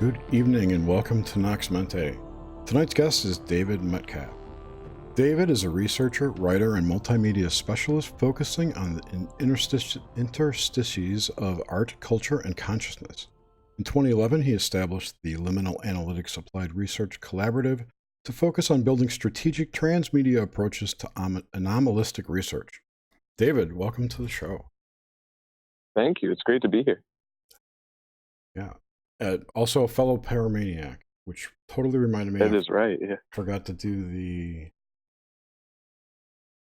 Good evening and welcome to Nox Mente. Tonight's guest is David Metcalfe. David is a researcher, writer, and multimedia specialist focusing on the interstices of art, culture, and consciousness. In 2011, he established the Liminal Analytics Applied Research Collaborative to focus on building strategic transmedia approaches to anomalistic research. David, welcome to the show. Thank you. It's great to be here. Yeah. Also a fellow paramaniac, which totally reminded me. That is right, yeah. Forgot to do the...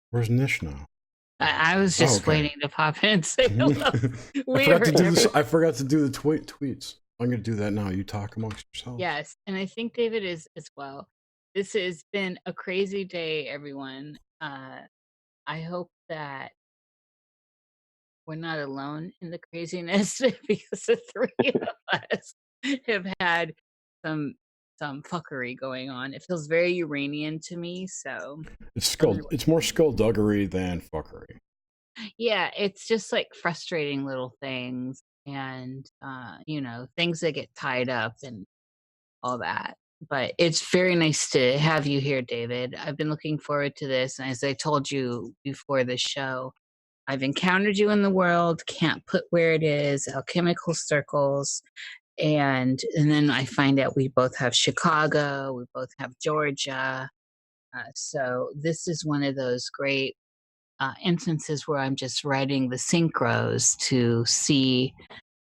Where's Nish now? I was just waiting to pop in and say hello. I forgot to do the tweets. I'm going to do that now. You talk amongst yourselves. Yes, and I think David is as well. This has been a crazy day, everyone. I hope that we're not alone in the craziness because the three of us have had some fuckery going on. It feels very Uranian to me, so it's more skullduggery than fuckery. Yeah, it's just like frustrating little things and things that get tied up and all that. But it's very nice to have you here, David. I've been looking forward to this, and as I told you before the show, I've encountered you in the world, can't put where it is, alchemical circles. And then I find out we both have Chicago, we both have Georgia. So this is one of those great instances where I'm just writing the synchros to see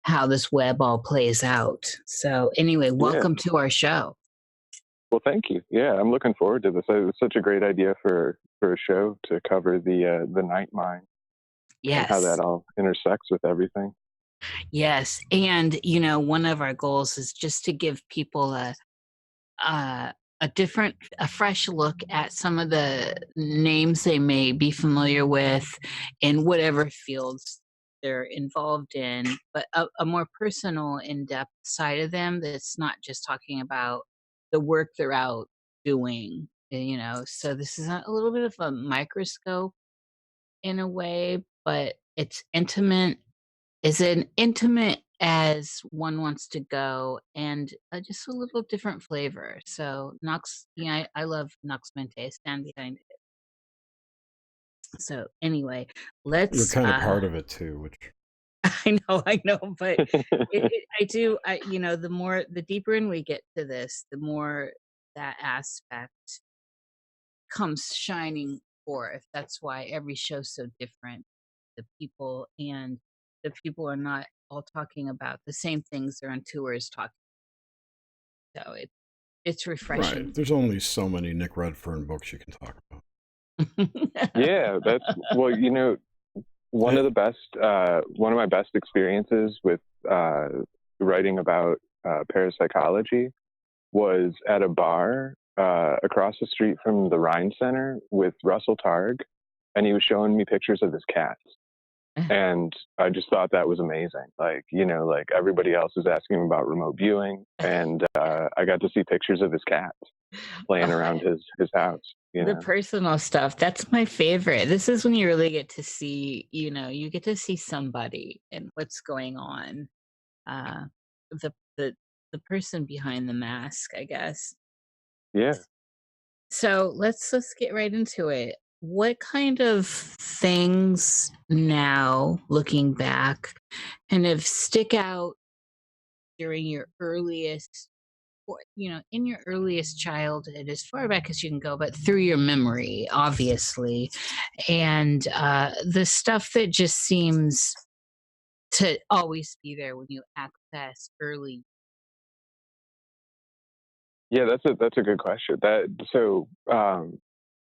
how this web all plays out. So anyway, welcome to our show. Well, thank you. Yeah, I'm looking forward to this. It was such a great idea for a show to cover the night mind. Yes. And how that all intersects with everything. Yes. And, one of our goals is just to give people a fresh look at some of the names they may be familiar with in whatever fields they're involved in, but a more personal, in-depth side of them that's not just talking about the work they're out doing, So this is a little bit of a microscope in a way, but it's intimate. Is an intimate as one wants to go, and just a little different flavor. So Nox, I love Nox Mente. Stand behind it. So anyway, let's. You're kind of part of it too, which. I know, but I do. The deeper in we get to this, the more that aspect comes shining forth. That's why every show's so different. The people are not all talking about the same things they're on tours talking. So it's refreshing. Right. There's only so many Nick Redfern books you can talk about. Yeah, one of my best experiences with writing about parapsychology was at a bar across the street from the Rhine Center with Russell Targ, and he was showing me pictures of his cats. And I just thought that was amazing. Like everybody else is asking him about remote viewing, and I got to see pictures of his cats playing around his house. The personal stuff, that's my favorite. This is when you really get to see, you get to see somebody and what's going on. The person behind the mask, I guess. Yeah. So let's get right into it. What kind of things now, looking back, kind of stick out during your earliest, in your earliest childhood, as far back as you can go, but through your memory, obviously, and the stuff that just seems to always be there when you access early? Yeah, that's a good question.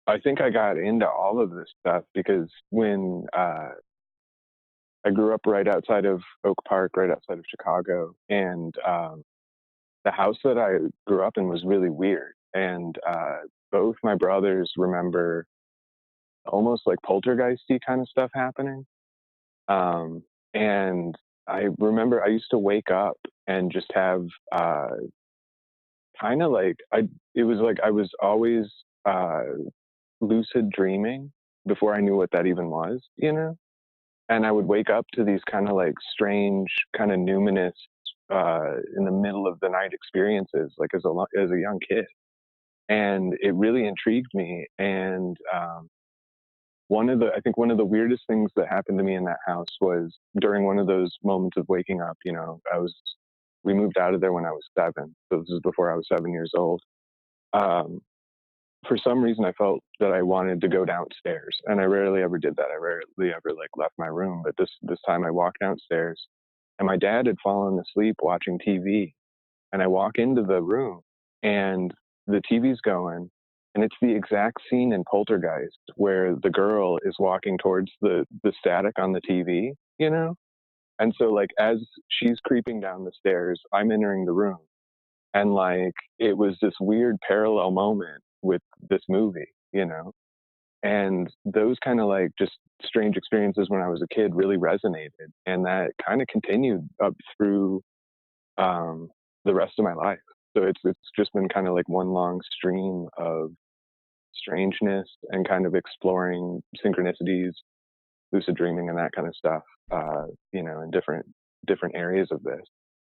I think I got into all of this stuff because when I grew up right outside of Oak Park, right outside of Chicago, and the house that I grew up in was really weird. And both my brothers remember almost like poltergeisty kind of stuff happening. And I remember I used to wake up and just have kind of like it was like I was always lucid dreaming before I knew what that even was, you know? And I would wake up to these kind of like strange, kind of numinous, in the middle of the night experiences, like as a young kid. And it really intrigued me. And I think one of the weirdest things that happened to me in that house was during one of those moments of waking up. You know, we moved out of there when I was 7, so this is before I was 7 years old. Um, for some reason, I felt that I wanted to go downstairs, and I rarely ever did that. I rarely ever like left my room, but this time I walked downstairs, and my dad had fallen asleep watching TV, and I walk into the room, and the TV's going, and it's the exact scene in Poltergeist where the girl is walking towards the static on the TV, you know? And so like as she's creeping down the stairs, I'm entering the room. And like it was this weird parallel moment with this movie, you know? And those kind of like just strange experiences when I was a kid really resonated. And that kind of continued up through the rest of my life. So it's just been kind of like one long stream of strangeness and kind of exploring synchronicities, lucid dreaming, and that kind of stuff. You know, in different areas of this.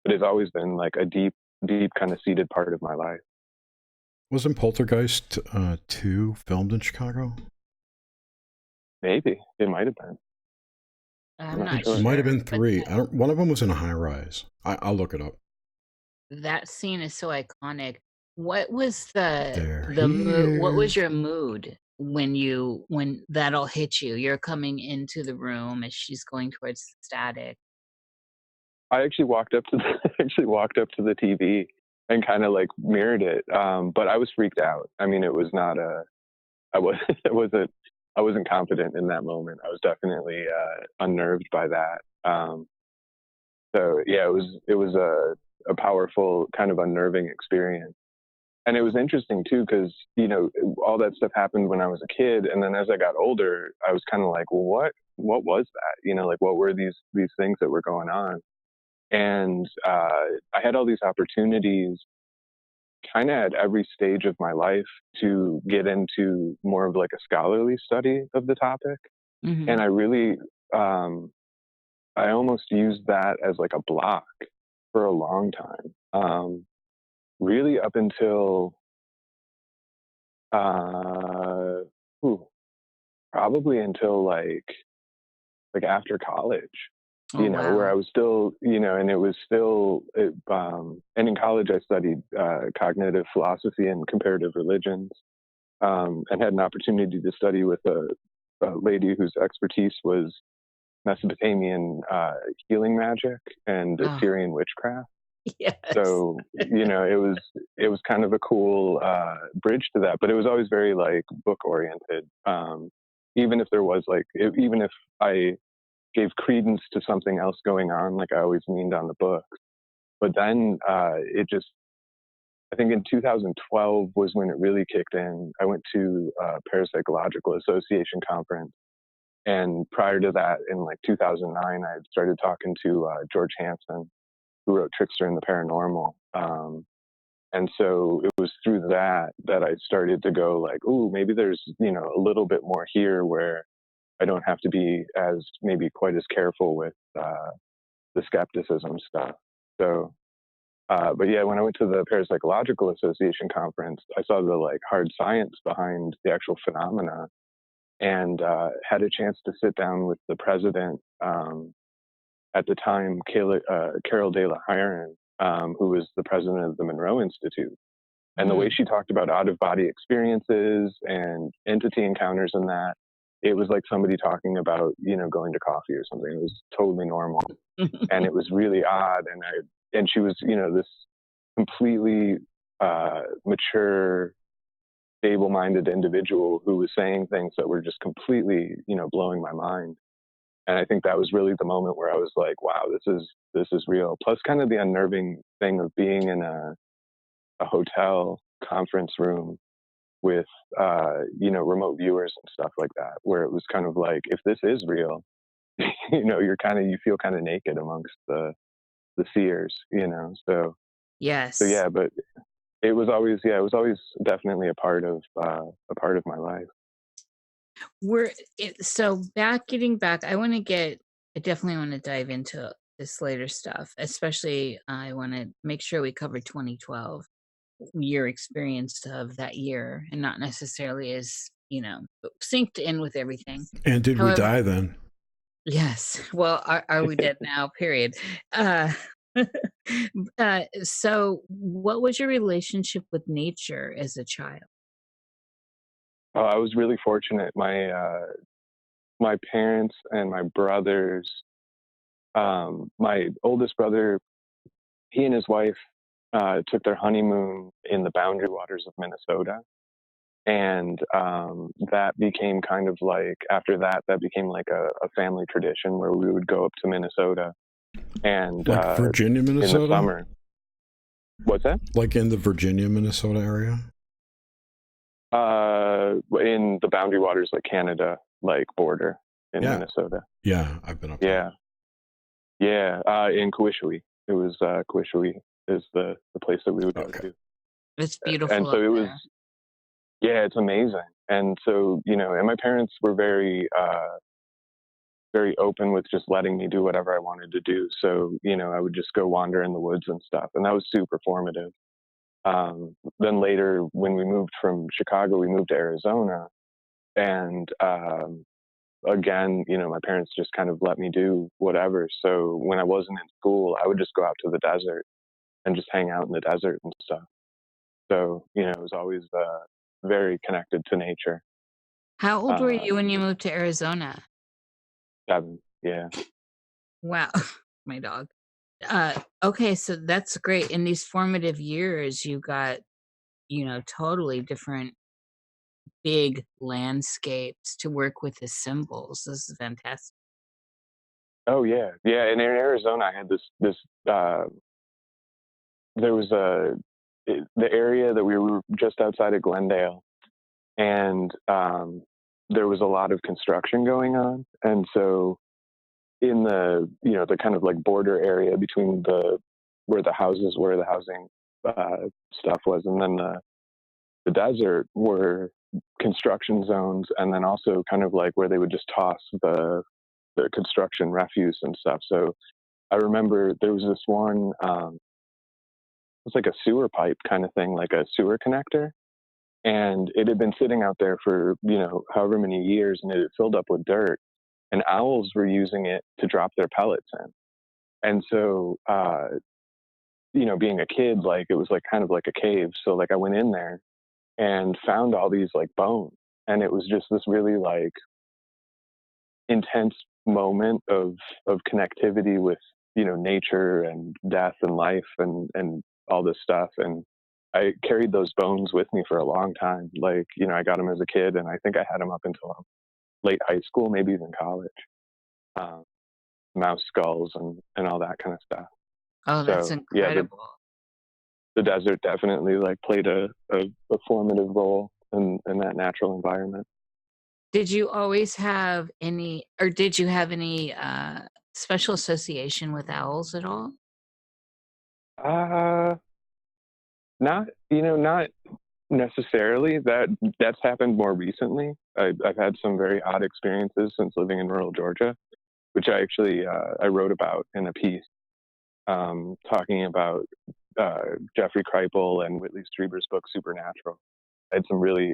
But it's always been like a deep kind of seated part of my life. Wasn't Poltergeist 2 filmed in Chicago? Maybe it might have been. I'm not sure. It might have been 3. One of them was in a high rise. I'll look it up. That scene is so iconic. What was the They're mood? What was here. your mood when that'll hit you? You're coming into the room as she's going towards the static. I actually walked up to the TV and kind of like mirrored it, but I was freaked out. I mean, it was not I was I wasn't confident in that moment. I was definitely unnerved by that. So yeah, it was a powerful kind of unnerving experience. And it was interesting too, because, you know, all that stuff happened when I was a kid. And then as I got older, I was kind of like, well, what was that? You know, like what were these things that were going on? And I had all these opportunities kind of at every stage of my life to get into more of like a scholarly study of the topic. Mm-hmm. And I really, I almost used that as like a block for a long time. Really up until probably until like after college, Oh, you know, where wow. I was still, you know, and it was still, and in college I studied cognitive philosophy and comparative religions, and had an opportunity to study with a lady whose expertise was Mesopotamian healing magic and Oh, Assyrian witchcraft. yes. So, you know, it was kind of a cool bridge to that, but it was always very like book oriented. Even if there was like, even if I gave credence to something else going on, like I always leaned on the book. But then I think in 2012 was when it really kicked in. I went to a Parapsychological Association conference. And prior to that, in like 2009, I had started talking to George Hansen, who wrote Trickster and the Paranormal. And so it was through that I started to go like, ooh, maybe there's, you know, a little bit more here where I don't have to be as maybe quite as careful with the skepticism stuff. So, but yeah, when I went to the Parapsychological Association conference, I saw the like hard science behind the actual phenomena, and had a chance to sit down with the president at the time, Carol de la Hiren, who was the president of the Monroe Institute. And the way she talked about out-of-body experiences and entity encounters and that, it was like somebody talking about, you know, going to coffee or something. It was totally normal. And it was really odd. And she was, you know, this completely mature, stable-minded individual who was saying things that were just completely, blowing my mind. And I think that was really the moment where I was like, wow, this is real. Plus kind of the unnerving thing of being in a hotel conference room with, remote viewers and stuff like that, where it was kind of like, if this is real, you feel kind of naked amongst the seers, so Yes. yeah, but it was always definitely a part of my life. So getting back, I definitely want to dive into this later stuff, especially I want to make sure we cover 2012, your experience of that year, and not necessarily as, synced in with everything. And did we However, die then? yes. Well, are we dead now? Period. Uh, so what was your relationship with nature as a child? I was really fortunate. My parents and my brothers, my oldest brother, he and his wife took their honeymoon in the boundary waters of Minnesota. And that became kind of like, after that became like a family tradition where we would go up to Minnesota and Like Virginia, Minnesota? in the summer. What's that? Like in the Virginia, Minnesota area? In the boundary waters, like Canada, like border in Minnesota. Yeah, I've been up there. Yeah. In Cowichouie. It was Cowichouie is the place that we would go to. It's beautiful. And so it was, it's amazing. And so, and my parents were very, very open with just letting me do whatever I wanted to do. So, I would just go wander in the woods and stuff. And that was super formative. Then later, when we moved from Chicago, we moved to Arizona. And again, my parents just kind of let me do whatever. So when I wasn't in school, I would just go out to the desert and just hang out in the desert and stuff. So, it was always very connected to nature. How old were you when you moved to Arizona? 7, yeah. Wow. My dog. Okay, so that's great. In these formative years, you got, totally different big landscapes to work with the symbols. This is fantastic. Oh yeah. Yeah. And in Arizona, I had this, there was the area that we were just outside of Glendale, and there was a lot of construction going on. And so in the, the kind of like border area between where the houses were, the housing stuff was, and then the desert were construction zones, and then also kind of like where they would just toss the construction refuse and stuff. So I remember there was this one, it's like a sewer pipe kind of thing, like a sewer connector. And it had been sitting out there for, however many years, and it had filled up with dirt, and owls were using it to drop their pellets in. And so, being a kid, like it was like kind of like a cave. So like I went in there and found all these like bones, and it was just this really like intense moment of connectivity with, nature and death and life and all this stuff. And I carried those bones with me for a long time. Like, I got them as a kid, and I think I had them up until late high school, maybe even college. Mouse skulls and all that kind of stuff. Oh, that's incredible. The desert definitely like played a formative role in that natural environment. Did you always have any, or did you have any special association with owls at all? Not necessarily. That's happened more recently. I've had some very odd experiences since living in rural Georgia, which I actually I wrote about in a piece talking about Jeffrey Kripal and Whitley Strieber's book Supernatural. I had some really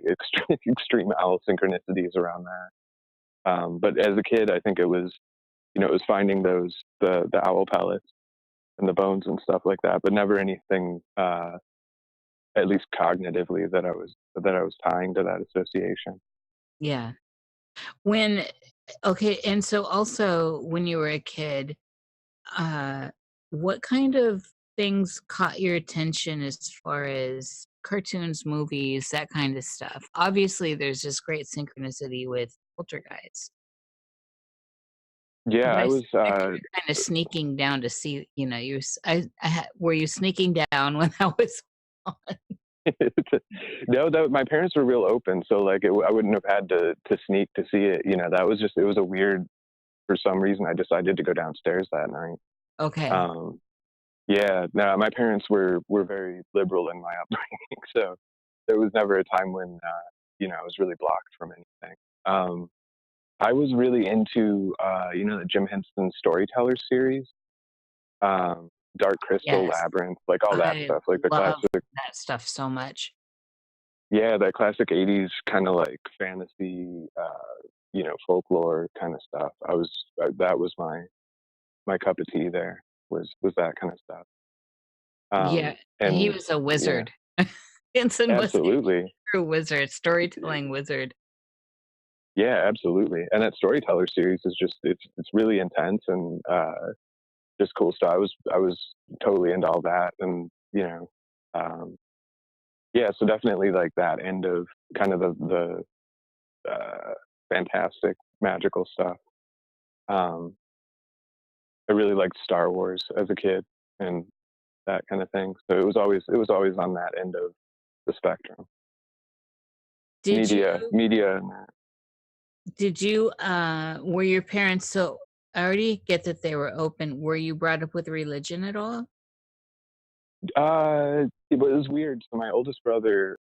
extreme owl synchronicities around that. But as a kid, I think it was, it was finding the owl pellets and the bones and stuff like that, but never anything, at least cognitively, that I was tying to that association. Yeah. And so also when you were a kid, what kind of things caught your attention as far as cartoons, movies, that kind of stuff? Obviously, there's this great synchronicity with Poltergeist. Yeah, But I was. I think you're kind of sneaking down to see, were you sneaking down when that was on? No, that my parents were real open, so like I wouldn't have had to sneak to see it. That was just it was a weird. For some reason, I decided to go downstairs that night. Okay. Um, yeah, no, my parents were very liberal in my upbringing, so there was never a time when I was really blocked from anything. I was really into the Jim Henson Storyteller series, Dark Crystal, Yes. Labyrinth, like all that I stuff, like the love classic. that stuff so much. Yeah, that classic '80s kind of like fantasy, folklore kind of stuff. That was my cup of tea. There was that kind of stuff. Yeah, he And was a yeah, wizard. Henson was a absolutely. true wizard, storytelling wizard. Yeah, absolutely. And that Storyteller series is just it's really intense and just cool stuff. I was totally into all that, and um, yeah. So definitely like that end of kind of the fantastic magical stuff. Um, I really liked Star Wars as a kid and that kind of thing. So it was always on that end of the spectrum. Did Media, and that. were your parents so I already get that they were open. Were you brought up with religion at all? It was weird. So my oldest brother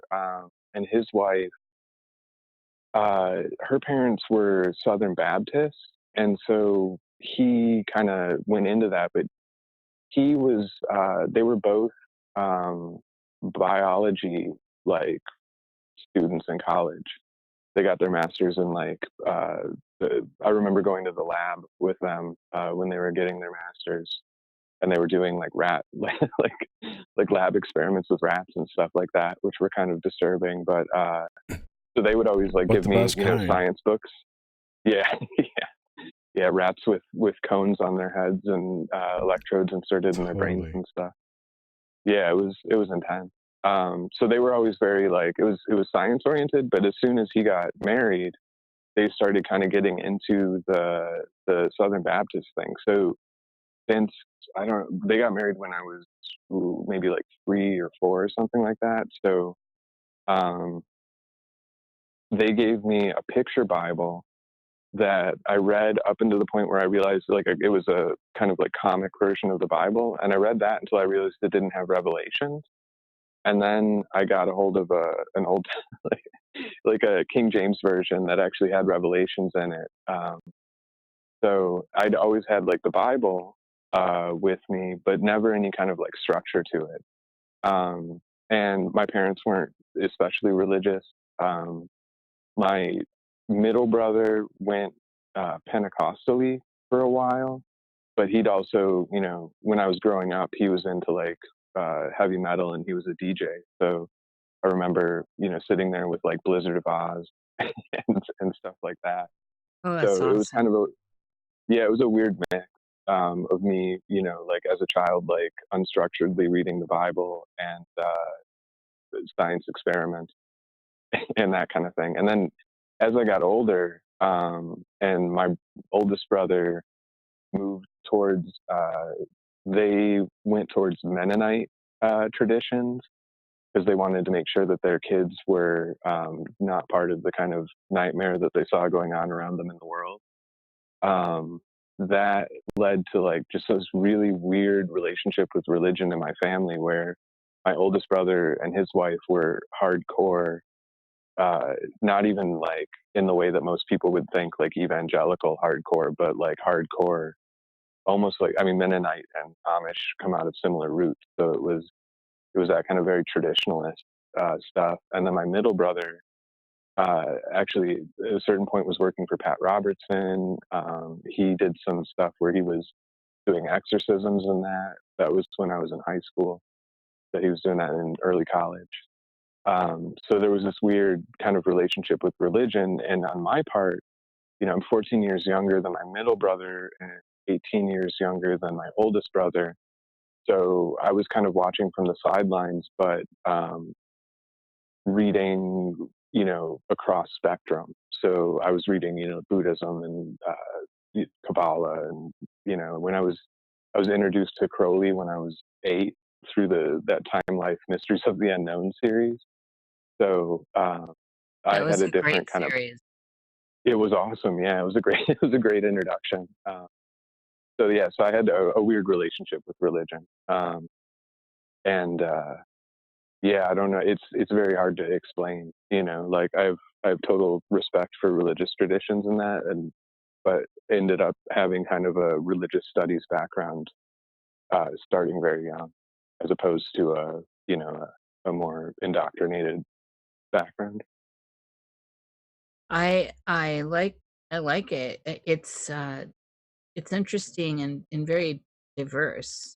and his wife, her parents were Southern Baptists, and so he kind of went into that. But he was, they were both um, biology like students in college. They got their masters in like I remember going to the lab with them when they were getting their masters, and they were doing like rat like lab experiments with rats and stuff like that, which were kind of disturbing. But so they would always like But give the me best kind. science books. Yeah, yeah, rats with cones on their heads and electrodes inserted in their brains Totally. and stuff. Yeah, it was intense. So they were always very like it was science oriented, but as soon as he got married, they started kind of getting into the Southern Baptist thing. So since I don't, they got married when I was maybe like 3 or 4 or something like that. So um, they gave me a picture Bible that I read up until the point where I realized like it was a kind of like comic version of the Bible, and I read that until I realized it didn't have Revelations. And then I got a hold of an old like a King James version that actually had Revelations in it. So I'd always had like the Bible with me, but never any kind of like structure to it. And my parents weren't especially religious. Um, my middle brother went Pentecostally for a while, but he'd also, when I was growing up, he was into like heavy metal and he was a DJ. So I remember, sitting there with like Blizzard of Oz and stuff like that. Oh, that's So it was awesome. kind of it was a weird mix of me, like as a child, like unstructuredly reading the Bible and science experiments and that kind of thing. And then as I got older, and my oldest brother moved towards, they went towards Mennonite traditions because they wanted to make sure that their kids were not part of the kind of nightmare that they saw going on around them in the world. That led to like just this really weird relationship with religion in my family where my oldest brother and his wife were hardcore, not even like in the way that most people would think, like evangelical hardcore, but like hardcore, almost like, I mean, Mennonite and Amish come out of similar roots. So it was that kind of very traditionalist stuff. And then my middle brother, actually at a certain point was working for Pat Robertson. He did some stuff where he was doing exorcisms and that was when I was in high school, that he was doing that in early college. So there was this weird kind of relationship with religion. And on my part, I'm 14 years younger than my middle brother and 18 years younger than my oldest brother. So I was kind of watching from the sidelines, but reading, across spectrum. So I was reading, Buddhism and Kabbalah, and when I was introduced to Crowley when I was 8 through that Time Life Mysteries of the Unknown series. So I That had was a a great different kind of. series. It was awesome. Yeah, it was a great it was a great introduction. So yeah, so I had a weird relationship with religion, and yeah, I don't know. It's very hard to explain. Like I have total respect for religious traditions and that, but ended up having kind of a religious studies background starting very young, as opposed to a more indoctrinated background. I like it. It's interesting and very diverse.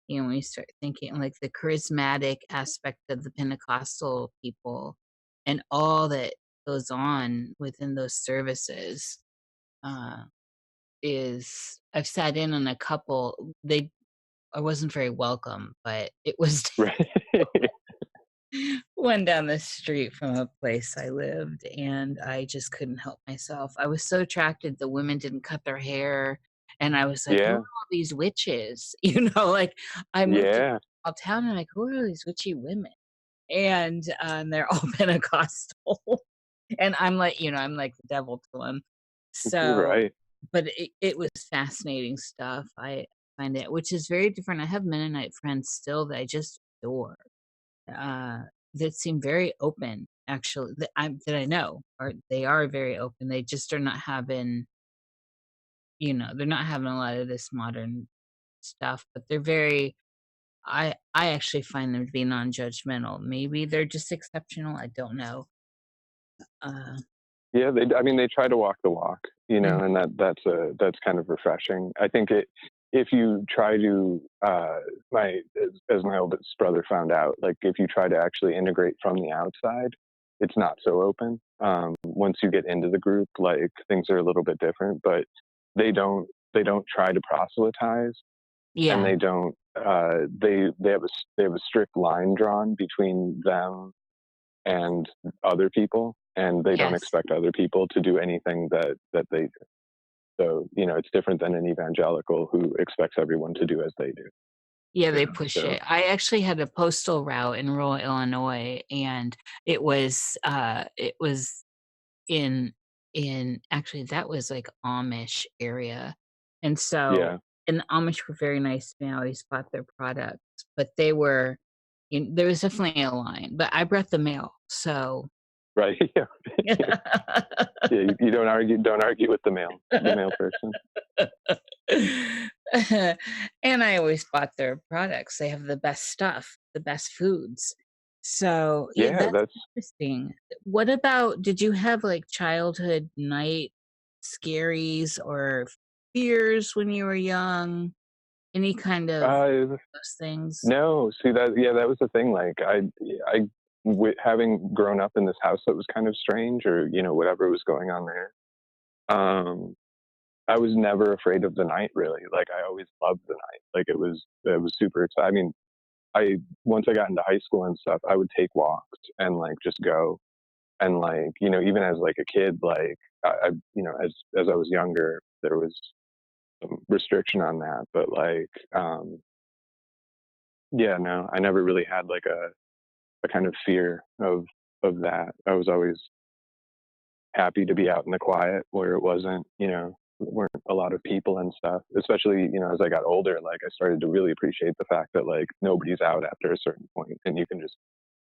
When you start thinking like the charismatic aspect of the Pentecostal people and all that goes on within those services, uh, is I've sat in on a couple. I wasn't very welcome, but it was Right. one down the street from a place I lived, and I just couldn't help myself. I was so attracted the women didn't cut their hair, and I was like, "Who are Yeah. all these witches?" Like, I moved to Yeah. a small town, and I'm like, "Who are all these witchy women?" And they're all Pentecostal, and I'm like the devil to them. So, Right. but it was fascinating stuff. I find it, which is very different. I have Mennonite friends still that I just adore, uh, that seem very open, actually, that I know, or they are very open. They just are not having, they're not having a lot of this modern stuff, but they're very. I actually find them to be non-judgmental. Maybe they're just exceptional. I don't know. Uh, Yeah, I mean, they try to walk the walk, mhm. and that's kind of refreshing. I think if you try to, as my oldest brother found out, like if you try to actually integrate from the outside, it's not so open. Once you get into the group, like things are a little bit different, but they don't they don't try to proselytize, and Yeah. they don't they have a strict line drawn between them and other people, and they don't Yes. expect other people to do anything that they do. So it's different than an evangelical who expects everyone to do as they do. Yeah, You they know, push so it. I actually had a postal route in rural Illinois, and it was in actually, that was, like, Amish area, and so yeah, and the Amish were very nice to me. I always bought their products, but they were there was definitely a line, but I brought the mail, so right, yeah, yeah. You don't argue with the mail person. And I always bought their products. They have the best stuff, the best foods. So, yeah, Yeah, that's that's interesting. What about did you have, like, childhood night scaries or fears when you were young? Any kind of uh, those things? no. See that? Yeah, that was the thing. Like having grown up in this house that was kind of strange, or whatever was going on there. Um, I was never afraid of the night, really. Like I always loved the night. Like it was super exciting. I mean, I once I got into high school and stuff, I would take walks and like just go, and like even as like a kid, like as I was younger, there was some restriction on that, but like yeah, no, I never really had like a kind of fear of that. I was always happy to be out in the quiet where it wasn't, weren't a lot of people and stuff. Especially, as I got older, like I started to really appreciate the fact that like nobody's out after a certain point, and you can just.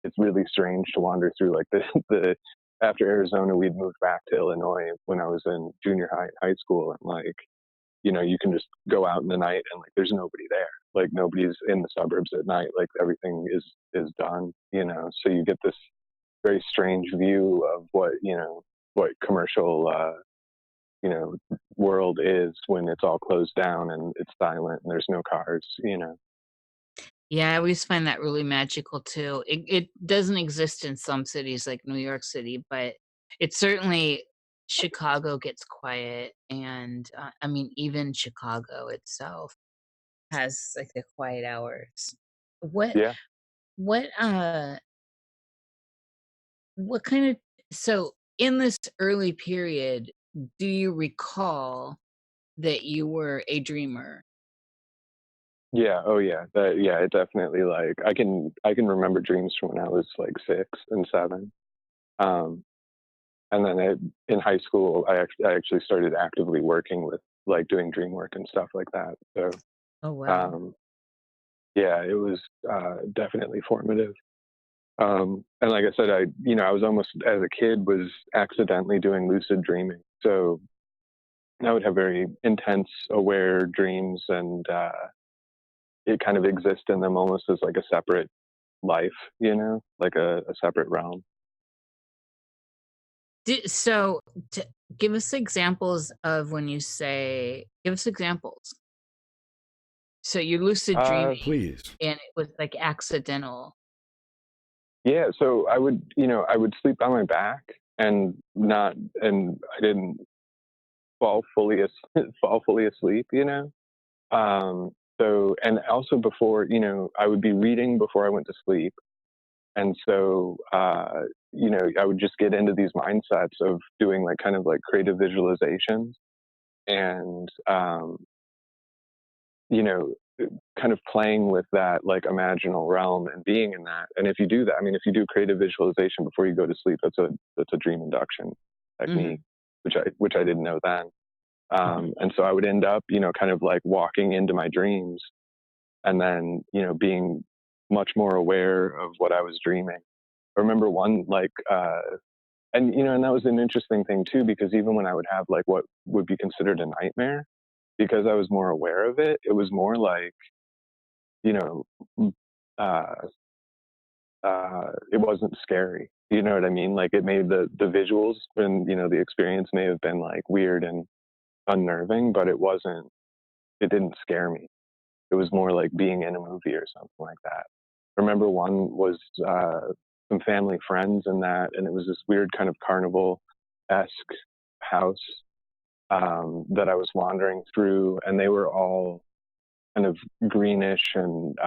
It's really strange to wander through like the the. After Arizona, we'd moved back to Illinois when I was in junior high school, and like you can just go out in the night and like there's nobody there. Like nobody's in the suburbs at night. Like everything is done. So you get this very strange view of what commercial you know world is when it's all closed down and it's silent and there's no cars. Yeah, I always find that really magical too. It doesn't exist in some cities like New York City, but it certainly Chicago gets quiet, and I mean even Chicago itself. has like the quiet hours. What Yeah. what what kind of so in this early period, do you recall that you were a dreamer? Yeah. Oh yeah. Yeah. It definitely, like, I can remember dreams from when I was like 6 and 7. Um, and then in high school, I actually started actively working with, like, doing dream work and stuff like that. So Oh wow. um, yeah, it was definitely formative. And like I said, I was almost, as a kid, was accidentally doing lucid dreaming. So I would have very intense, aware dreams, and it kind of exists in them almost as like a separate life, like a separate realm. So give us examples of when you say give us examples. So you're lucid Uh, dreaming Please. and it was like accidental. yeah, so I would sleep on my back, and I didn't fall fully asleep. And also before, I would be reading before I went to sleep. And so, I would just get into these mindsets of doing, like, kind of like creative visualizations, and, you know, kind of playing with that, like, imaginal realm and being in that. And if you do that, I mean, if you do creative visualization before you go to sleep, that's a dream induction technique, Mhm. which I didn't know then. And so I would end up, kind of like walking into my dreams, and then, being much more aware of what I was dreaming. I remember one, like, and that was an interesting thing too, because even when I would have, like, what would be considered a nightmare, because I was more aware of it, it was more like, you know, m- uh, it wasn't scary. You know what I mean? Like, it made the visuals and, the experience may have been like weird and unnerving, but it didn't scare me. It was more like being in a movie or something like that. I remember one was some family friends and that, and it was this weird kind of carnival-esque house that I was wandering through, and they were all kind of greenish and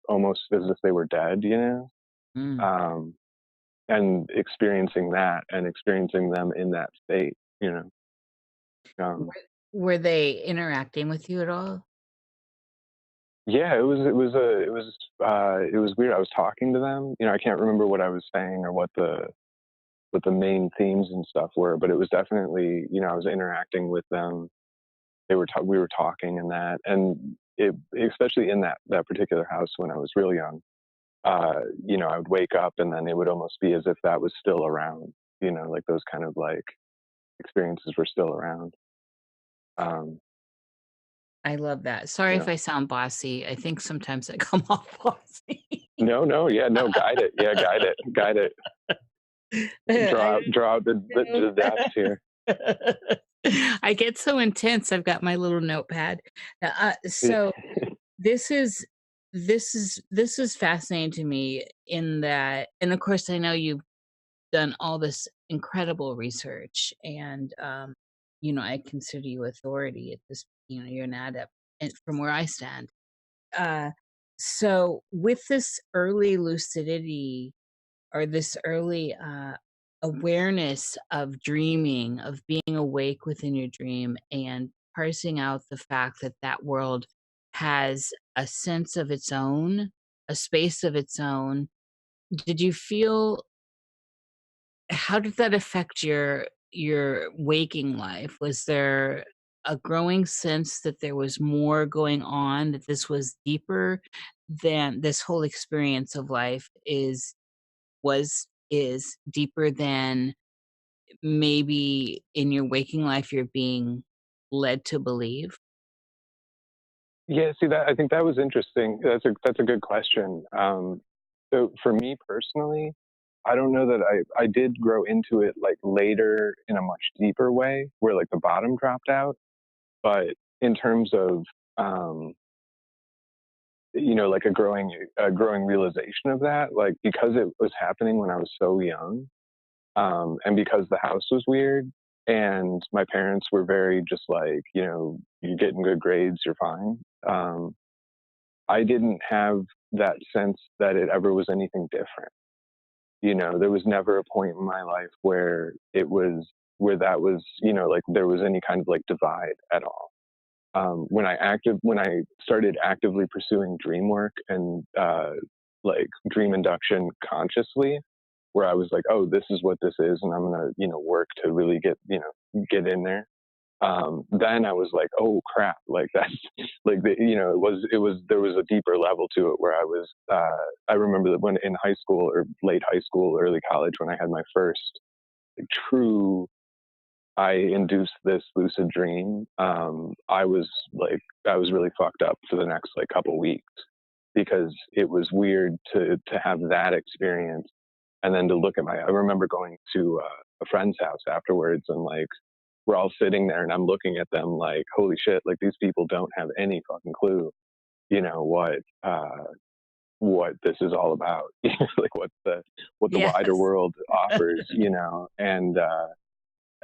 almost as if they were dead. Mm. Um, and experiencing that and experiencing them in that state, you know. Were Um, were they interacting with you at all? Yeah, it was weird. I was talking to them. I can't remember what I was saying or what the main themes and stuff were, but it was definitely, I was interacting with them. We were talking and that, and especially in that particular house when I was real young. I would wake up and then it would almost be as if that was still around. Like those kind of like experiences were still around. Um, I love that. Sorry if yeah. I sound bossy. I think sometimes I come off bossy. No, no, yeah, no, guide it. Yeah, guide it. I Draw out the don't depths here. know. I get so intense. I've got my little notepad. So this is this is fascinating to me in that, and of course, I know you've done all this incredible research, and I consider you authority at this. You're an adept, and from where I stand. Uh, so with this early lucidity or this early awareness of dreaming, of being awake within your dream, and parsing out the fact that that world has a sense of its own, a space of its own. Did you feel how did that affect your waking life? Was there a growing sense that there was more going on, that this was deeper than this whole experience of life is deeper than maybe in your waking life you're being led to believe? Yeah, see, that I think that was interesting. That's a good question. So for me personally, I don't know that I did grow into it, like, later in a much deeper way, where, like, the bottom dropped out. But in terms of, um, like, a growing realization of that, like, because it was happening when I was so young, and because the house was weird, and my parents were very just like, you're getting good grades, you're fine. I didn't have that sense that it ever was anything different. There was never a point in my life where that was, like there was any kind of like divide at all. When I started actively pursuing dream work and like dream induction consciously, where I was like, oh, this is what this is, and I'm gonna, work to really get in there. Then I was like, oh crap, like that's like there was a deeper level to it where I remember that when in high school or late high school, early college, when I had my first like, true I induced this lucid dream. I was really fucked up for the next like couple weeks because it was weird to have that experience and then to look at I remember going to a friend's house afterwards and like we're all sitting there and I'm looking at them like, holy shit, like these people don't have any fucking clue, what this is all about, like what the wider Yes. world offers,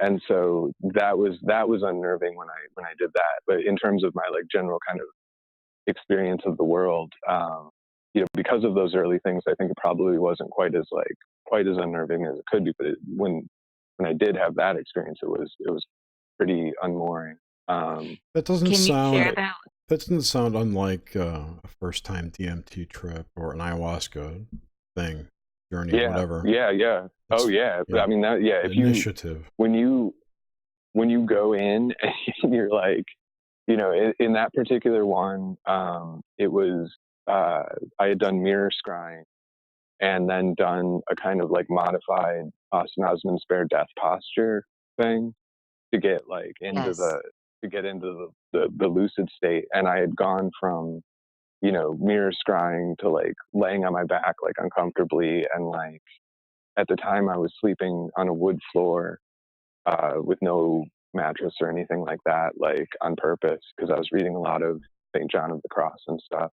and so that was unnerving when I did that. But in terms of my like general kind of experience of the world, because of those early things, I think it probably wasn't quite as unnerving as it could be. But when I did have that experience, it was pretty unmooring. That doesn't Can you share sound that? that doesn't sound unlike a first time DMT trip or an ayahuasca thing, journey, Yeah, whatever. yeah. Oh It's yeah. yeah, I mean that. Yeah. If initiative. when you go in and you're like, in that particular one, it was I had done mirror scrying and then done a kind of like modified Osnosman spare death posture thing to get like into Yes. the lucid state, and I had gone from mirror scrying to like laying on my back like uncomfortably, and like at the time I was sleeping on a wood floor with no mattress or anything like that, like on purpose, because I was reading a lot of St. John of the Cross and stuff.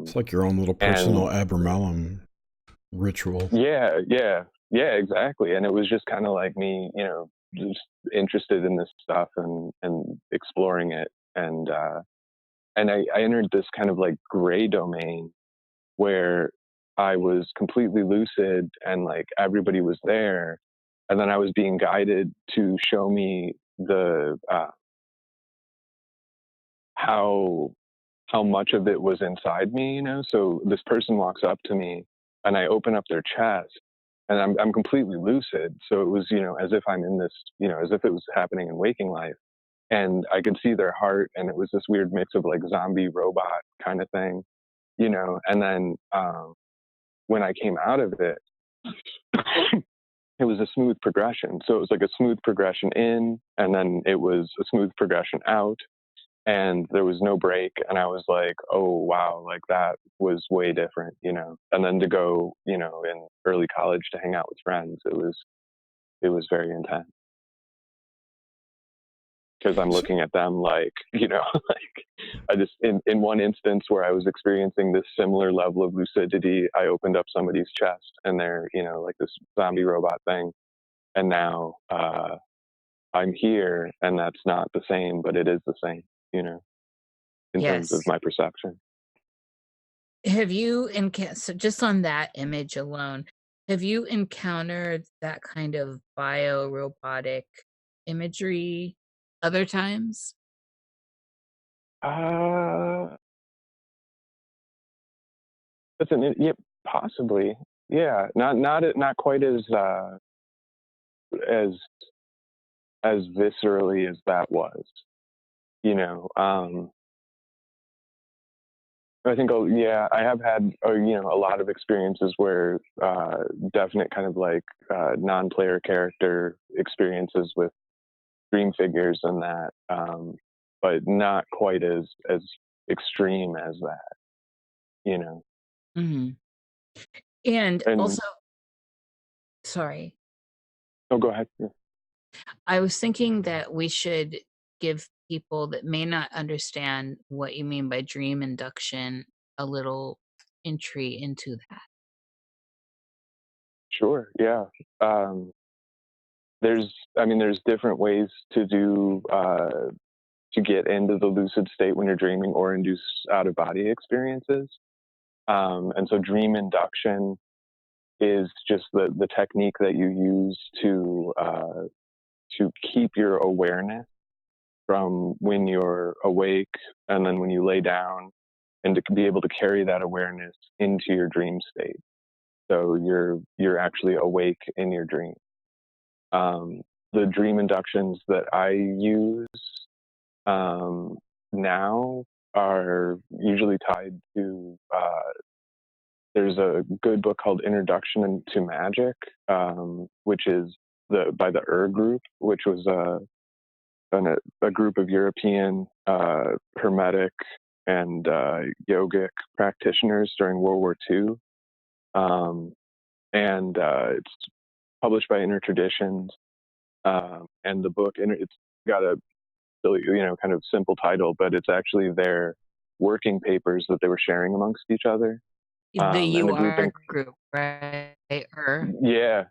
It's like your own little And personal Abramelin ritual. yeah, exactly. And it was just kind of like me, just interested in this stuff and exploring it. And I entered this kind of like gray domain where I was completely lucid and like everybody was there. And then I was being guided to show me the how much of it was inside me, So this person walks up to me and I open up their chest and I'm completely lucid. So it was, as if I'm in this, as if it was happening in waking life. And I could see their heart, and it was this weird mix of like zombie robot kind of thing, And then when I came out of it, it was a smooth progression. So it was like a smooth progression in, and then it was a smooth progression out, and there was no break. And I was like, oh wow, like that was way different, And then to go, in early college to hang out with friends, it was very intense because I'm looking at them like, like I just in one instance where I was experiencing this similar level of lucidity, I opened up somebody's chest and they're, like this zombie robot thing. And now I'm here and that's not the same, but it is the same, in terms of Yes. my perception. Have you so just on that image alone, have you encountered that kind of bio-robotic imagery other times? Uh, yeah, possibly. Yeah, not quite as viscerally as that was, you know. I think, yeah, I have had, a lot of experiences where definite kind of like non-player character experiences with dream figures and that, but not quite as extreme as that, you know. Mhm. And And also, sorry, oh, go ahead. Yeah. I was thinking that we should give people that may not understand what you mean by dream induction a little entry into that. Sure. Yeah. Um, there's different ways to do to get into the lucid state when you're dreaming or induce out-of-body experiences. And so dream induction is just the technique that you use to keep your awareness from when you're awake and then when you lay down, and to be able to carry that awareness into your dream state. So you're actually awake in your dream. The dream inductions that I use now are usually tied to there's a good book called Introduction to Magic, which is by the Group, which was a group of European Hermetic and yogic practitioners during World War II. And it's published by Inner Traditions. And the book, it's got a kind of simple title, but it's actually their working papers that they were sharing amongst each other. The And the group, right? Yeah.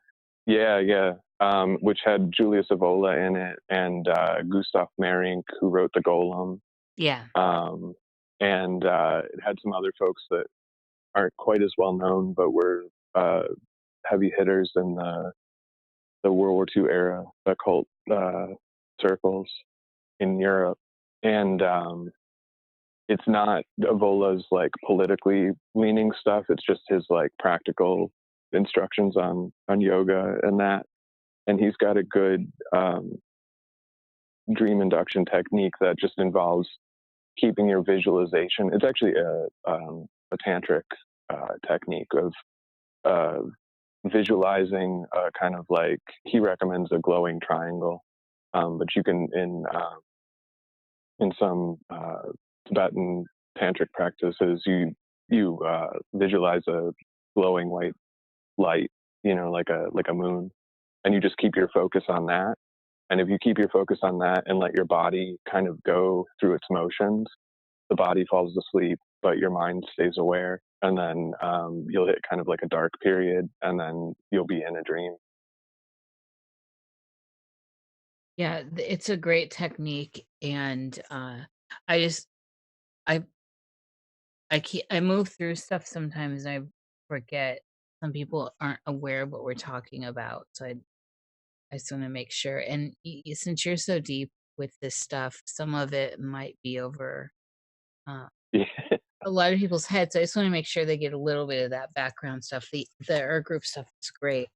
Which had Julius Evola in it and Gustav Meyrink, who wrote The Golem. Yeah. And it had some other folks that aren't quite as well known, but were heavy hitters in the World War II era occult circles in Europe. And it's not Evola's like politically leaning stuff. It's just his like practical instructions on yoga and that. And he's got a good dream induction technique that just involves keeping your visualization. It's actually a tantric technique of visualizing kind of like, he recommends a glowing triangle, but you can in some Tibetan tantric practices, you visualize a glowing white light, like a moon, and you just keep your focus on that. And if you keep your focus on that and let your body kind of go through its motions, the body falls asleep, but your mind stays aware. And then you'll hit kind of like a dark period, and then you'll be in a dream. Yeah, it's a great technique, and I move through stuff sometimes, and I forget. Some people aren't aware of what we're talking about, so I just want to make sure. And since you're so deep with this stuff, some of it might be over uh, Yeah. a lot of people's heads. So I just want to make sure they get a little bit of that background stuff. The group stuff is great.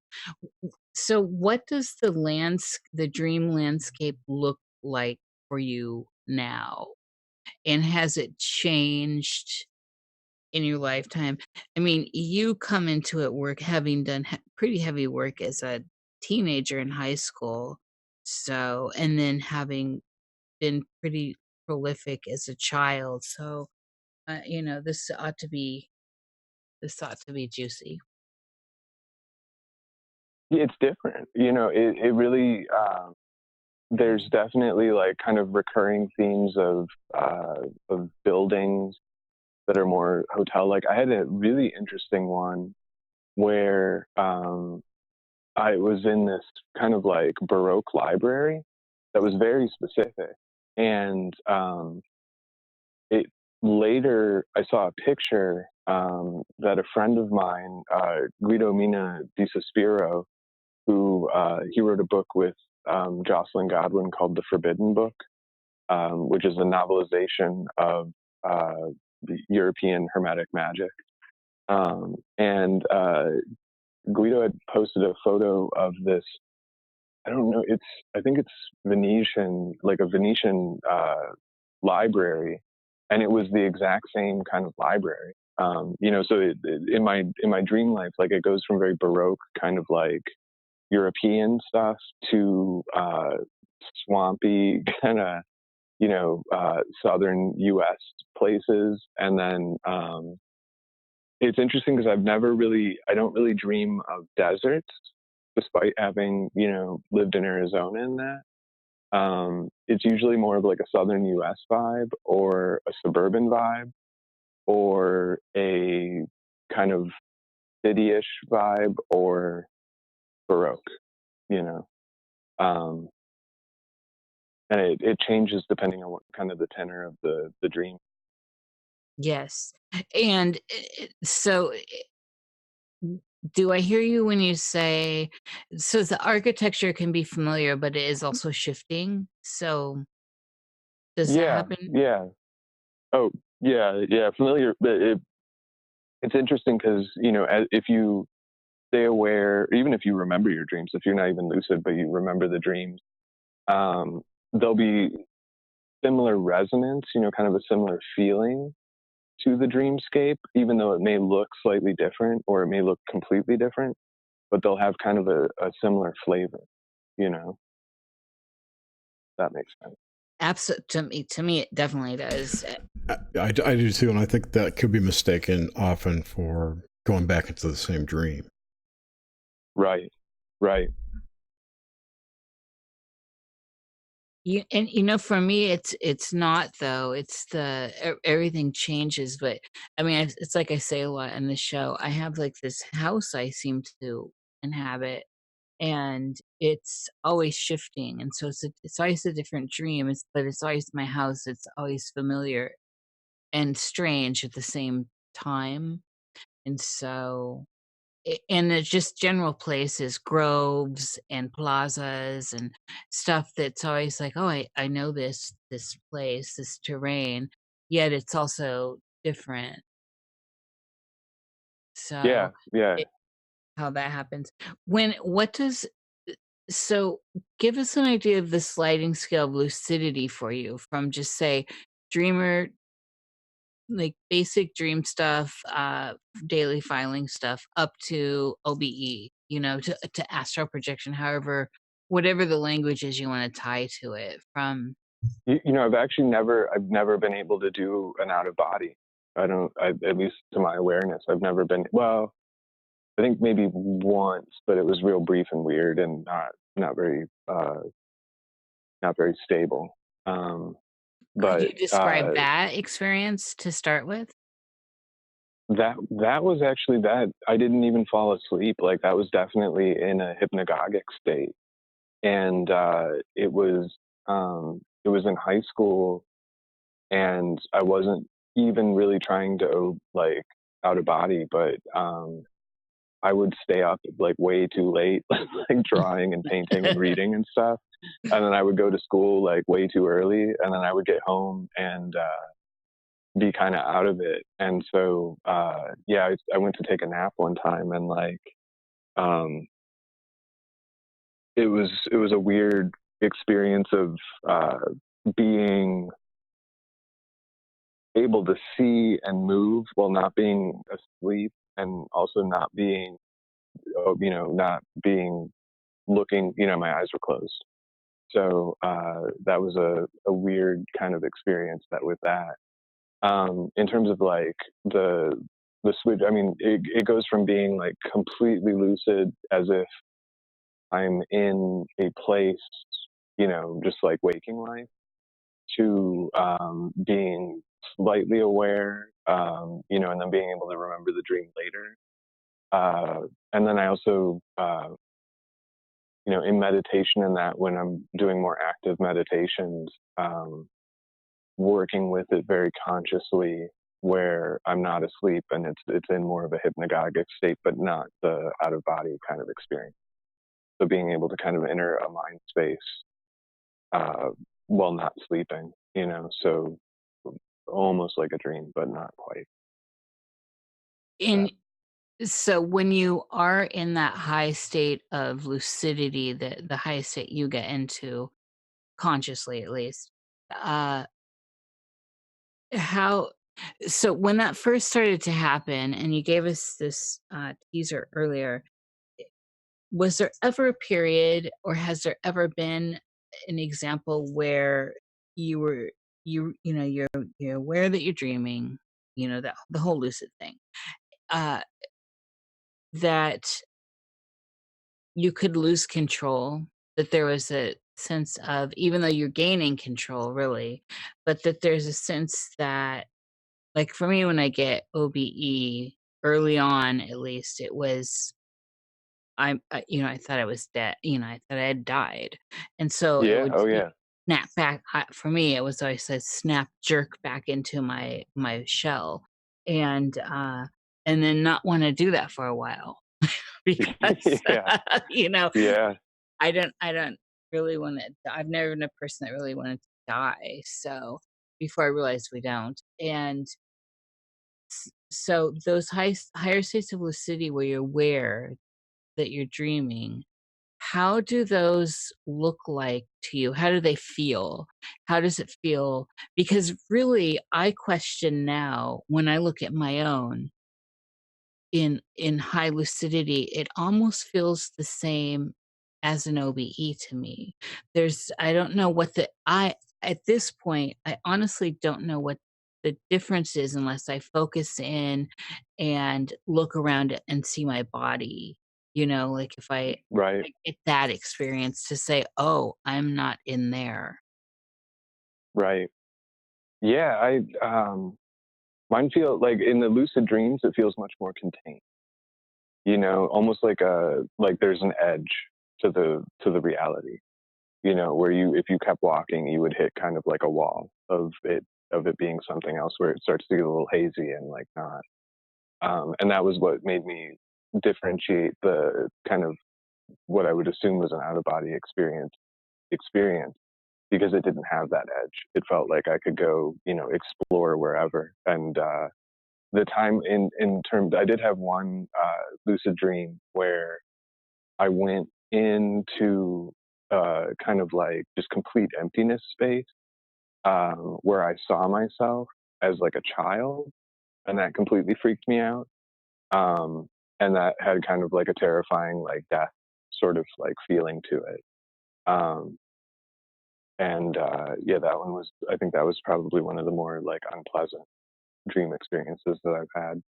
So, what does the dream landscape look like for you now? And has it changed in your lifetime? I mean, you come into it having done pretty heavy work as a teenager in high school. So, and then having been pretty prolific as a child. So, this ought to be juicy. It's different. It really, there's definitely like kind of recurring themes of buildings that are more hotel-like. I had a really interesting one where I was in this kind of like Baroque library that was very specific. And it later, I saw a picture that a friend of mine, Guido Mina di Sospiro, who he wrote a book with Jocelyn Godwin called The Forbidden Book, which is a novelization of the European Hermetic magic. And Guido had posted a photo of this. I don't know. I think it's Venetian, like a Venetian library, and it was the exact same kind of library. So in my dream life, like it goes from very Baroque kind of like European stuff to swampy kind of southern U.S. places, and then it's interesting because I don't really dream of deserts, despite having lived in Arizona in that. It's usually more of like a southern U.S. vibe or a suburban vibe or a kind of city-ish vibe or Baroque, you know. and it changes depending on what kind of the tenor of the dream. Yes. And so do I hear you when you say, so the architecture can be familiar, but it is also shifting? So does that Yeah, happen? yeah. Oh, yeah, yeah. Familiar. It's interesting because, if you stay aware, even if you remember your dreams, if you're not even lucid, but you remember the dreams, there'll be similar resonance, kind of a similar feeling to the dreamscape, even though it may look slightly different or it may look completely different, but they'll have kind of a similar flavor, you know, that makes sense. Absolutely. To me, it definitely does. I do too, and I think that could be mistaken often for going back into the same dream. Right, right. And for me, it's not though. It's everything changes, but I mean, it's like I say a lot in the show. I have like this house I seem to inhabit, and it's always shifting, and so it's always a different dream. But it's always my house. It's always familiar and strange at the same time, and so and it's just general places, groves and plazas and stuff that's always like, oh, I know this place, this terrain, yet it's also different. Yeah, So yeah. it, how that happens. When what does so give us an idea of the sliding scale of lucidity for you from just say dreamer, like basic dream stuff, daily filing stuff, up to OBE, to astral projection, however, whatever the language is you want to tie to it from. I've never been able to do an out of body. At least to my awareness, I've never been, well, I think maybe once, but it was real brief and weird and not very, not very stable. Could But you describe that experience to start with? that was actually that I didn't even fall asleep. Like that was definitely in a hypnagogic state, and it was in high school, and I wasn't even really trying to like out of body, but I would stay up like way too late, like drawing and painting and reading and stuff. And then I would go to school like way too early. And then I would get home and be kind of out of it. And so, yeah, I went to take a nap one time and like, um, it was a weird experience of being able to see and move while not being asleep and also not being, not being looking, my eyes were closed. So that was a weird kind of experience that with that. In terms of like the switch, I mean, it goes from being like completely lucid as if I'm in a place, just like waking life, to being slightly aware, and then being able to remember the dream later. And then I also in meditation and that when I'm doing more active meditations, working with it very consciously where I'm not asleep and it's in more of a hypnagogic state, but not the out of body kind of experience. So being able to kind of enter a mind space uh, while not sleeping, so almost like a dream, but not quite. In So when you are in that high state of lucidity, the highest state you get into consciously at least, uh how so when that first started to happen and you gave us this teaser earlier, was there ever a period or has there ever been an example where you were you're aware that you're dreaming, that the whole lucid thing, uh that you could lose control, that there was a sense of, even though you're gaining control really, but that there's a sense that, like for me, when I get OBE early on, at least it was, I thought I was dead, I thought I had died. And so it Yeah. would Oh be yeah. snap back. For me, it was always a snap jerk back into my shell, and then not want to do that for a while because Yeah, you know yeah, I don't really want to. I've never been a person that really wanted to die. So before I realized we don't, and so those higher states of lucidity where you're aware that you're dreaming, how do those look like to you? How do they feel? How does it feel? Because really, I question now when I look at my own in high lucidity, it almost feels the same as an OBE to me. I don't know what I at this point, I honestly don't know what the difference is unless I focus in and look around it and see my body. Like if right, I get that experience to say, "Oh, I'm not in there." right. Yeah, mine feel like in the lucid dreams, it feels much more contained. Almost like there's an edge to the reality. Where if you kept walking, you would hit kind of like a wall of it being something else, where it starts to get a little hazy and like not. And that was what made me differentiate the kind of what I would assume was an out of body experience, because it didn't have that edge. It felt like I could go, explore wherever. And the time in terms, I did have one lucid dream where I went into kind of like just complete emptiness space, where I saw myself as like a child, and that completely freaked me out. And that had kind of like a terrifying, like death sort of like feeling to it. Um, and yeah, that one was, I think that was probably one of the more like unpleasant dream experiences that I've had.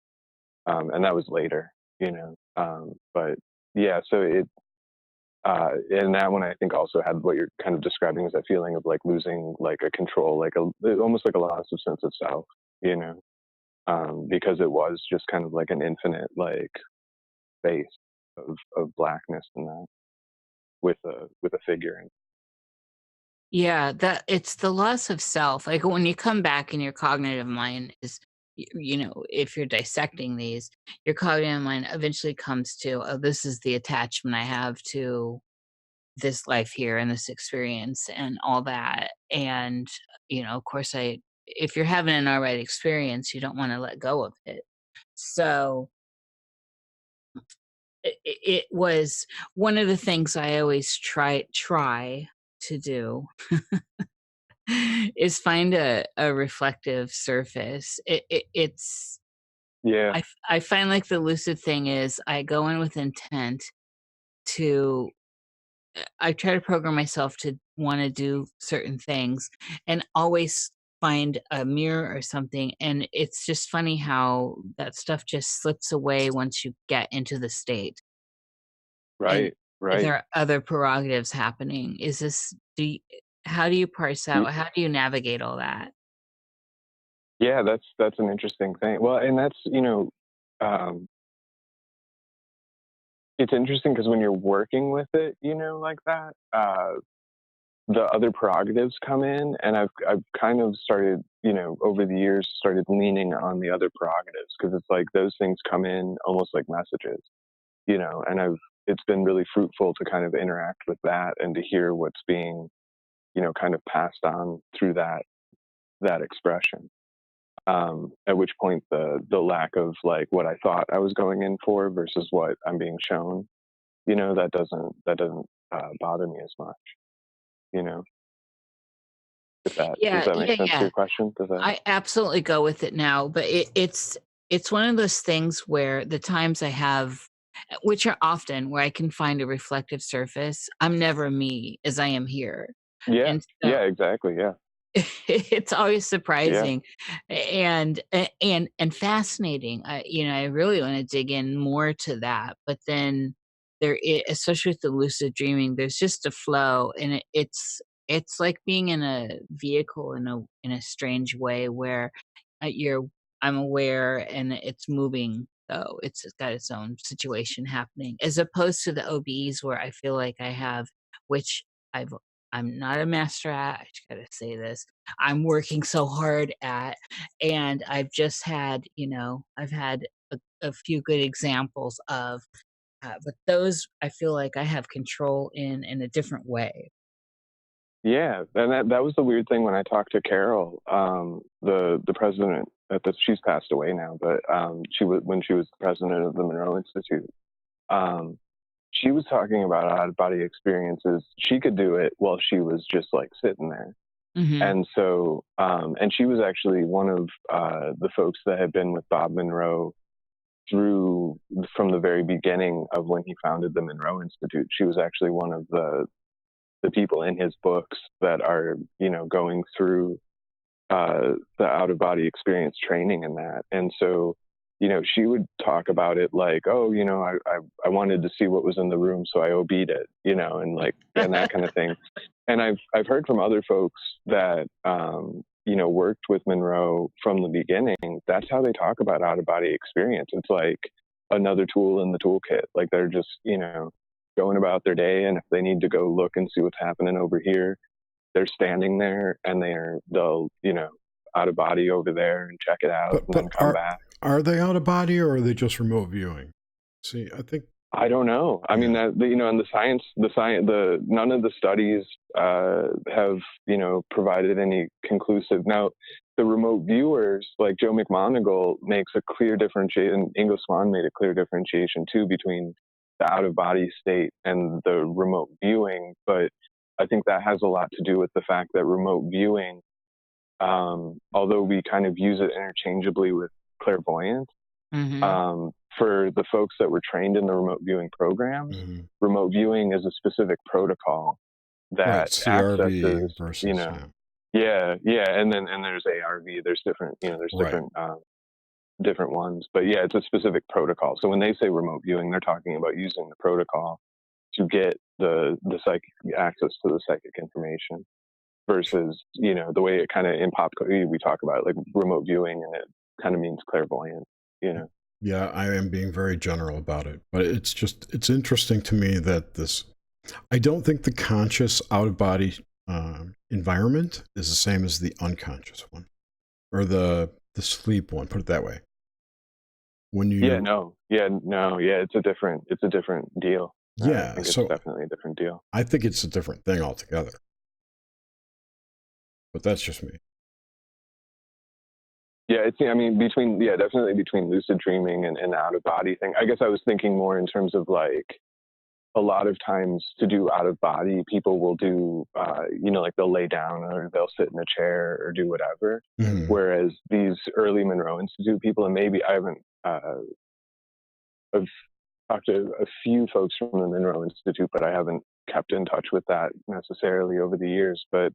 And that was later, but yeah, so and that one I think also had what you're kind of describing as that feeling of like losing like a control, like almost like a loss of sense of self, you know, because it was just kind of like an infinite like space of blackness in that with a figure in. Yeah, that it's the loss of self. Like when you come back and your cognitive mind is, if you're dissecting these, your cognitive mind eventually comes to, oh, this is the attachment I have to this life here and this experience and all that. And, of course, if you're having an all right experience, you don't want to let go of it. So it was one of the things I always try to do is find a reflective surface. It's Yeah, I find like the lucid thing is I go in with intent to I try to program myself to want to do certain things and always find a mirror or something, and it's just funny how that stuff just slips away once you get into the state, and right, right. there are other prerogatives happening. How do you parse out, how do you navigate all that? Yeah, that's an interesting thing. Well, and that's um, it's interesting because when you're working with it, like that, the other prerogatives come in, and I've kind of started, over the years, started leaning on the other prerogatives, because it's like those things come in almost like messages, and it's been really fruitful to kind of interact with that and to hear what's being, kind of passed on through that expression. At which point the lack of like what I thought I was going in for versus what I'm being shown, that doesn't bother me as much, you know. If that does Yeah, that make yeah, sense to yeah. your question? Does that? I absolutely go with it now, but it's one of those things where the times I have, which are often where I can find a reflective surface, I'm never me as I am here. Yeah, And so yeah, exactly. Yeah, it's always yeah, surprising and fascinating. I really want to dig in more to that, but then especially with the lucid dreaming, there's just a flow, and it's like being in a vehicle in a strange way where you're I'm aware and it's moving, though it's got its own situation happening, as opposed to the OBEs where I feel like I have, which I've I'm not a master at. I just gotta say this. I'm working so hard at, and I've just had, I've had a few good examples of, but those I feel like I have control in a different way. Yeah, and that was the weird thing when I talked to Carol, the president at the she's passed away now, but she was when she was the president of the Monroe Institute. Um, she was talking about out of body experiences. She could do it while she was just like sitting there. Hmm. And so, and she was actually one of the folks that had been with Bob Monroe from the very beginning of when he founded the Monroe Institute. She was actually one of the people in his books that are, going through the out of body experience training and that. And so, she would talk about it like, oh, I wanted to see what was in the room, so I OB'd it, and like, and that kind of thing. And I've heard from other folks that, worked with Monroe from the beginning. That's how they talk about out of body experience. It's like another tool in the toolkit. Like they're just, going about their day. And if they need to go look and see what's happening over here, they're standing there and they'll, out of body over there and check it out and then come back. Are they out of body or are they just remote viewing? See, I don't know. I mean, that, and none of the studies have, provided any conclusive. Now, the remote viewers, like Joe McMoneagle, makes a clear differentiation. Ingo Swann made a clear differentiation too between the out of body state and the remote viewing. But I think that has a lot to do with the fact that remote viewing, although we kind of use it interchangeably with clairvoyance, for the folks that were trained in the remote viewing programs, remote viewing is a specific protocol that accesses, versus, and then there's ARV, there's different, different ones, but yeah, it's a specific protocol. So when they say remote viewing, they're talking about using the protocol to get the psychic access to the psychic information versus, the way it kind of in pop we talk about it, like remote viewing, and it kind of means clairvoyant, Yeah, I am being very general about it, but it's interesting to me that I don't think the conscious out of body environment is the same as the unconscious one or the sleep one, put it that way. It's a different deal. Yeah, I think it's definitely a different deal. I think it's a different thing altogether, but that's just me. Yeah, definitely between lucid dreaming and out of body thing. I guess I was thinking more in terms of like a lot of times to do out of body, people will do, like they'll lay down or they'll sit in a chair or do whatever. Whereas these early Monroe Institute people, and maybe I haven't, I've talked to a few folks from the Monroe Institute, but I haven't kept in touch with that necessarily over the years. But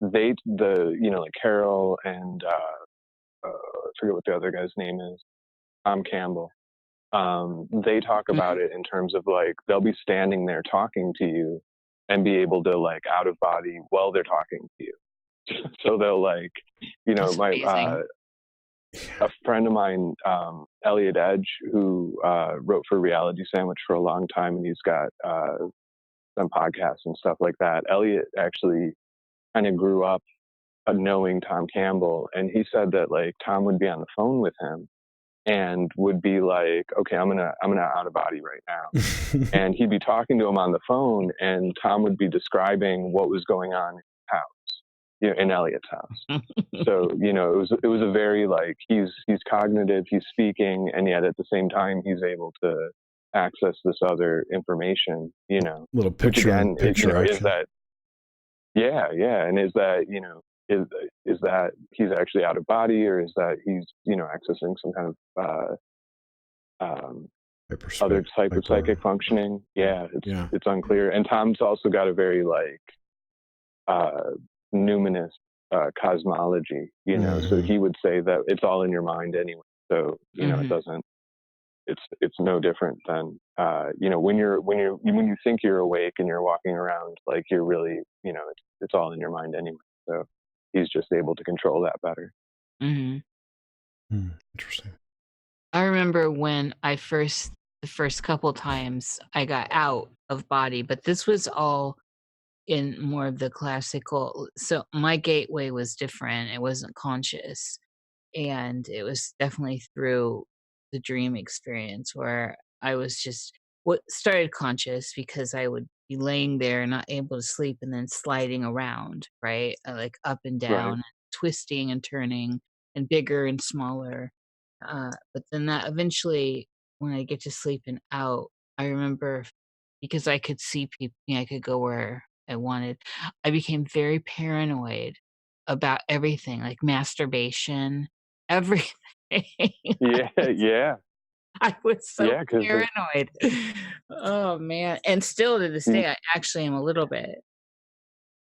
like Carol and I forget what the other guy's name is, Tom Campbell. They talk about it in terms of like they'll be standing there talking to you and be able to like out of body while they're talking to you. So they'll like, a friend of mine, Elliot Edge, who wrote for Reality Sandwich for a long time, and he's got some podcasts and stuff like that. Elliot actually kind of grew up knowing Tom Campbell, and he said that like Tom would be on the phone with him and would be like, okay, I'm gonna out of body right now. And he'd be talking to him on the phone, and Tom would be describing what was going on in his house, in Elliot's house. So, it was a very like, he's cognitive, he's speaking, and yet at the same time, he's able to access this other information, Little picture, which again, is that, and is that, is that he's actually out of body, or is that he's, accessing some kind of other type of psychic functioning? It's unclear. And Tom's also got a very like numinous cosmology, so he would say that it's all in your mind anyway. So it doesn't. It's no different than when you think you're awake and you're walking around, like you're really, it's all in your mind anyway. So he's just able to control that better. Interesting. I remember when the first couple times I got out of body, but this was all in more of the classical. So my gateway was different. It wasn't conscious. And it was definitely through the dream experience where I was just what started conscious because I would be laying there not able to sleep and then sliding around, right? Like up and Right. down, twisting and turning and bigger and smaller. But then that eventually, when I get to sleep and out, I remember because I could see people, I could go where I wanted. I became very paranoid about everything, like masturbation, everything. Yeah. Yeah. I was so Yeah. Because paranoid. Oh, man, and still to this you, day, I actually am a little bit.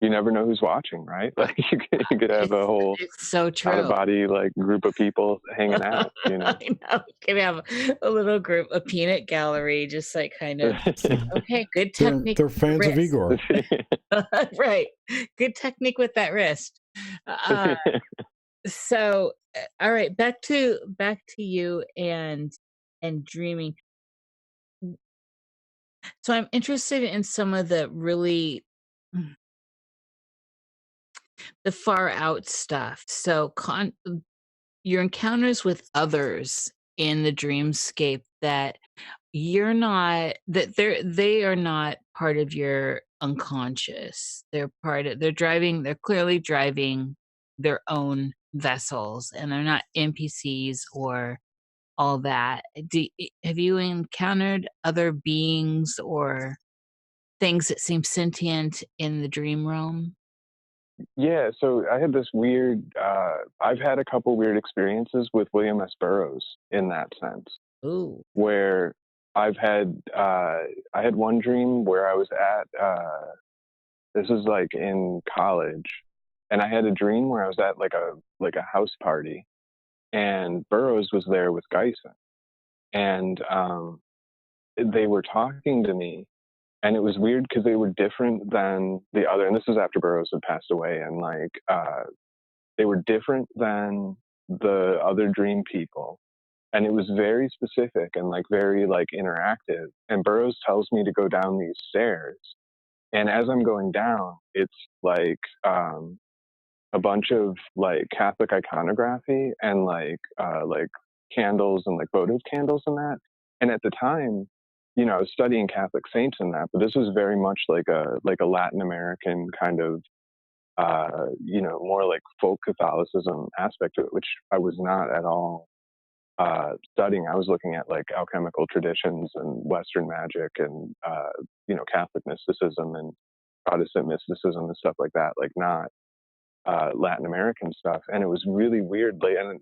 you never know who's watching, right? I Like you could have a it's whole it's so out of true. body like group of people hanging out, you know? I know. Can have a little group, a peanut gallery, just, like, kind of, "Okay, good technique They're with the fans of wrist." Igor. Right. Good technique with that wrist. Uh, so, alright, back to you and dreaming. So I'm interested in some of the really the far out stuff. So your encounters with others in the dreamscape that you're not that they are not part of your unconscious. They're clearly driving their own vessels and they're not NPCs or all that. Have you encountered other beings or things that seem sentient in the dream realm? Yeah, so I had this weird I've had a couple weird experiences with William S. Burroughs in that sense, Ooh. where I had one dream where I was at this is like in college, and I had a dream where I was at like a house party, and Burroughs was there with Geisen, and they were talking to me, and it was weird because they were different than the other. And this is after Burroughs had passed away, and like they were different than the other dream people, and it was very specific and like very like interactive. And Burroughs tells me to go down these stairs, and as I'm going down, it's like a bunch of like Catholic iconography and like candles and like votive candles and that. And at the time, I was studying Catholic saints and that, but this was very much like a Latin American kind of more like folk Catholicism aspect to it, which I was not at all studying. I was looking at like alchemical traditions and Western magic and Catholic mysticism and Protestant mysticism and stuff like that, like not Latin American stuff. And it was really weird. Like, and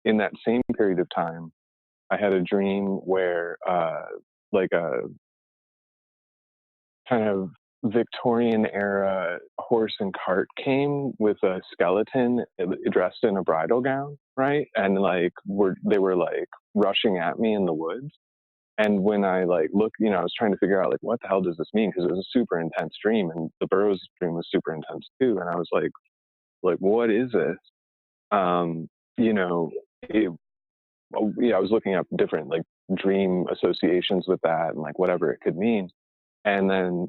in that same period of time, I had a dream where like a kind of Victorian era horse and cart came with a skeleton dressed in a bridal gown, right? And like they were like rushing at me in the woods. And when I like looked, I was trying to figure out like what the hell does this mean? Because it was a super intense dream, and the Burroughs dream was super intense too. And I was like what is this? Um, you know, it, I was looking up different like dream associations with that and like whatever it could mean. And then,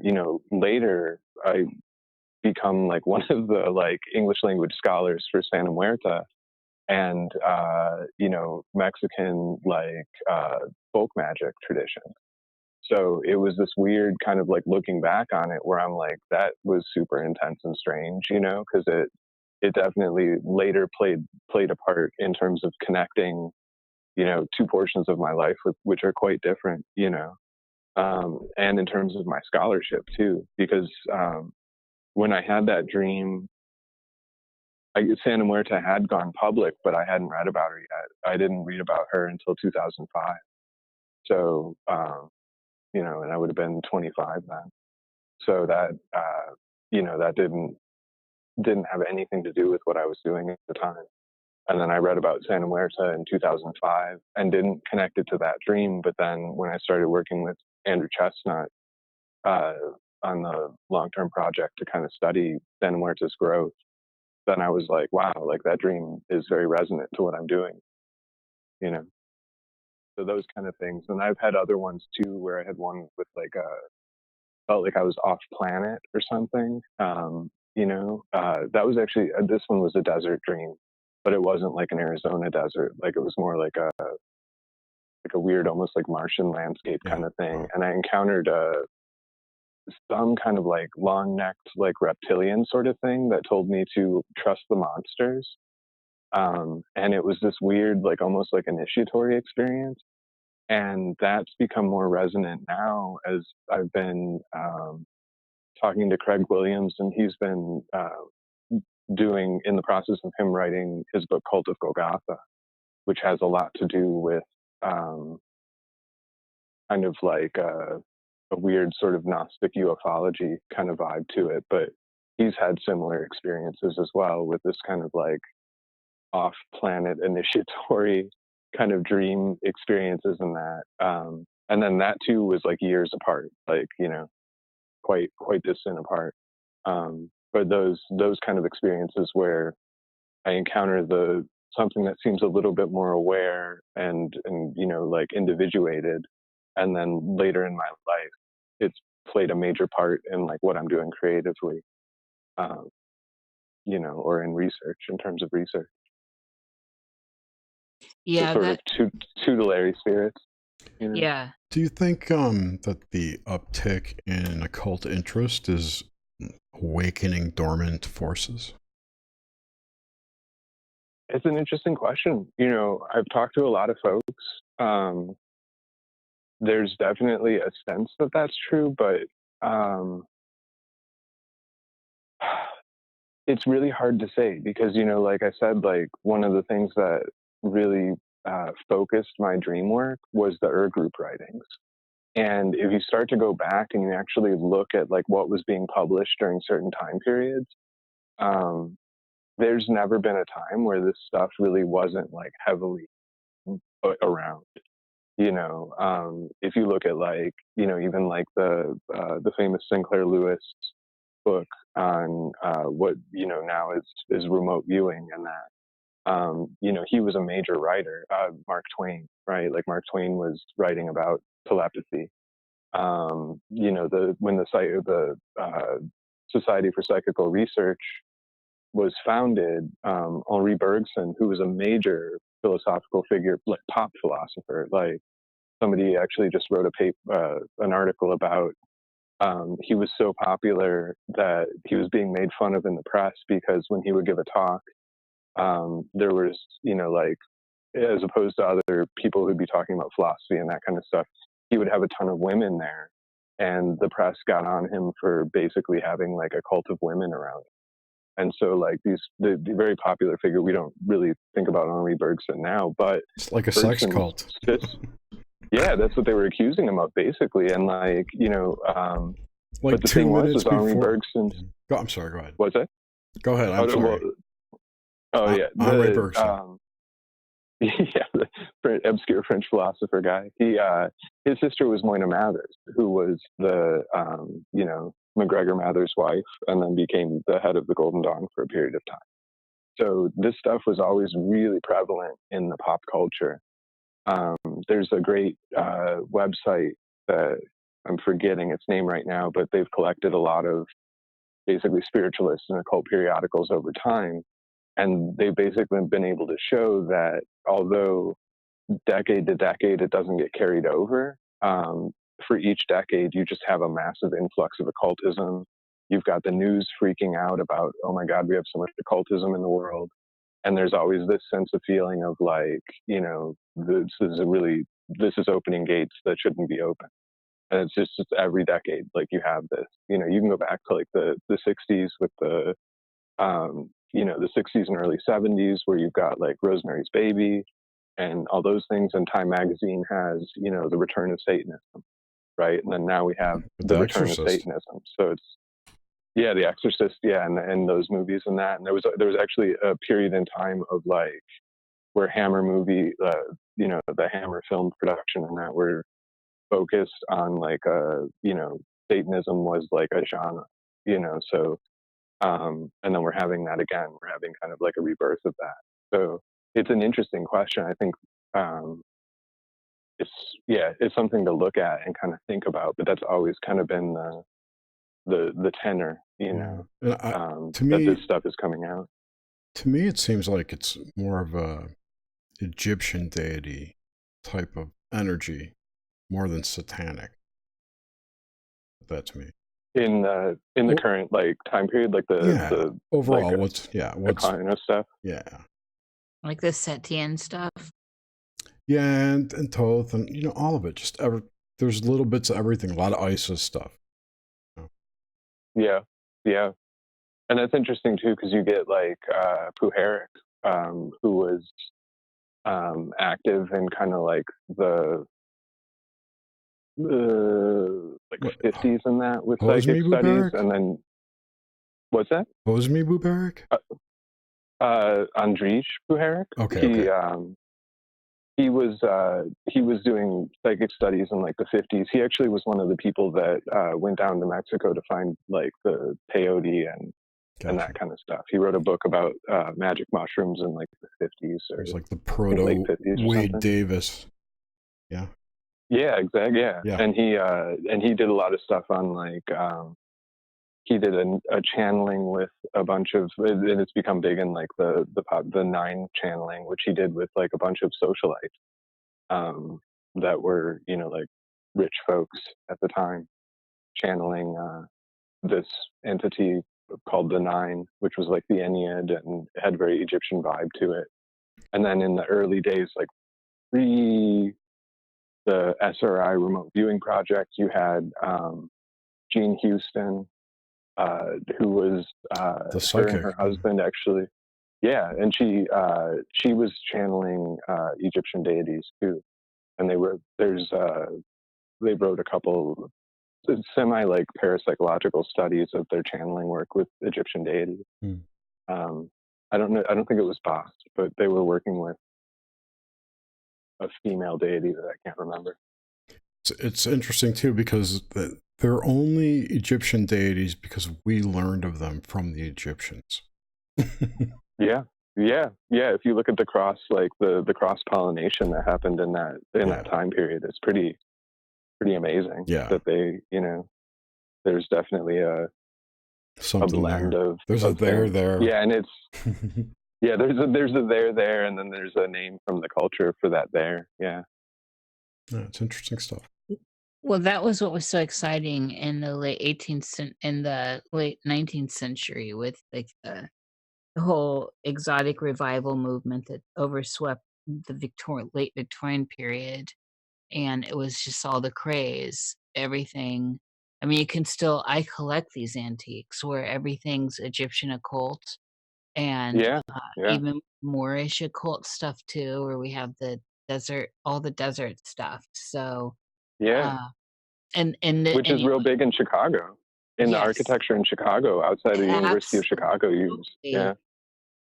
later I become like one of the like English language scholars for Santa Muerta and, Mexican like folk magic tradition. So it was this weird kind of like looking back on it where I'm like, that was super intense and strange, because it definitely later played a part in terms of connecting, two portions of my life which are quite different, and in terms of my scholarship too, because when I had that dream, Santa Muerta had gone public, but I hadn't read about her yet. I didn't read about her until 2005. So, and I would have been 25 then. So that, that didn't have anything to do with what I was doing at the time. And then I read about Santa Muerta in 2005 and didn't connect it to that dream. But then when I started working with Andrew Chestnut uh, on the long-term project to kind of study Santa Muerta's growth, then I was like, wow, like that dream is very resonant to what I'm doing, you know? So those kind of things. And I've had other ones too, where I had one with like felt like I was off planet or something. That was actually, this one was a desert dream, but it wasn't like an Arizona desert. Like it was more like a weird, almost like Martian landscape kind of thing. And I encountered some kind of like long-necked, like reptilian sort of thing that told me to trust the monsters. And it was this weird, like almost like initiatory experience. And that's become more resonant now as I've been talking to Craig Williams, and he's been in the process of him writing his book Cult of Golgotha, which has a lot to do with kind of like a weird sort of Gnostic ufology kind of vibe to it. But he's had similar experiences as well with this kind of like off-planet initiatory kind of dream experiences and that. And then that too was like years apart, like, quite distant apart. But those kind of experiences where I encounter something that seems a little bit more aware and like individuated, and then later in my life, it's played a major part in like what I'm doing creatively, or in research, in terms of research. Yeah, So sort of tutelary spirits. Yeah. Do you think that the uptick in occult interest is awakening dormant forces? It's an interesting question. I've talked to a lot of folks. There's definitely a sense that that's true, but it's really hard to say because, like I said, like one of the things that really focused my dream work was the group writings. And if you start to go back and you actually look at like what was being published during certain time periods, there's never been a time where this stuff really wasn't like heavily around. If you look at like, even like the famous Sinclair Lewis book on what now is remote viewing and that. He was a major writer, Mark Twain, right? Like Mark Twain was writing about telepathy. When the Society for Psychical Research was founded, Henri Bergson, who was a major philosophical figure, like pop philosopher, like somebody actually just wrote an article about. He was so popular that he was being made fun of in the press because when he would give a talk, there was, like, as opposed to other people who'd be talking about philosophy and that kind of stuff, he would have a ton of women there. And the press got on him for basically having like a cult of women around. And so like the very popular figure, we don't really think about Henri Bergson now, but it's like a Bergson, sex cult. Yeah, that's what they were accusing him of basically. And like, like but the 2 thing minutes was Henri before. Bergson. I'm sorry, go ahead. What's that? Go ahead, I'm sorry. Yeah. Henri Bergson. Yeah, the obscure French philosopher guy. His sister was Moina Mathers, who was the, McGregor Mathers' wife, and then became the head of the Golden Dawn for a period of time. So this stuff was always really prevalent in the pop culture. There's a great website that I'm forgetting its name right now, but they've collected a lot of basically spiritualists and occult periodicals over time. And they've basically been able to show that although decade to decade it doesn't get carried over, for each decade you just have a massive influx of occultism. You've got the news freaking out about, oh my God, we have so much occultism in the world. And there's always this sense of feeling of like, this is opening gates that shouldn't be open. And it's just every decade, like you have this, you can go back to like the 60s with the 60s and early 70s where you've got like Rosemary's Baby and all those things. And Time Magazine has, the return of Satanism, right? And then now we have the return of Satanism. So it's, yeah, The Exorcist, yeah, and those movies and that. And there was actually a period in time of like where Hammer movie, the Hammer film production and that were focused on like Satanism was like a genre, so and then we're having that again. We're having kind of like a rebirth of that. So it's an interesting question. I think it's something to look at and kind of think about. But that's always kind of been the tenor, you Yeah. know, And to that me, this stuff is coming out. it seems like it's more of a Egyptian deity type of energy, more than satanic. That's me. In the Well, current like time period, like yeah. the Overall, like what's kind of stuff. yeah. Like the Setian stuff. Yeah, and Thoth, and you know, all of it. Just there's little bits of everything. A lot of ISIS stuff. Yeah, yeah, and that's interesting too, because you get like Puharik, who was active in kind of like the like What, 50s and that with Hosni psychic studies, Mubarak? and then what's that? Hosni Mubarak? Andrij Puharik. Okay. He was doing psychic studies in like the 50s. He actually was one of the people that went down to Mexico to find like the peyote and that kind of stuff. He wrote a book about magic mushrooms in like the 50s or It's like the late proto 50s or Wade something. Davis. Yeah. Yeah, exactly. Yeah. And he did a lot of stuff on like he did a channeling with a bunch of, and it's become big in like the 9 channeling, which he did with like a bunch of socialites that were, you know, like rich folks at the time, channeling this entity called the 9, which was like the Ennead and had very Egyptian vibe to it. And then in the early days, like pre the SRI remote viewing project, you had Jean Houston, who was The her psychic. and her husband actually. Yeah, and she was channeling Egyptian deities too, and they wrote a couple semi like parapsychological studies of their channeling work with Egyptian deities. I don't know. I don't think it was Bast, but they were working with a female deity that I can't remember. It's interesting too because they're only Egyptian deities because we learned of them from the Egyptians. Yeah. If you look at the cross, like the cross pollination that happened in that time period, it's pretty amazing. Yeah. That they, you know, there's definitely a blend there. of there's a there. Yeah, and it's there's a there, and then there's a name from the culture for that there. Yeah. Yeah, it's interesting stuff. Well, that was what was so exciting in the late 19th century with like the whole exotic revival movement that overswept the late Victorian period, and it was just all the craze, everything. I mean, I collect these antiques where everything's Egyptian occult and even Moorish occult stuff too, where we have all the desert stuff. So and which is real big in Chicago, in the architecture in Chicago, outside of the University of Chicago.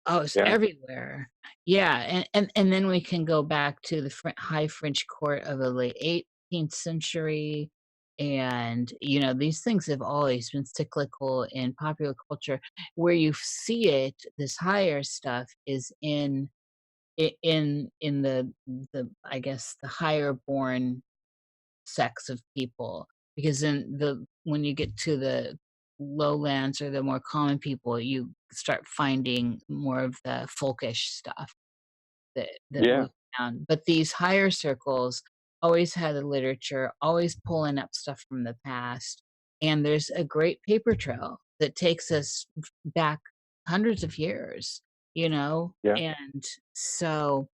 Oh, it's everywhere. Yeah, and then we can go back to the high French court of the late 18th century, and you know these things have always been cyclical in popular culture. Where you see it, this higher stuff is in the I guess the higher born sects of people, because when you get to the lowlands or the more common people, you start finding more of the folkish stuff that moves down. But these higher circles always had the literature, always pulling up stuff from the past, and there's a great paper trail that takes us back hundreds of years, you know. And so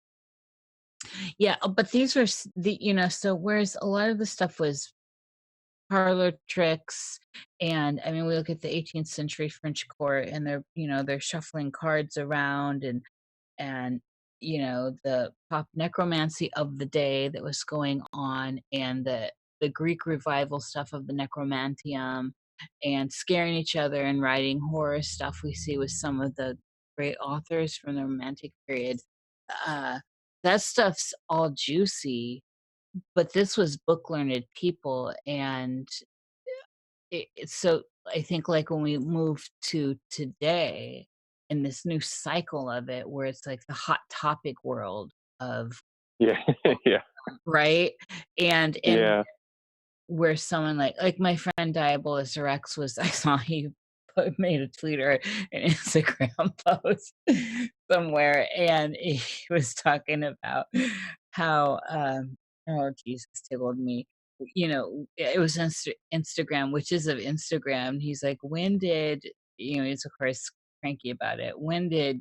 but these were so whereas a lot of the stuff was parlor tricks, and I mean we look at the 18th century French court and they're shuffling cards around, and the pop necromancy of the day that was going on, and the Greek revival stuff of the necromantium, and scaring each other and writing horror stuff we see with some of the great authors from the Romantic period. That stuff's all juicy, but this was book learned people, and so I think like when we move to today in this new cycle of it, where it's like the hot topic world of yeah right, and where someone like my friend Diabolus Rex was, I saw he made a tweet or an Instagram post somewhere, and he was talking about how oh Jesus tickled me. It was Instagram, which is of Instagram. He's like, when did he's of course cranky about it. When did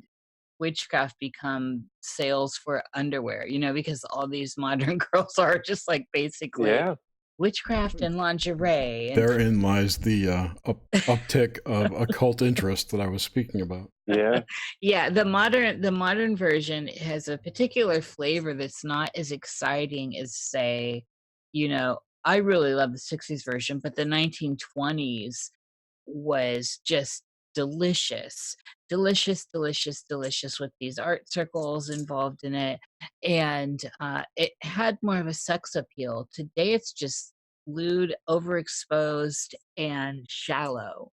witchcraft become sales for underwear? Because all these modern girls are just like basically Yeah. witchcraft and lingerie. And Therein lies the uptick of occult interest that I was speaking about. Yeah. yeah, the modern version has a particular flavor that's not as exciting as, say, I really love the 60s version, but the 1920s was just delicious, delicious, delicious, delicious, with these art circles involved in it. And it had more of a sex appeal. Today it's just lewd, overexposed, and shallow,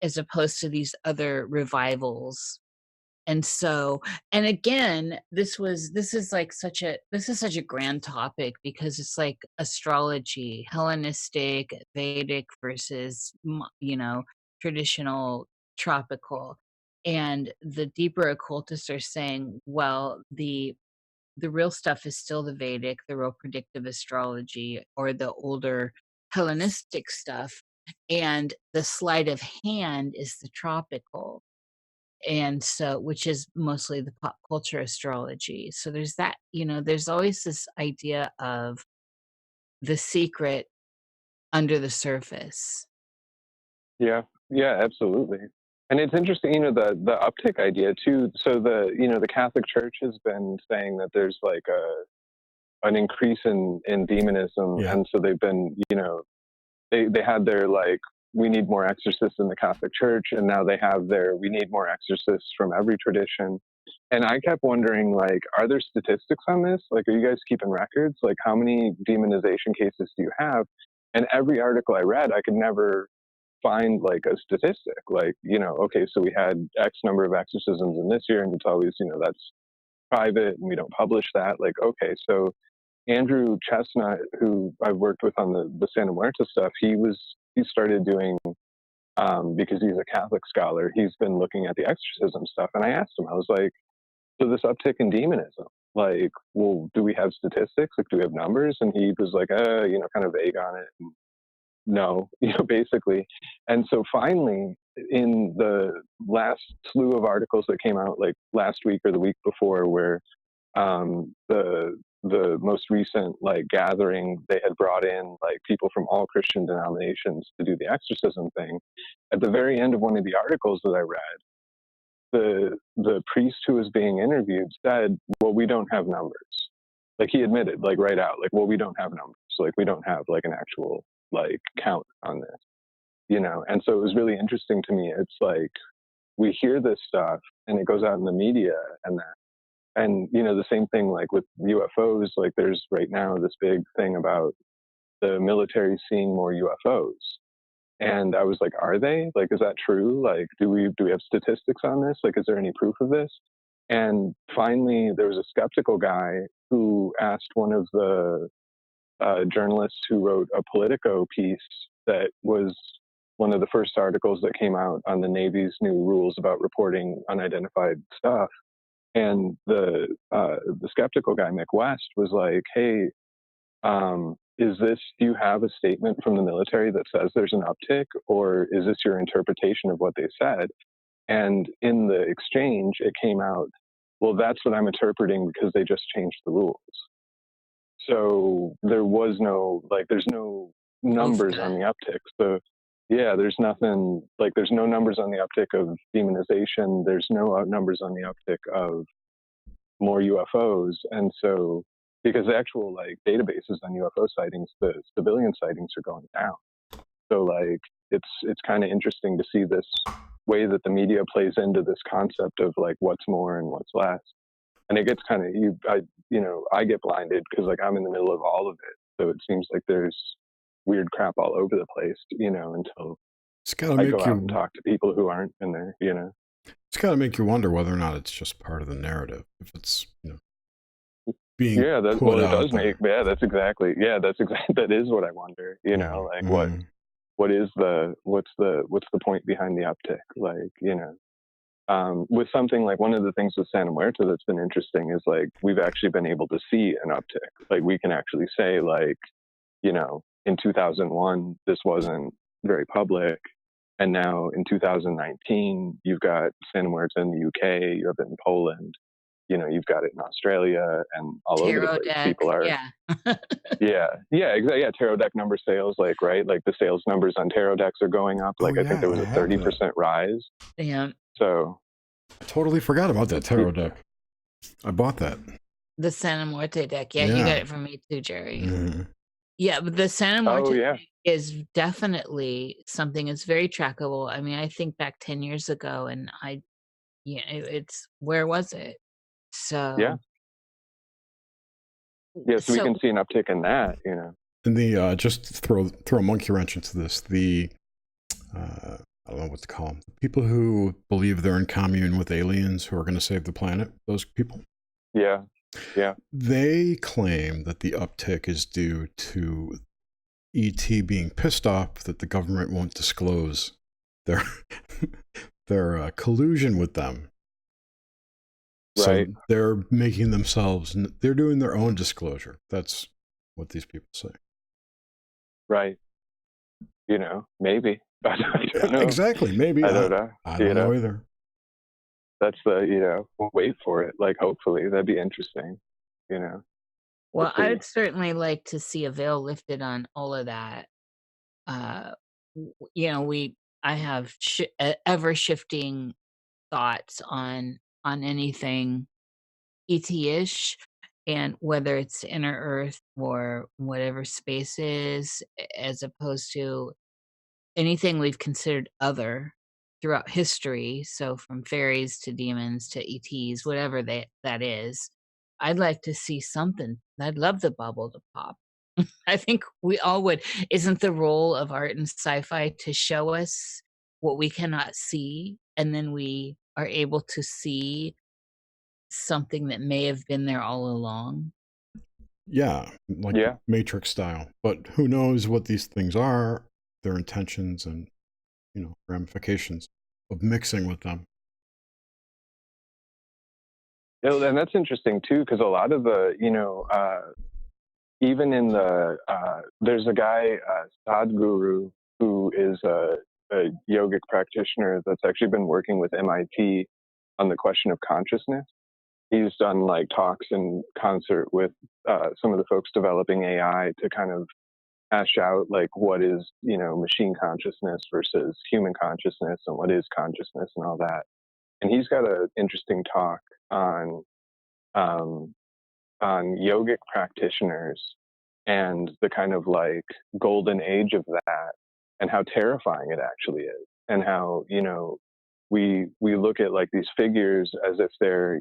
as opposed to these other revivals. And so, and again, this is such a grand topic, because it's like astrology, Hellenistic, Vedic versus traditional tropical. And the deeper occultists are saying, well, the real stuff is still the Vedic, the real predictive astrology, or the older Hellenistic stuff, and the sleight of hand is the tropical. And so, which is mostly the pop culture astrology. So there's that, there's always this idea of the secret under the surface. Yeah. Yeah, absolutely. And it's interesting, the uptick idea too. So the Catholic Church has been saying that there's like an increase in demonism. Yeah. And so they've been, they had their like, we need more exorcists in the Catholic Church, and now they have we need more exorcists from every tradition. And I kept wondering, like, are there statistics on this? Like, are you guys keeping records? Like, how many demonization cases do you have? And every article I read, I could never find like a statistic. Like, okay, so we had X number of exorcisms in this year, and it's always, that's private and we don't publish that. Like, okay, so Andrew Chestnut, who I've worked with on the Santa Muerta stuff, he started doing, because he's a Catholic scholar, he's been looking at the exorcism stuff. And I asked him, I was like, so this uptick in demonism, like, well, do we have statistics? Like, do we have numbers? And he was like, kind of vague on it. And no, basically. And so finally, in the last slew of articles that came out like last week or the week before, where the most recent like gathering, they had brought in like people from all Christian denominations to do the exorcism thing. At the very end of one of the articles that I read, the priest who was being interviewed said, well, we don't have numbers. Like, he admitted, like, right out, like, well, we don't have numbers. Like, we don't have like an actual like count on this, And so it was really interesting to me. It's like, we hear this stuff and it goes out in the media and that. And, the same thing like with UFOs, like there's right now this big thing about the military seeing more UFOs. And I was like, are they? Like, is that true? Like, do we have statistics on this? Like, is there any proof of this? And finally, there was a skeptical guy who asked one of the journalists who wrote a Politico piece that was one of the first articles that came out on the Navy's new rules about reporting unidentified stuff. And the skeptical guy, Mick West, was like, hey, do you have a statement from the military that says there's an uptick, or is this your interpretation of what they said? And in the exchange, it came out, well, that's what I'm interpreting because they just changed the rules. So there was no, like, there's no numbers on the uptick. So yeah, there's nothing, like, there's no numbers on the uptick of demonization. There's no numbers on the uptick of more UFOs. And so, because the actual like databases on UFO sightings, the civilian sightings are going down. So like, it's kind of interesting to see this way that the media plays into this concept of like what's more and what's less. And it gets kind of, I get blinded because like I'm in the middle of all of it. So it seems like there's weird crap all over the place, until I go out and talk to people who aren't in there, It's got to make you wonder whether or not it's just part of the narrative. If it's, being that put out does there. that is what I wonder, you know, like what is what's the point behind the uptick? Like, you know, with something like one of the things with Santa Muerte that's been interesting is like we've actually been able to see an uptick. Like we can actually say like, you know, in 2001 this wasn't very public, and now in 2019 you've got Santa Muerte in the UK, you have it in Poland, you know, you've got it in Australia and all over the place. People are exactly. Tarot deck number sales, like, right, like the sales numbers on tarot decks are going up. Like I think there was a 30% rise. Yeah. So I totally forgot about that tarot deck. I bought that. The Santa Muerte deck. Yeah, you got it from me too, Jerry. Yeah, but the Santa Muerte deck is definitely something that's very trackable. I mean, I think back 10 years ago and it's where was it? So so we can see an uptick in that, you know. And the just throw a monkey wrench into this. The I don't know what to call them. People who believe they're in commune with aliens who are going to save the planet. Those people. Yeah. They claim that the uptick is due to ET being pissed off that the government won't disclose their collusion with them. Right. So they're making themselves, they're doing their own disclosure. That's what these people say. Right. You know, maybe. I don't know. Exactly. Maybe. I don't know. I don't know either. That's we'll wait for it. Like, hopefully that'd be interesting, you know. Well, I would certainly like to see a veil lifted on all of that. You know, I have ever shifting thoughts on anything ET-ish, and whether it's inner Earth or whatever space is, as opposed to anything we've considered other throughout history. So from fairies to demons to ETs, whatever that is, I'd like to see something. I'd love the bubble to pop. I think we all would. Isn't the role of art and sci-fi to show us what we cannot see, and then we are able to see something that may have been there all along? Yeah, like Matrix style. But who knows what these things are, their intentions, and ramifications of mixing with them. And that's interesting too, because a lot of the even in the there's a guy, Sadhguru, who is a yogic practitioner that's actually been working with MIT on the question of consciousness. He's done like talks in concert with some of the folks developing AI to kind of hash out like what is machine consciousness versus human consciousness, and what is consciousness and all that. And he's got an interesting talk on yogic practitioners and the kind of like golden age of that, and how terrifying it actually is, and how we look at like these figures as if they're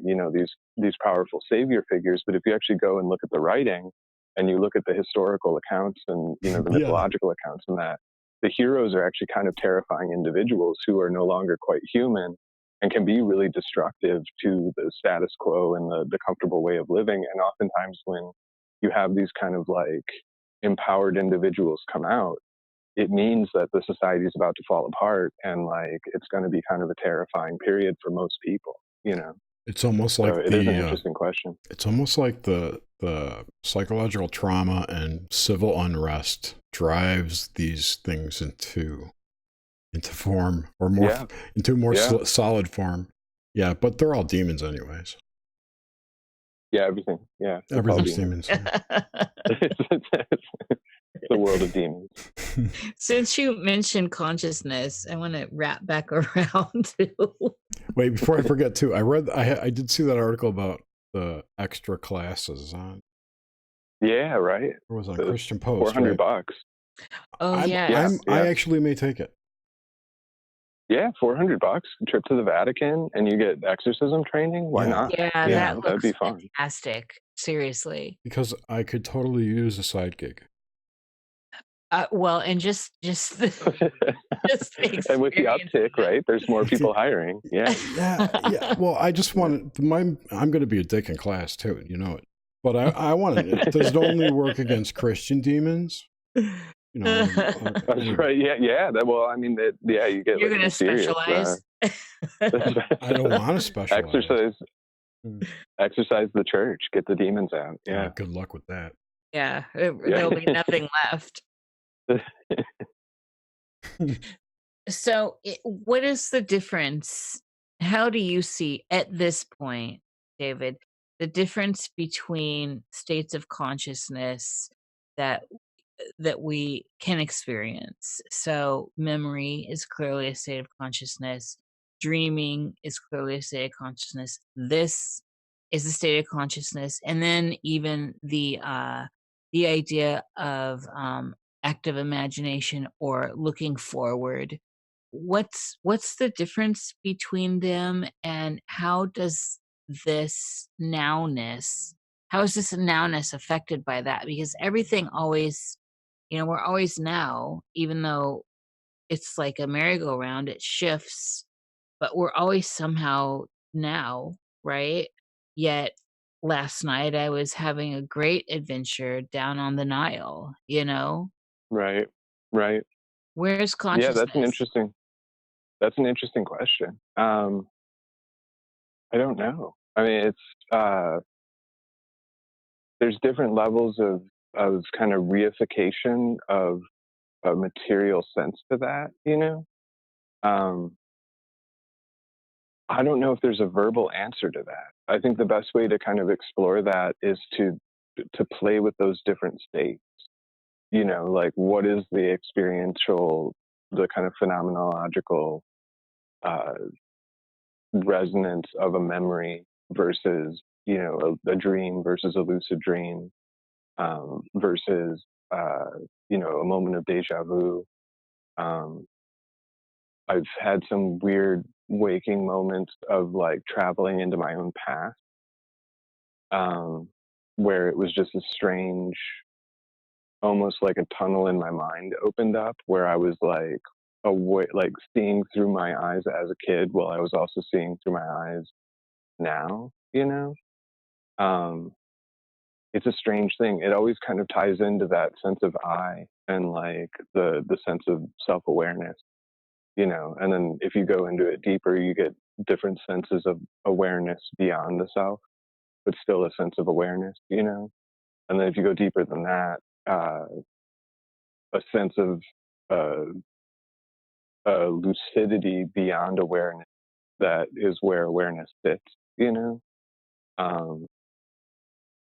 these powerful savior figures, but if you actually go and look at the writing and you look at the historical accounts and the mythological accounts, and that the heroes are actually kind of terrifying individuals who are no longer quite human and can be really destructive to the status quo and the comfortable way of living. And oftentimes when you have these kind of like empowered individuals come out, it means that the society is about to fall apart, and like it's going to be kind of a terrifying period for most people. It's almost like it is an interesting question. It's almost like the psychological trauma and civil unrest drives these things into form, or more into more solid form. Yeah, but they're all demons anyways. Yeah, everything. Yeah, everything's demons. It's the world of demons. Since you mentioned consciousness, I want to wrap back around to. Wait, before I forget too, I did see that article about the extra classes on. Yeah, right. It was on Christian Post. $400. Right? Oh I actually may take it. Yeah, $400, trip to the Vatican, and you get exorcism training. Why not? Yeah, that'd be fun. Fantastic. Seriously. Because I could totally use a side gig. Well, and just and with the uptick, right? There's more people hiring. Yeah. Yeah. Well, I just want I'm going to be a dick in class too. You know it. But I want it. Does it only work against Christian demons? You know, That's right. Yeah. Well, I mean, you get You're like gonna some serious. specialize. I don't want to specialize. Exercise the church. Get the demons out. Yeah. Good luck with that. Yeah, there'll be nothing left. So, what is the difference? How do you see at this point, David, the difference between states of consciousness that we can experience? So, memory is clearly a state of consciousness. Dreaming is clearly a state of consciousness. This is a state of consciousness, and then even the idea of active imagination or looking forward. What's the difference between them, and how does this nowness how is this nowness affected by that? Because everything always, we're always now, even though it's like a merry-go-round, it shifts, but we're always somehow now, right? Yet last night I was having a great adventure down on the Nile, Right. Where's Yeah, consciousness? that's an interesting question. I don't know. I mean, it's there's different levels of kind of reification of a material sense to that, I don't know if there's a verbal answer to that. I think the best way to kind of explore that is to play with those different states. Like what is the experiential, the kind of phenomenological resonance of a memory versus, a dream versus a lucid dream, versus, a moment of deja vu. I've had some weird waking moments of like traveling into my own past, where it was just a strange, almost like a tunnel in my mind opened up, where I was like like seeing through my eyes as a kid, while I was also seeing through my eyes now. It's a strange thing. It always kind of ties into that sense of I and like the sense of self-awareness. And then if you go into it deeper, you get different senses of awareness beyond the self, but still a sense of awareness, And then if you go deeper than that, a sense of lucidity beyond awareness, that is where awareness sits, Um,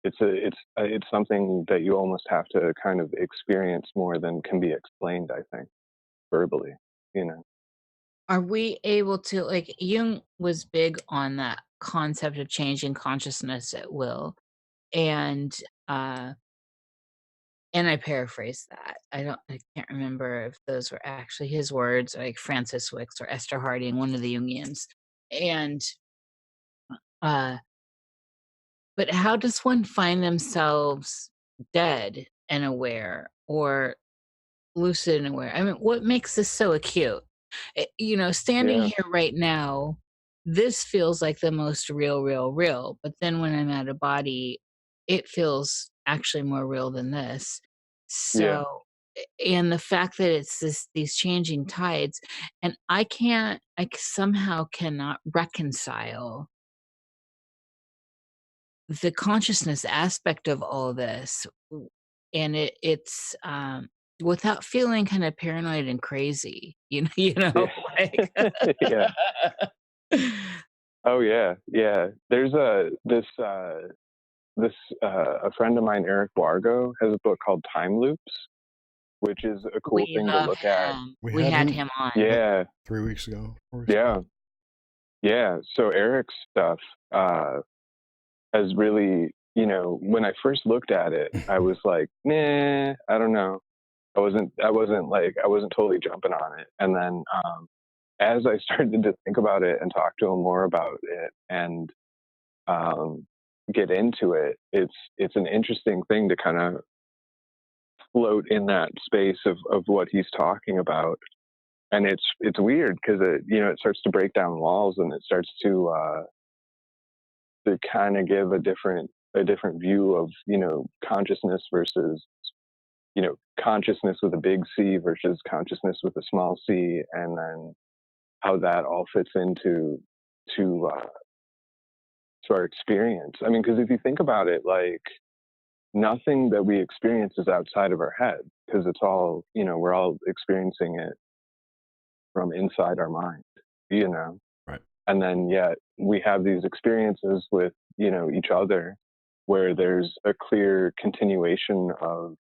it's something that you almost have to kind of experience more than can be explained, I think, verbally, Are we able to, like, Jung was big on that concept of changing consciousness at will, and uh I paraphrase that. I can't remember if those were actually his words, like Francis Wicks or Esther Harding, one of the Jungians. And uh but how does one find themselves dead and aware, or lucid and aware? I mean, what makes this so acute? Standing Yeah. here right now, this feels like the most real. But then when I'm out of body, it feels actually more real than this. Yeah. So, and the fact that it's these changing tides, and I somehow cannot reconcile the consciousness aspect of all this, and it's without feeling kind of paranoid and crazy, Yeah. like Yeah. Oh yeah. There's a friend of mine, Eric Wargo, has a book called Time Loops, which is a cool We thing to love look at. him. We had him on. Yeah. 3 weeks ago. 4 weeks ago. Yeah. So Eric's stuff has really, when I first looked at it, I was like, nah, I don't know. I wasn't totally jumping on it. And then as I started to think about it and talk to him more about it and get into it, it's an interesting thing to kind of float in that space of what he's talking about. And it's weird because it starts to break down walls, and it starts to kind of give a different a different view of, consciousness versus, consciousness with a big C versus consciousness with a small c, and then how that all fits into to to our experience. I mean, because if you think about it, like nothing that we experience is outside of our head, because it's all, we're all experiencing it from inside our mind, Right. and then yet we have these experiences with, each other, where there's a clear continuation of,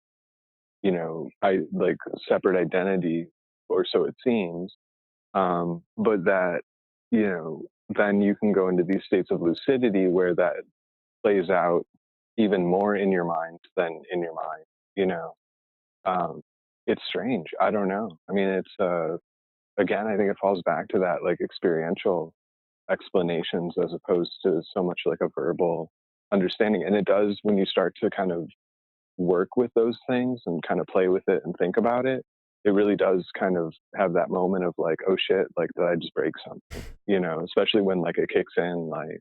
I like separate identity, or so it seems. But that, then you can go into these states of lucidity where that plays out even more in your mind than in your mind, you know. It's strange. I don't know. I mean, it's, again, I think it falls back to that like experiential explanations as opposed to so much like a verbal understanding. And it does, when you start to kind of work with those things and kind of play with it and think about it, it really does kind of have that moment of like, oh shit, like did I just break something? Especially when like it kicks in like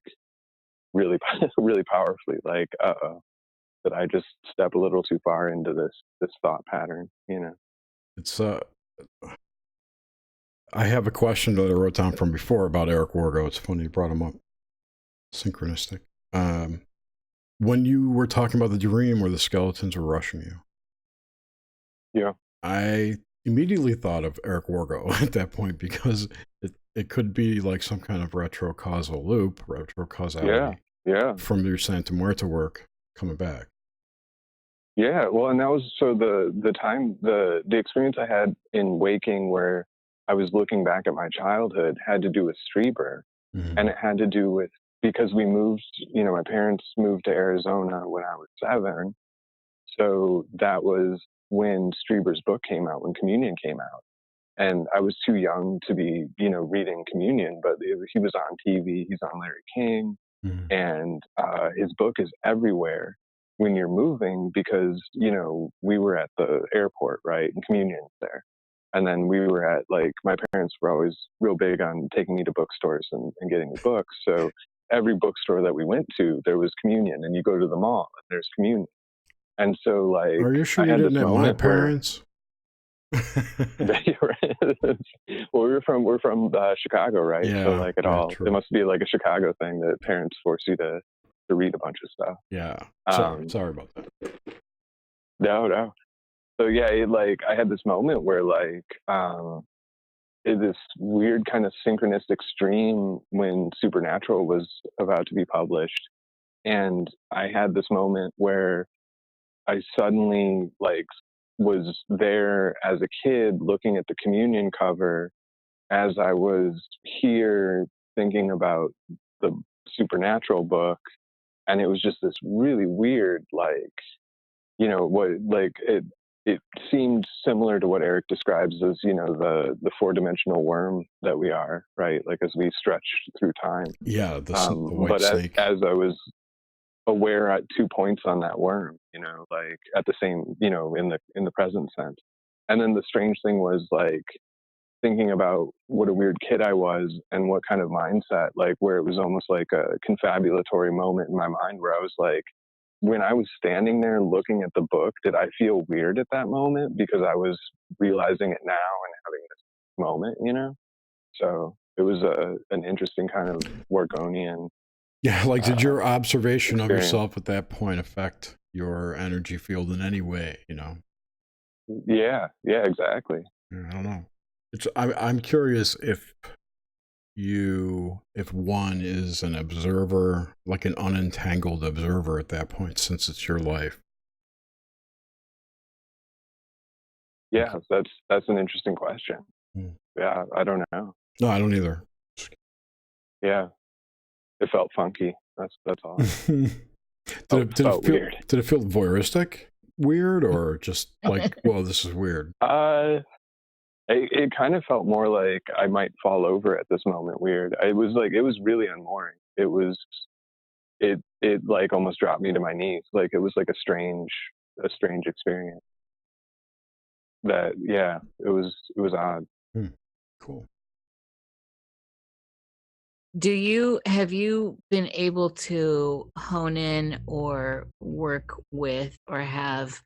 really, really powerfully, like, did I just step a little too far into this thought pattern? It's I have a question that I wrote down from before about Eric Wargo. It's funny you brought him up. Synchronistic. When you were talking about the dream where the skeletons were rushing you, Yeah. I immediately thought of Eric Wargo at that point, because it could be like some kind of retro-causal loop, retro-causality, from your Santa Muerta work coming back. Yeah, well, and that was so the time the experience I had in waking where I was looking back at my childhood had to do with Strieber, and it had to do with, because we moved, my parents moved to Arizona when I was 7, so that was when Strieber's book came out, when Communion came out, and I was too young to be, reading Communion, but he was on TV, he's on Larry King, and his book is everywhere when you're moving, because we were at the airport, right, and Communion's there, and then we were at, like, my parents were always real big on taking me to bookstores and getting me books, so every bookstore that we went to, there was Communion, and you go to the mall and there's Communion, and so like, are you sure I you had didn't this have my moment where parents? well, we're from Chicago, right? Yeah, so like true. it must be like a Chicago thing that parents force you to read a bunch of stuff. Yeah. Sorry about that. No. So yeah, I had this moment where like this weird kind of synchronistic stream when Supernatural was about to be published, and I had this moment where I suddenly like was there as a kid looking at the Communion cover as I was here thinking about the Supernatural book, and it was just this really weird, like, it seemed similar to what Eric describes as, the 4-dimensional worm that we are, right? Like as we stretch through time. Yeah, the white but snake. as I was aware at 2 points on that worm, like at the same, in the present sense. And then the strange thing was like thinking about what a weird kid I was and what kind of mindset, like where it was almost like a confabulatory moment in my mind where I was like, when I was standing there looking at the book, did I feel weird at that moment because I was realizing it now and having this moment, So it was an interesting kind of Wargonian. Yeah, like did your observation experience. of yourself at that point affect your energy field in any way, Yeah, exactly. I don't know. I'm curious if one is an observer, like an unentangled observer at that point, since it's your life. Yeah, that's an interesting question. Yeah, I don't know. No, I don't either. Yeah, it felt funky. That's all. Did it feel voyeuristic weird, or just like, well, this is weird? It kind of felt more like I might fall over at this moment weird. It was really unmooring. It like almost dropped me to my knees. Like it was like a strange experience. That, yeah, it was odd. Cool. have you been able to hone in or work with or have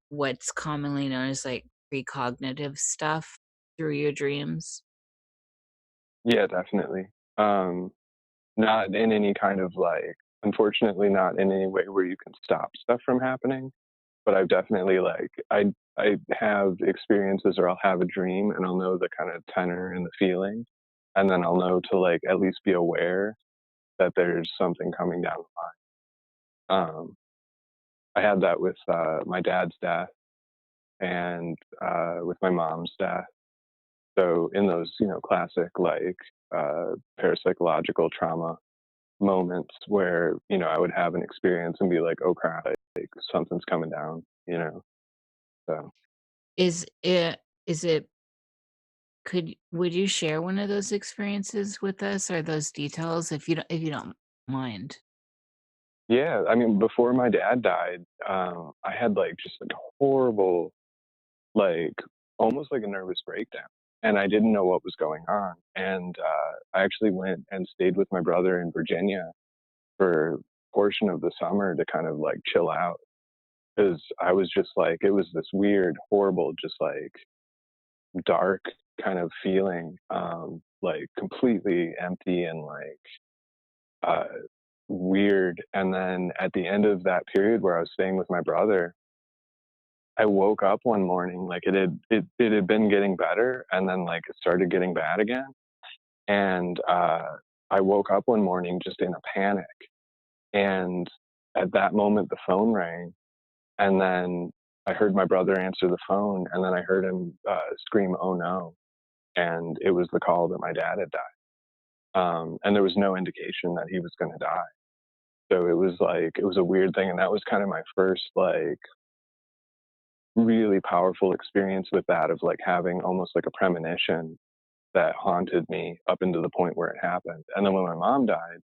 what's commonly known as like precognitive stuff through your dreams? Yeah, definitely. Um, Not in any kind of like, unfortunately, not in any way where you can stop stuff from happening. But I've definitely like, I have experiences, or I'll have a dream and I'll know the kind of tenor and the feeling, and then I'll know to like at least be aware that there's something coming down the line. I had that with my dad's death and with my mom's death. So in those, classic like parapsychological trauma moments where I would have an experience and be like, oh crap, like something's coming down. So Is it would you share one of those experiences with us or those details if you don't mind? yeah, I mean, before my dad died, I had like just like horrible, like almost like a nervous breakdown, and I didn't know what was going on. And I actually went and stayed with my brother in Virginia for a portion of the summer to kind of like chill out, because I was just like, it was this weird, horrible, just like dark kind of feeling, like completely empty and like uh, weird. And then at the end of that period where I was staying with my brother, I woke up one morning, like it had been getting better, and then like it started getting bad again. And I woke up one morning just in a panic. And at that moment, the phone rang, and then I heard my brother answer the phone, and then I heard him scream, "Oh no!" And it was the call that my dad had died. And there was no indication that he was going to die. So it was like, it was a weird thing. And that was kind of my first, like, really powerful experience with that, of like having almost like a premonition that haunted me up into the point where it happened. And then when my mom died,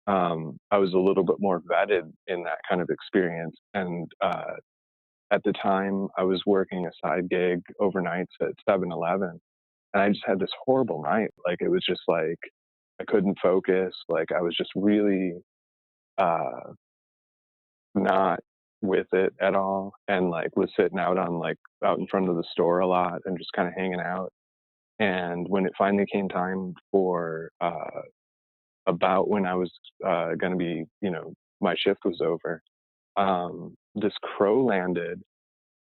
I was a little bit more vetted in that kind of experience. And at the time, I was working a side gig overnights at 7-Eleven, and I just had this horrible night. Like it was just like I couldn't focus. Like I was just really uh, not with it at all, and like was sitting out in front of the store a lot and just kind of hanging out. And when it finally came time for about when I was going to be, my shift was over, this crow landed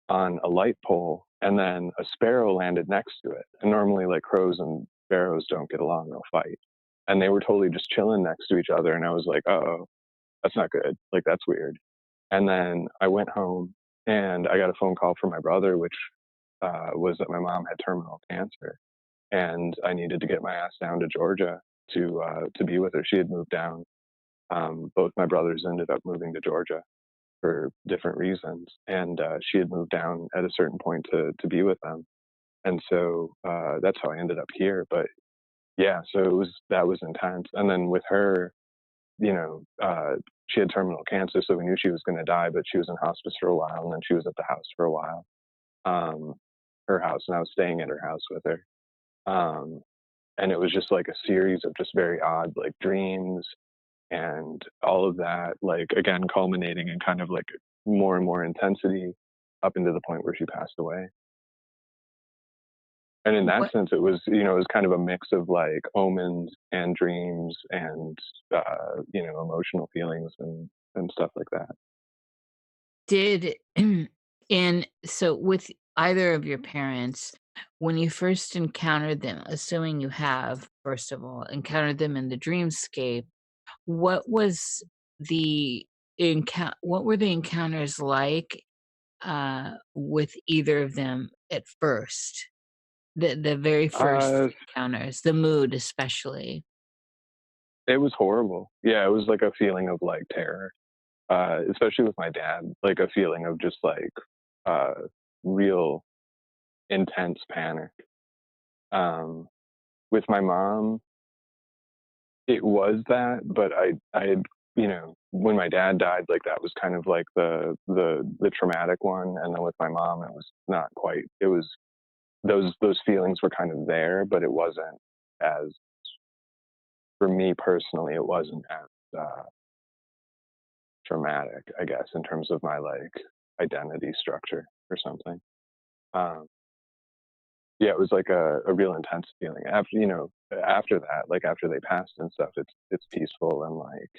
on a light pole, and then a sparrow landed next to it. And normally, like crows and sparrows don't get along; they'll fight. And they were totally just chilling next to each other. And I was like, "Oh, that's not good. Like that's weird." And then I went home, and I got a phone call from my brother, which was that my mom had terminal cancer, and I needed to get my ass down to Georgia to be with her. She had moved down. Both my brothers ended up moving to Georgia for different reasons, and she had moved down at a certain point to be with them. And so that's how I ended up here. But yeah, so that was intense. And then with her, you know, uh, she had terminal cancer, so we knew she was going to die. But she was in hospice for a while, and then she was at the house for a while, um, her house, and I was staying at her house with her. Um, and it was just like a series of just very odd, like dreams and all of that, like again, culminating in kind of like more and more intensity up into the point where she passed away. And in that What sense, it was kind of a mix of like omens and dreams and, emotional feelings and stuff like that. did and so with either of your parents, when you first encountered them, assuming you have, first of all, encountered them in the dreamscape, what was what were the encounters like with either of them at first? The very first Uh, encounters, the mood especially. it was horrible. Yeah, it was like a feeling of like terror, especially with my dad, like a feeling of just like uh, real intense panic. Um, with my mom, it was that, but when my dad died, like that was kind of like the traumatic one, and then with my mom, it was not quite. It was those feelings were kind of there, but it wasn't as for me personally, it wasn't as traumatic, I guess, in terms of my like identity structure or something. Yeah, it was like a real intense feeling. After that, like after they passed and stuff, it's peaceful and like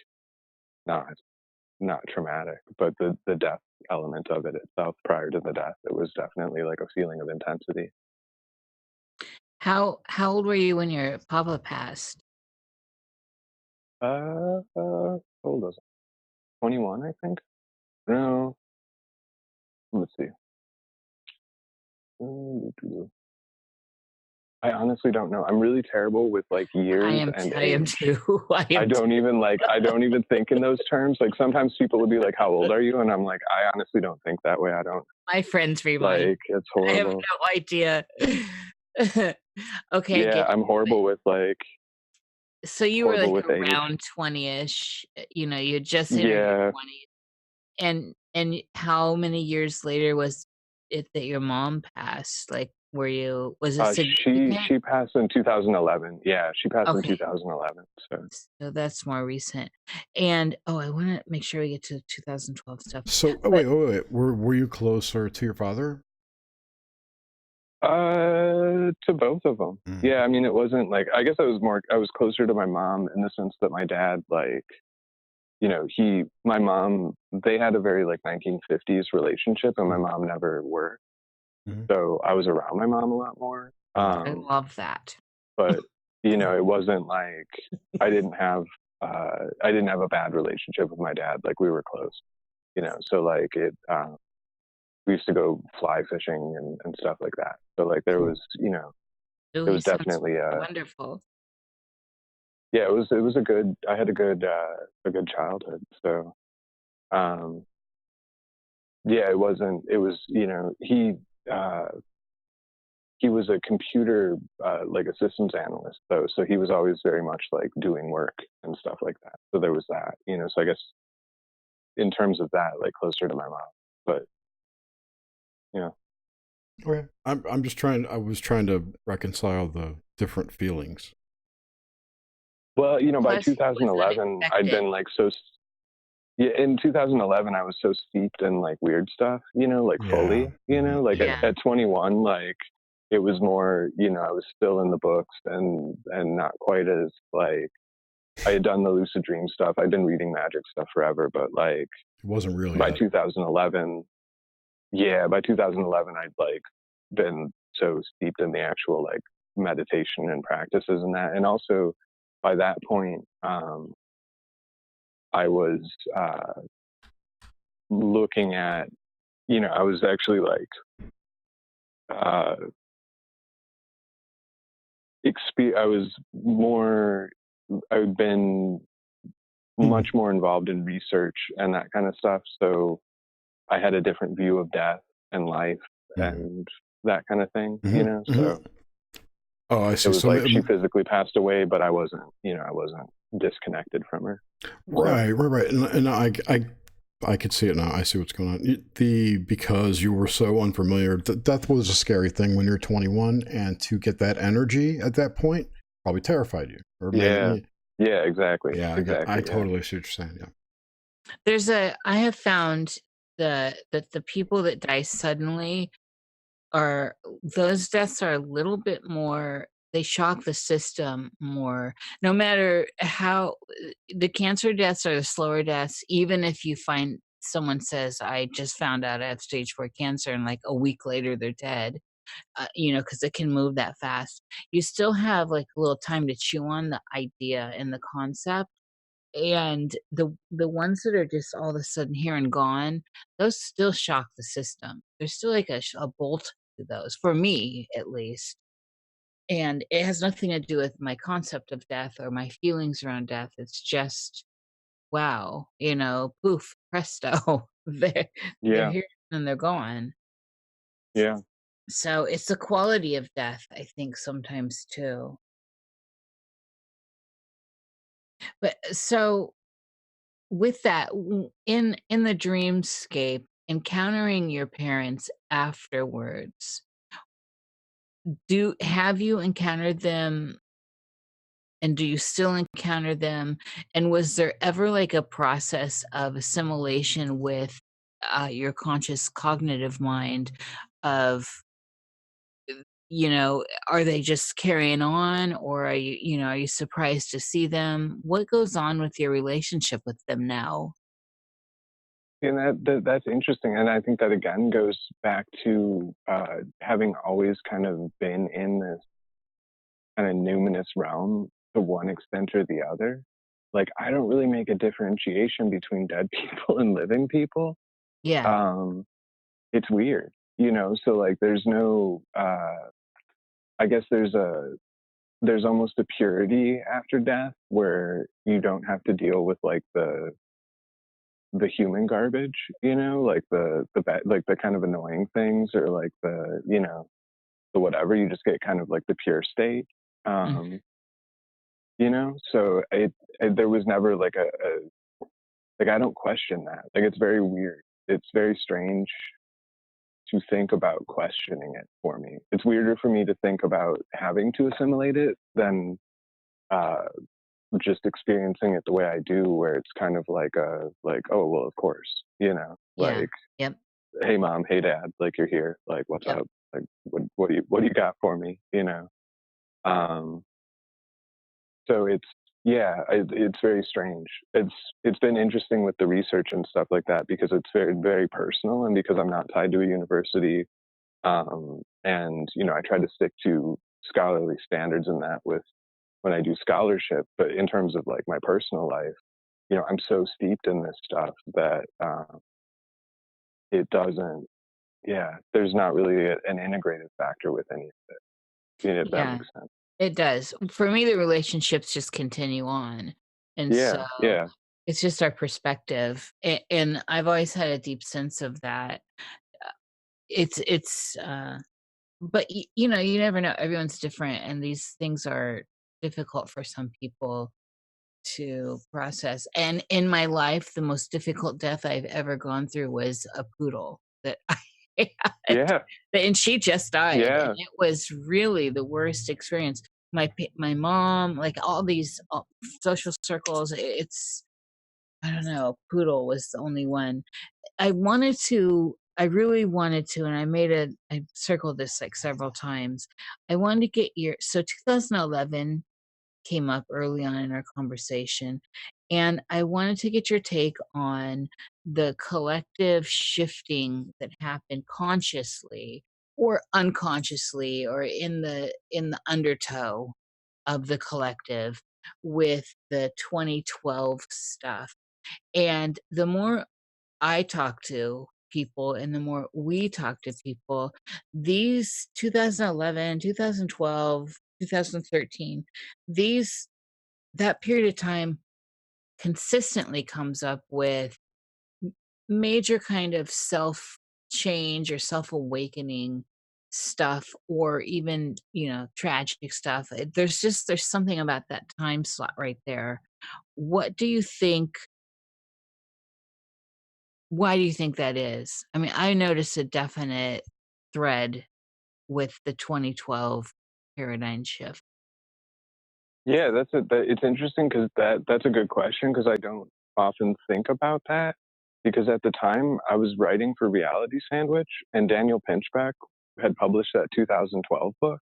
not traumatic. But the death element of it itself, prior to the death, it was definitely like a feeling of intensity. How old were you when your papa passed? How old was I? 21, I think. No, let's see. I honestly don't know. I'm really terrible with like years and I am age. too. I don't even think in those terms. Like sometimes people would be like, "How old are you?" And I'm like, I honestly don't think that way. I don't My friends remind like. It's I have horrible. no idea. Okay, I Yeah, get I'm horrible with like so you were like age. around 20-ish, you had just entered your Yeah, 20s. And how many years later was it that your mom passed? Like, was it significant? she passed in 2011. Yeah, she passed in Okay, 2011. So so that's more recent. And I want to make sure we get to the 2012 stuff. So, But wait. Were you closer to your father? to both of them. Mm. Yeah, I mean, it wasn't like, I guess I was closer to my mom in the sense that my dad, like, my mom, they had a very like 1950s relationship, and my mom never worked. Mhm. So I was around my mom a lot more. I love that. But it wasn't like I didn't have a bad relationship with my dad. Like we were close, so like we used to go fly fishing and stuff like that. So like there was, Oh, it he was sounds definitely wonderful. yeah, it was I had a good childhood. So yeah, it was, he was a computer like a systems analyst though, so he was always very much like doing work and stuff like that. So there was that, so I guess in terms of that, like closer to my mom. But Okay. I was trying to reconcile the different feelings. well, by Plus, it was 2011 I'd unexpected. been like yeah, in 2011 I was so steeped in like weird stuff, like Yeah. fully, like Yeah. at 21, like it was more, I was still in the books and not quite as like, I had done the lucid dream stuff. I'd been reading magic stuff forever, but like It wasn't real by yet. 2011, by 2011, I'd like been so steeped in the actual like meditation and practices and that. And also by that point, I was looking at, I was actually like, I've been much more involved in research and that kind of stuff. So I had a different view of death and life and that kind of thing, so Oh, I it see. was So, like she physically passed away, but I wasn't disconnected from her. right. And I could see it now. I see what's going on. Because you were so unfamiliar, death was a scary thing when you're 21, and to get that energy at that point probably terrified you. Or maybe, Yeah, exactly. yeah, I totally see what you're saying. Yeah. I have found that the people that die suddenly those deaths are a little bit more, they shock the system more. No matter how the cancer deaths are the slower deaths, even if you find someone says, I just found out I have stage 4 cancer, and like a week later they're dead, because it can move that fast. You still have like a little time to chew on the idea and the concept. And the ones that are just all of a sudden here and gone, those still shock the system. There's still like a bolt to those, for me at least. And it has nothing to do with my concept of death or my feelings around death. It's just, wow, poof, presto, they're Yeah. here and they're gone. Yeah. So it's the quality of death, I think, sometimes too. But so with that, in the dreamscape, encountering your parents afterwards, have you encountered them And do you still encounter them? And was there ever like a process of assimilation with your conscious cognitive mind of, are they just carrying on, or are you surprised to see them? What goes on with your relationship with them now? And that's interesting, and I think that again goes back to having always kind of been in this kind of numinous realm to one extent or the other. Like, I don't really make a differentiation between dead people and living people. Yeah. Um, it's weird, you know. So like, there's no. I guess there's almost a purity after death where you don't have to deal with like the human garbage, you know, like the bad, like the kind of annoying things, or like the, you know, the whatever. You just get kind of like the pure state. Mm. You know, so there was never like a like, I don't question that. Like, it's very weird. It's very strange to think about questioning it for me. It's weirder for me to think about having to assimilate it than uh, just experiencing it the way I do, where it's kind of like oh well, of course, you know, Yeah. like, Yep. hey mom, hey dad, like, you're here, like, what's Yep. up, like, what do you got for me, you know? Um, so it's very strange. It's been interesting with the research and stuff like that, because it's very, very personal, and because I'm not tied to a university. And you know, I try to stick to scholarly standards in that with when I do scholarship. But in terms of like my personal life, you know, I'm so steeped in this stuff that it doesn't. Yeah, there's not really an integrated factor with any of it. You know, if that Yeah. makes sense. It does. For me, the relationships just continue on. And Yeah, so yeah, it's just our perspective. And I've always had a deep sense of that. But you never know. Everyone's different. And these things are difficult for some people to process. And in my life, the most difficult death I've ever gone through was a poodle that I had. yeah, And she just died, and yeah, it was really the worst experience. My mom, like, all these, social circles, it's I don't know, poodle was the only one. I really wanted to, and I circled this, like, several times. I wanted to get your so 2011 came up early on in our conversation, and I wanted to get your take on the collective shifting that happened consciously or unconsciously, or in the undertow of the collective with the 2012 stuff. And the more I talk to people and the more we talk to people, these 2011, 2012, 2013, these that period of time consistently comes up with major kind of self change or self awakening stuff, or even tragic stuff. There's something about that time slot right there. What do you think? Why do you think that is? I mean, I noticed a definite thread with the 2012 paradigm shift. yeah. It's interesting, because that's a good question, because I don't often think about that, because at the time I was writing for Reality Sandwich, and Daniel Pinchbeck had published that 2012 book.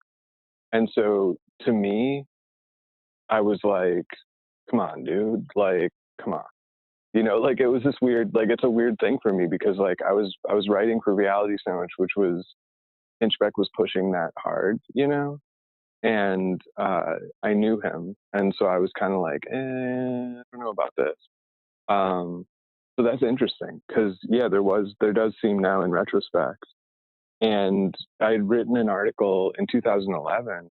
And so to me, I was like, come on, dude, like, come on. You know, like, it was this weird, like, it's a weird thing for me, because like I was writing for Reality Sandwich, which was, Pinchbeck was pushing that hard, you know, and I knew him, and so I was kind of like, I don't know about this. Um, so that's interesting, because yeah, there does seem now in retrospect. And I had written an article in 2011,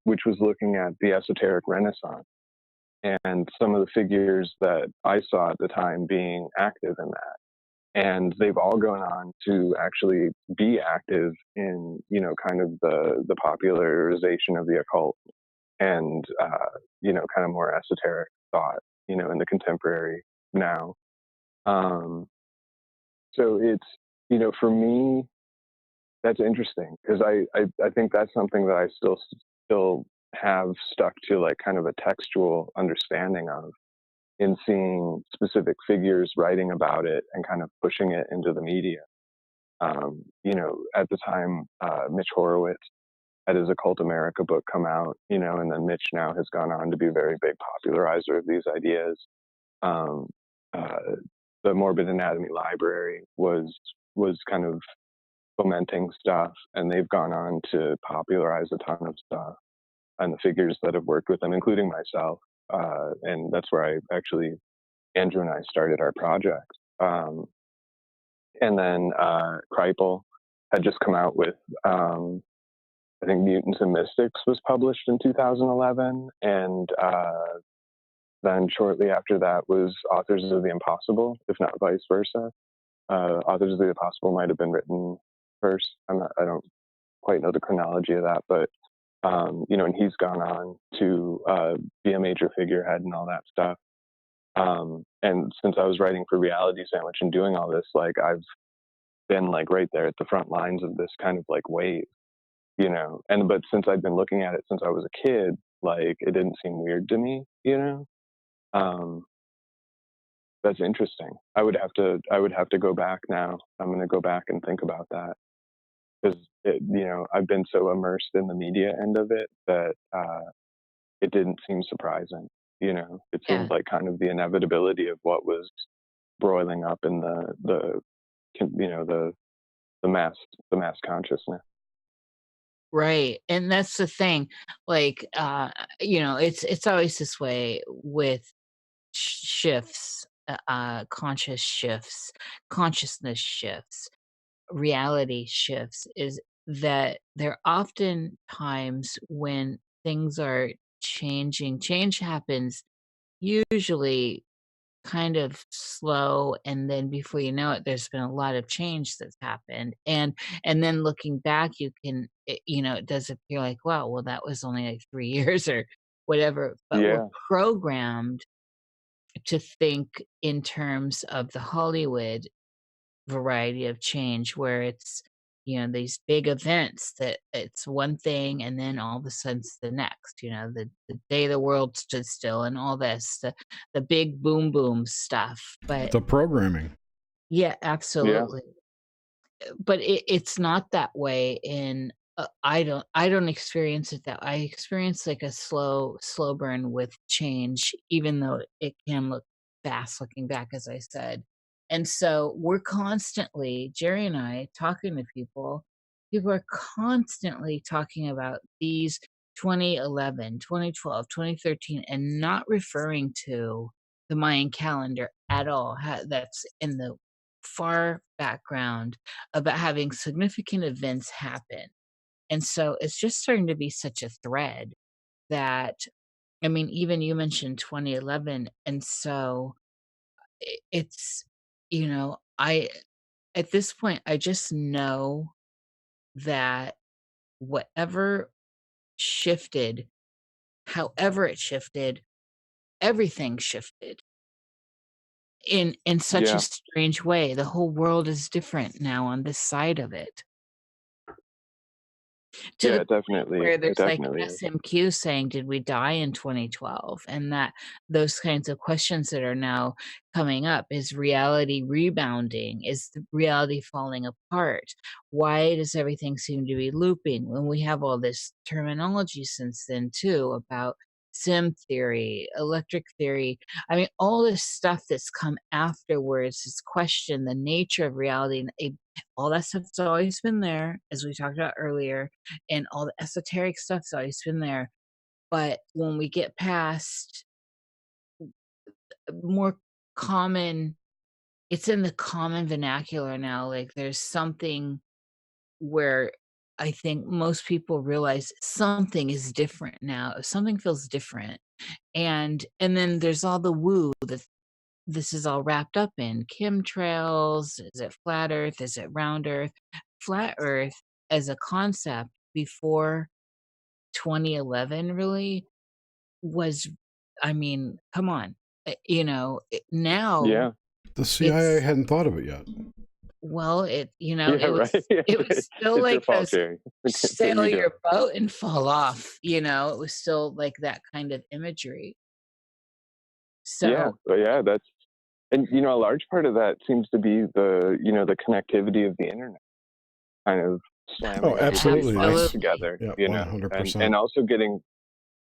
which was looking at the esoteric renaissance and some of the figures that I saw at the time being active in that. And they've all gone on to actually be active in, you know, kind of the popularization of the occult, and kind of more esoteric thought, you know, in the contemporary now. Um, so it's, you know, for me, that's interesting, because I think that's something that I still have stuck to like kind of a textual understanding of, in seeing specific figures writing about it and kind of pushing it into the media. You know, at the time, Mitch Horowitz had his Occult America book come out, you know, and then Mitch now has gone on to be a very big popularizer of these ideas. Um, the Morbid Anatomy Library was kind of fomenting stuff, and they've gone on to popularize a ton of stuff. And the figures that have worked with them, including myself, and that's where Andrew and I started our project. And then Kripal had just come out with, I think Mutants and Mystics was published in 2011, and then shortly after that was Authors of the Impossible, if not vice versa. Authors of the Impossible might have been written first. I don't quite know the chronology of that, but you know, and he's gone on to be a major figurehead and all that stuff. And since I was writing for Reality Sandwich and doing all this, like I've been like right there at the front lines of this kind of like wave, you know. But since I've been looking at it since I was a kid, like it didn't seem weird to me, you know. That's interesting. I would have to go back now. I'm going to go back and think about that, because you know, I've been so immersed in the media end of it that it didn't seem surprising. You know, it seemed like kind of the inevitability of what was broiling up in the you know, the mass consciousness. Right. And that's the thing. Like, you know, it's always this way with shifts, conscious shifts, consciousness shifts, reality shifts, is that there are often times when things are changing. Change happens usually kind of slow, and then before you know it, there's been a lot of change that's happened, and then looking back, you know, it does appear like, wow, well, that was only like 3 years or whatever, but we're Yeah, programmed to think in terms of the Hollywood variety of change, where it's, you know, these big events that it's one thing and then all of a sudden it's the next, you know, the day the world stood still and all this, the big boom boom stuff. But The programming. yeah, yeah, absolutely. But it's not that way in, I don't experience it that I experience like a slow burn with change, even though it can look fast looking back, as I said. And so we're constantly, Jerry and I, talking to people are constantly talking about these 2011, 2012, 2013, and not referring to the Mayan calendar at all. That's in the far background about having significant events happen. And so it's just starting to be such a thread that, I mean, even you mentioned 2011. And so it's, you know, at this point, I just know that whatever shifted, however it shifted, everything shifted in such a yeah, strange way. The whole world is different now on this side of it. To yeah. the It point definitely, where it there's, like, definitely is. SMQ saying, "Did we die in 2012?" And that those kinds of questions that are now coming up. Is reality rebounding? Is the reality falling apart? Why does everything seem to be looping when we have all this terminology since then too about sim theory, electric theory? I mean, all this stuff that's come afterwards has questioned the nature of reality, and all that stuff's always been there, as we talked about earlier, and all the esoteric stuff's always been there. But when we get past more common, it's in the common vernacular now. Like there's something where I think most people realize something is different now. Something feels different. And then there's all the woo that this is all wrapped up in. Chemtrails, is it flat earth? Is it round earth? Flat earth as a concept before 2011 really was, I mean, come on. You know, now Yeah, The CIA it's, hadn't thought of it yet. Well, Yeah, it right. was it was still It's your like fault, those Jerry. That's what sail you do. your boat and fall off, it was still like that kind of imagery. Yeah, So, but yeah, that's and a large part of that seems to be the connectivity of the internet, kind of Oh, slamming everybody's absolutely. minds That's absolutely. together, yeah, and 100%. also getting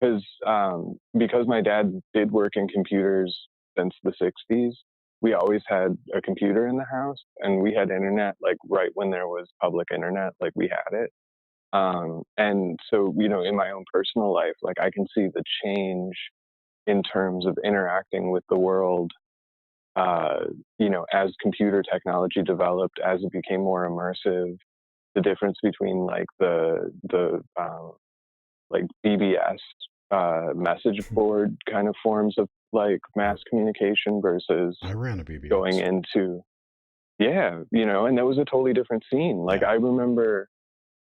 because my dad did work in computers since the 60s. We always had a computer in the house, and we had internet like right when there was public internet, like we had it. And so, in my own personal life, like I can see the change in terms of interacting with the world, uh, as computer technology developed, as it became more immersive, the difference between like the like BBS message board kind of forms of like mass communication versus I ran a going BBS. into and that was a totally different scene. Like Yeah. I remember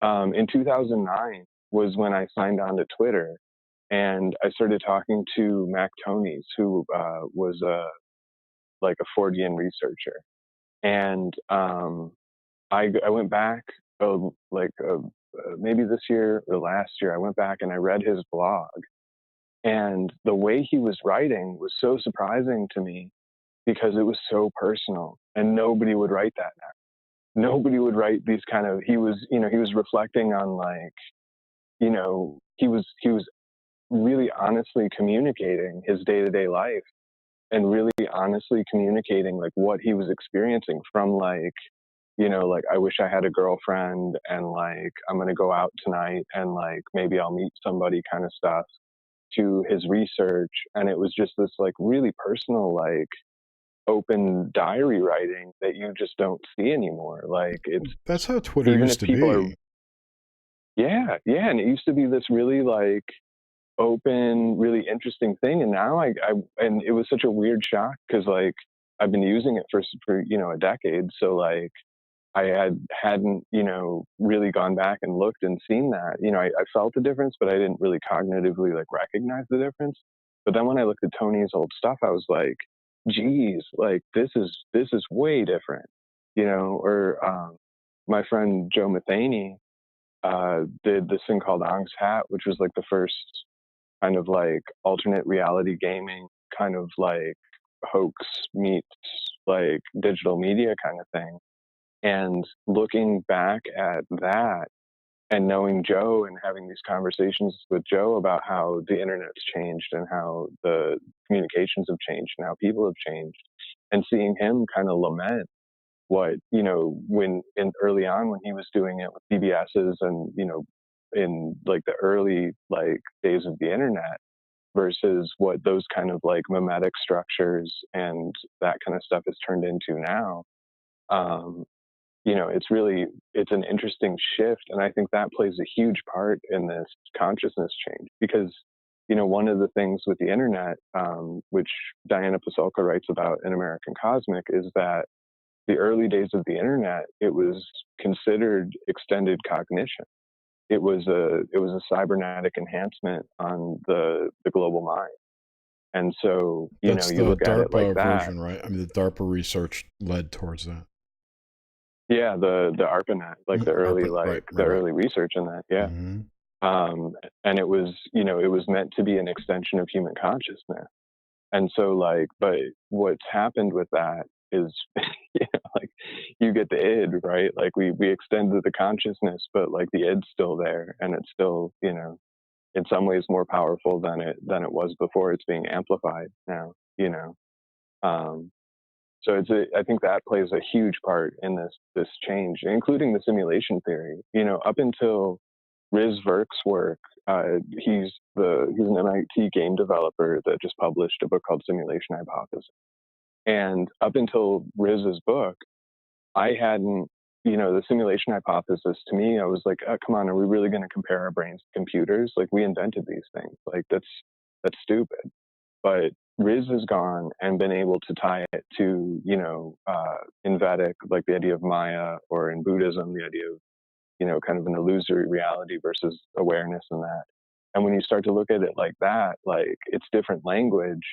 in 2009 was when I signed on to Twitter, and I started talking to Mac Tonys, who was like a Fordian researcher, and I went back maybe this year or last year. I went back and I read his blog, and the way he was writing was so surprising to me because it was so personal, and nobody would write that now. Nobody would write these kind of. He was reflecting on like he was really honestly communicating his day-to-day life, and really honestly communicating like what he was experiencing from like I wish I had a girlfriend, and like I'm going to go out tonight and like maybe I'll meet somebody kind of stuff, to his research. And it was just this like really personal, like open diary writing that you just don't see anymore. Like it's That's how Twitter even used if to people are, be. yeah. And it used to be this really like open, really interesting thing. And now and it was such a weird shock because like I've been using it for a decade. So like hadn't, really gone back and looked and seen that. I felt the difference, but I didn't really cognitively like recognize the difference. But then when I looked at Tony's old stuff, I was like, geez, like this is way different, or my friend Joe Matheny did this thing called Ong's Hat, which was like the first kind of like alternate reality gaming kind of like hoax meets like digital media kind of thing. And looking back at that and knowing Joe and having these conversations with Joe about how the internet's changed and how the communications have changed and how people have changed, and seeing him kind of lament what, when in early on when he was doing it with BBSs and, in like the early like days of the internet versus what those kind of like mimetic structures and that kind of stuff has turned into now. Um, it's an interesting shift, and I think that plays a huge part in this consciousness change because one of the things with the internet, which Diana Pasulka writes about in American Cosmic, is that the early days of the internet, it was considered extended cognition. It was a cybernetic enhancement on the global mind. And so That's you the look at it like DARPA that. version, right? I mean, the DARPA research led towards that. Yeah, the ARPANET, like ARPA, right, the right, right. early research in that. Yeah. Mm-hmm. And it was meant to be an extension of human consciousness. And so like, but what's happened with that is, like you get the id, right? Like we extended the consciousness, but like the id's still there, and it's still, in some ways more powerful than it was before. It's being amplified now. Um, so I think that plays a huge part in this change, including the simulation theory. Up until Riz Verk's work, he's an MIT game developer that just published a book called Simulation Hypothesis. And up until Riz's book, I hadn't, the simulation hypothesis to me, I was like, oh, come on, are we really going to compare our brains to computers? Like we invented these things. Like that's stupid. But Riz has gone and been able to tie it to, in Vedic, like the idea of Maya, or in Buddhism, the idea of, kind of an illusory reality versus awareness in that. And when you start to look at it like that, like it's different language,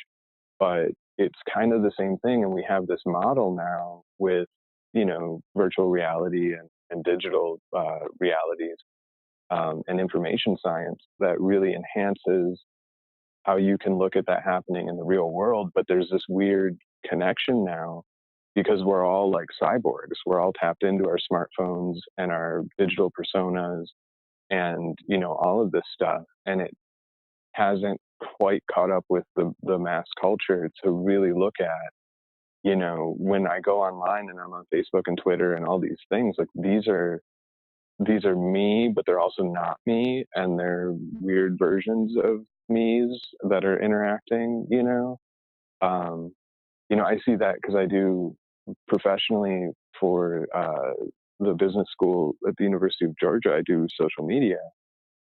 but it's kind of the same thing. And we have this model now with virtual reality and digital realities and information science that really enhances how you can look at that happening in the real world. But there's this weird connection now because we're all like cyborgs. We're all tapped into our smartphones and our digital personas and, all of this stuff. And it hasn't quite caught up with the mass culture to really look at, when I go online and I'm on Facebook and Twitter and all these things, like these are me, but they're also not me. And they're weird versions of me's that are interacting, I see that because I do professionally for the business school at the University of Georgia, I do social media.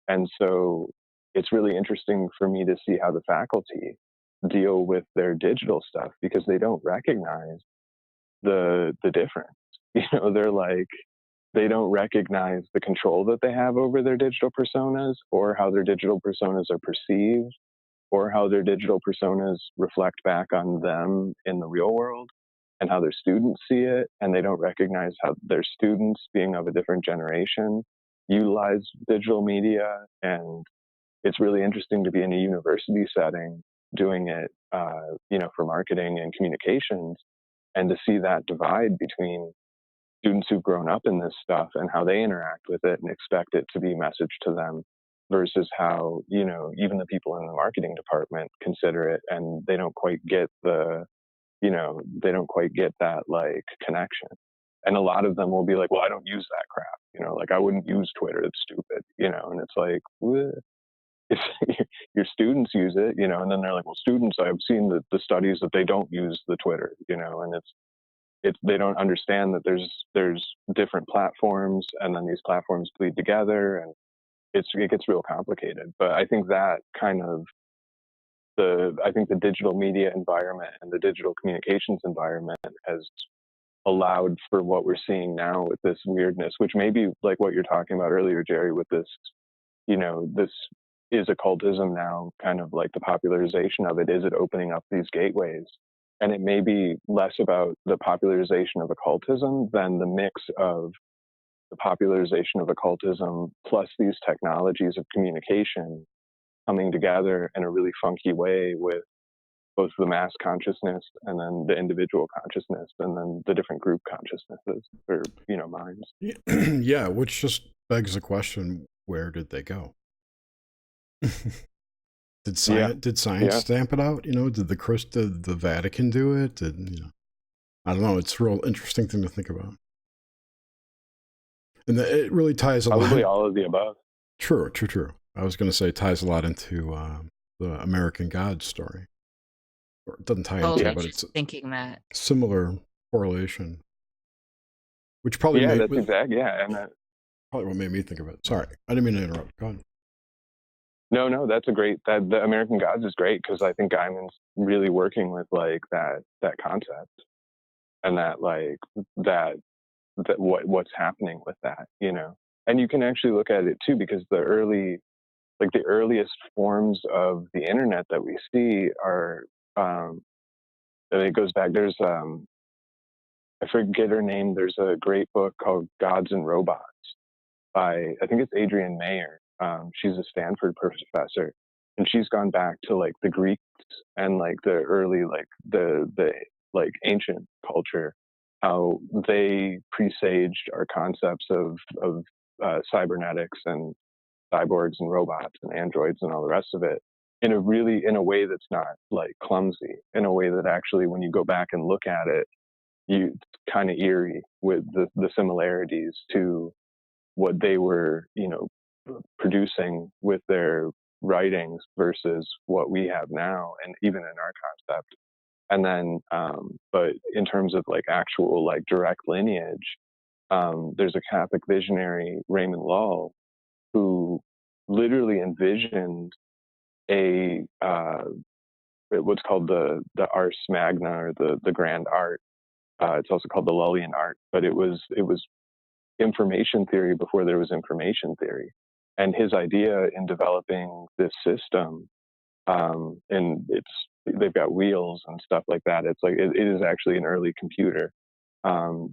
And so it's really interesting for me to see how the faculty deal with their digital stuff because they don't recognize the difference. They're like, they don't recognize the control that they have over their digital personas or how their digital personas are perceived or how their digital personas reflect back on them in the real world and how their students see it. And they don't recognize how their students, being of a different generation, utilize digital media. And it's really interesting to be in a university setting doing it, for marketing and communications, and to see that divide between students who've grown up in this stuff and how they interact with it and expect it to be messaged to them versus how, even the people in the marketing department consider it and they don't quite get that like connection. And a lot of them will be like, well, I don't use that crap, like I wouldn't use Twitter. It's stupid, and it's like, if your students use it, and then they're like, well, students, I've seen the studies that they don't use the Twitter, and they don't understand that there's different platforms and then these platforms bleed together and it gets real complicated. But I think that kind of the digital media environment and the digital communications environment has allowed for what we're seeing now with this weirdness, which may be like what you're talking about earlier, Jerry, with this, this is occultism now, kind of like the popularization of it. Is it opening up these gateways? And it may be less about the popularization of occultism than the mix of the popularization of occultism plus these technologies of communication coming together in a really funky way with both the mass consciousness and then the individual consciousness and then the different group consciousnesses or, minds. Yeah, which just begs the question, where did they go? Did science stamp it out? Did the Vatican do it? I don't know. It's a real interesting thing to think about. And it really ties probably all of the above. True. I was going to say it ties a lot into the American God story. Or it doesn't tie into it, but it's thinking that similar correlation. Which probably and that probably what made me think of it. Sorry, I didn't mean to interrupt. Go ahead. No, that's the American Gods is great because I think Gaiman's really working with like that concept and that like that what's happening with that, and you can actually look at it too because the earliest forms of the internet that we see are, it goes back, there's, I forget her name. There's a great book called Gods and Robots by, I think it's Adrienne Mayer. She's a Stanford professor, and she's gone back to like the Greeks and like the early, like the like ancient culture, how they presaged our concepts of cybernetics and cyborgs and robots and androids and all the rest of it in a way that's not like clumsy, in a way that actually, when you go back and look at it, it's kind of eerie with the similarities to what they were, producing with their writings versus what we have now, and even in our concept. And then, but in terms of like actual like direct lineage, there's a Catholic visionary, Raymond Lull, who literally envisioned what's called the Ars Magna, or the Grand Art. It's also called the Lullian Art, but it was information theory before there was information theory. And his idea in developing this system, and they've got wheels and stuff like that. It's like it is actually an early computer,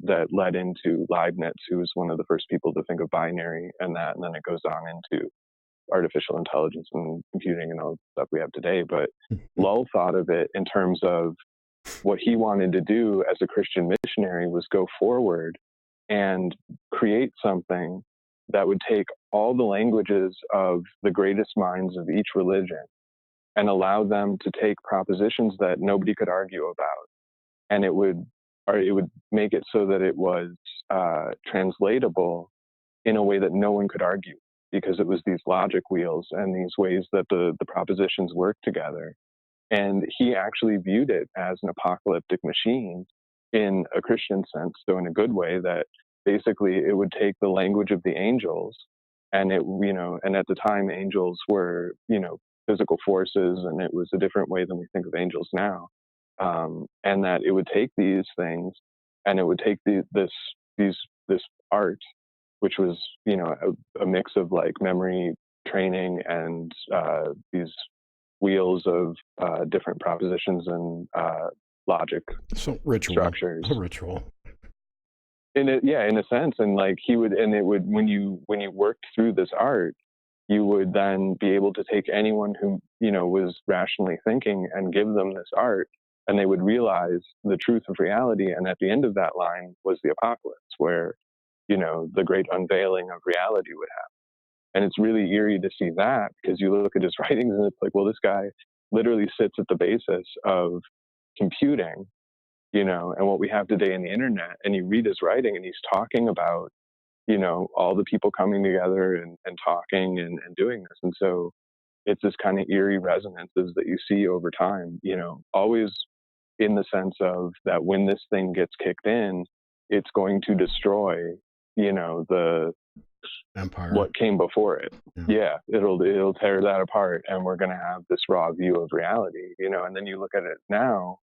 that led into Leibniz, who was one of the first people to think of binary and then it goes on into artificial intelligence and computing and all the stuff we have today. But Lull thought of it in terms of what he wanted to do as a Christian missionary was go forward and create something that would take all the languages of the greatest minds of each religion and allow them to take propositions that nobody could argue about. And it would make it so that it was translatable in a way that no one could argue, because it was these logic wheels and these ways that the propositions work together. And he actually viewed it as an apocalyptic machine in a Christian sense, so in a good way, that basically it would take the language of the angels, and and at the time angels were, physical forces, and it was a different way than we think of angels now. And that it would take these things, and it would take this art, which was, a mix of like memory training and these wheels of different propositions and logic structures. A ritual. In a sense, and like when you worked through this art, you would then be able to take anyone who was rationally thinking and give them this art, and they would realize the truth of reality. And at the end of that line was the apocalypse, where the great unveiling of reality would happen. And it's really eerie to see that, because you look at his writings and it's like, well, this guy literally sits at the basis of computing, and what we have today in the internet. And you read his writing and he's talking about, all the people coming together and talking and doing this. And so it's this kind of eerie resonances that you see over time, always in the sense of that when this thing gets kicked in, it's going to destroy, the empire, what came before it. Yeah, it'll tear that apart, and we're going to have this raw view of reality, and then you look at it now,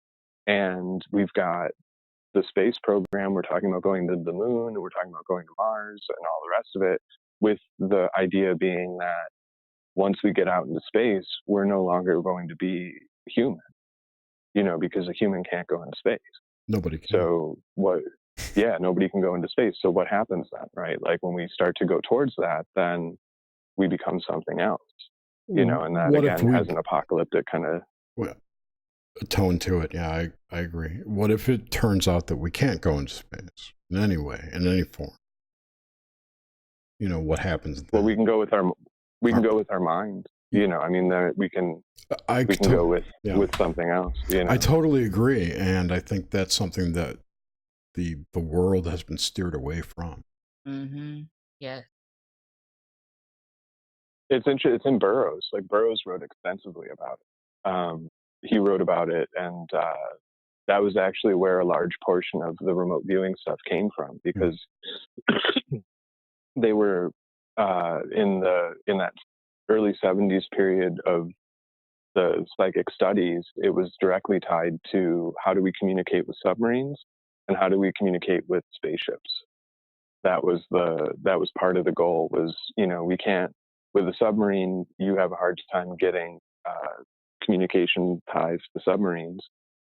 and we've got the space program. We're talking about going to the moon, and we're talking about going to Mars and all the rest of it, with the idea being that once we get out into space, we're no longer going to be human, because a human can't go into space. Nobody can. So what? Yeah, nobody can go into space. So what happens then, right? Like when we start to go towards that, then we become something else, and that again has an apocalyptic kind of tone to it. Yeah, I agree. What if it turns out that we can't go into space in any way, in any form? What happens then? Well, we can go with our mind. I mean, we can go with something else. I totally agree, and I think that's something that the world has been steered away from. Mm-hmm. Yeah. It's in Burroughs. Like Burroughs wrote extensively about it. He wrote about it, and that was actually where a large portion of the remote viewing stuff came from, because they were in that early 70s period of the psychic studies. It was directly tied to how do we communicate with submarines and how do we communicate with spaceships. That was part of the goal. Was we can't, with a submarine, you have a hard time getting communication ties to submarines.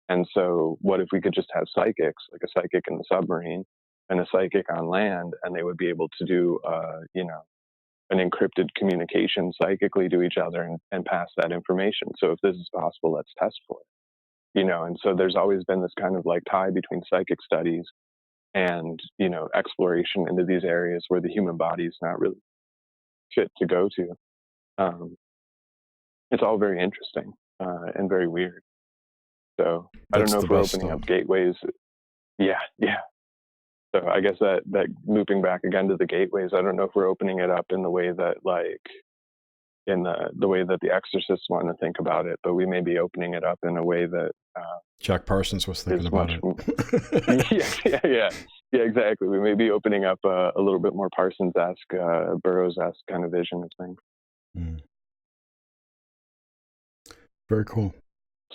And so what if we could just have psychics, like a psychic in the submarine and a psychic on land, and they would be able to do, an encrypted communication psychically to each other and pass that information. So if this is possible, let's test for it. And so there's always been this kind of like tie between psychic studies and, exploration into these areas where the human body is not really fit to go to. It's all very interesting and very weird. So I don't know if we're opening up gateways. Yeah. So I guess that looping back again to the gateways, I don't know if we're opening it up in the way that in the way that the exorcists want to think about it, but we may be opening it up in a way that Jack Parsons was thinking about it. Yeah, exactly. We may be opening up a little bit more Parsons-esque, Burroughs-esque kind of vision of things. Mm. Very cool.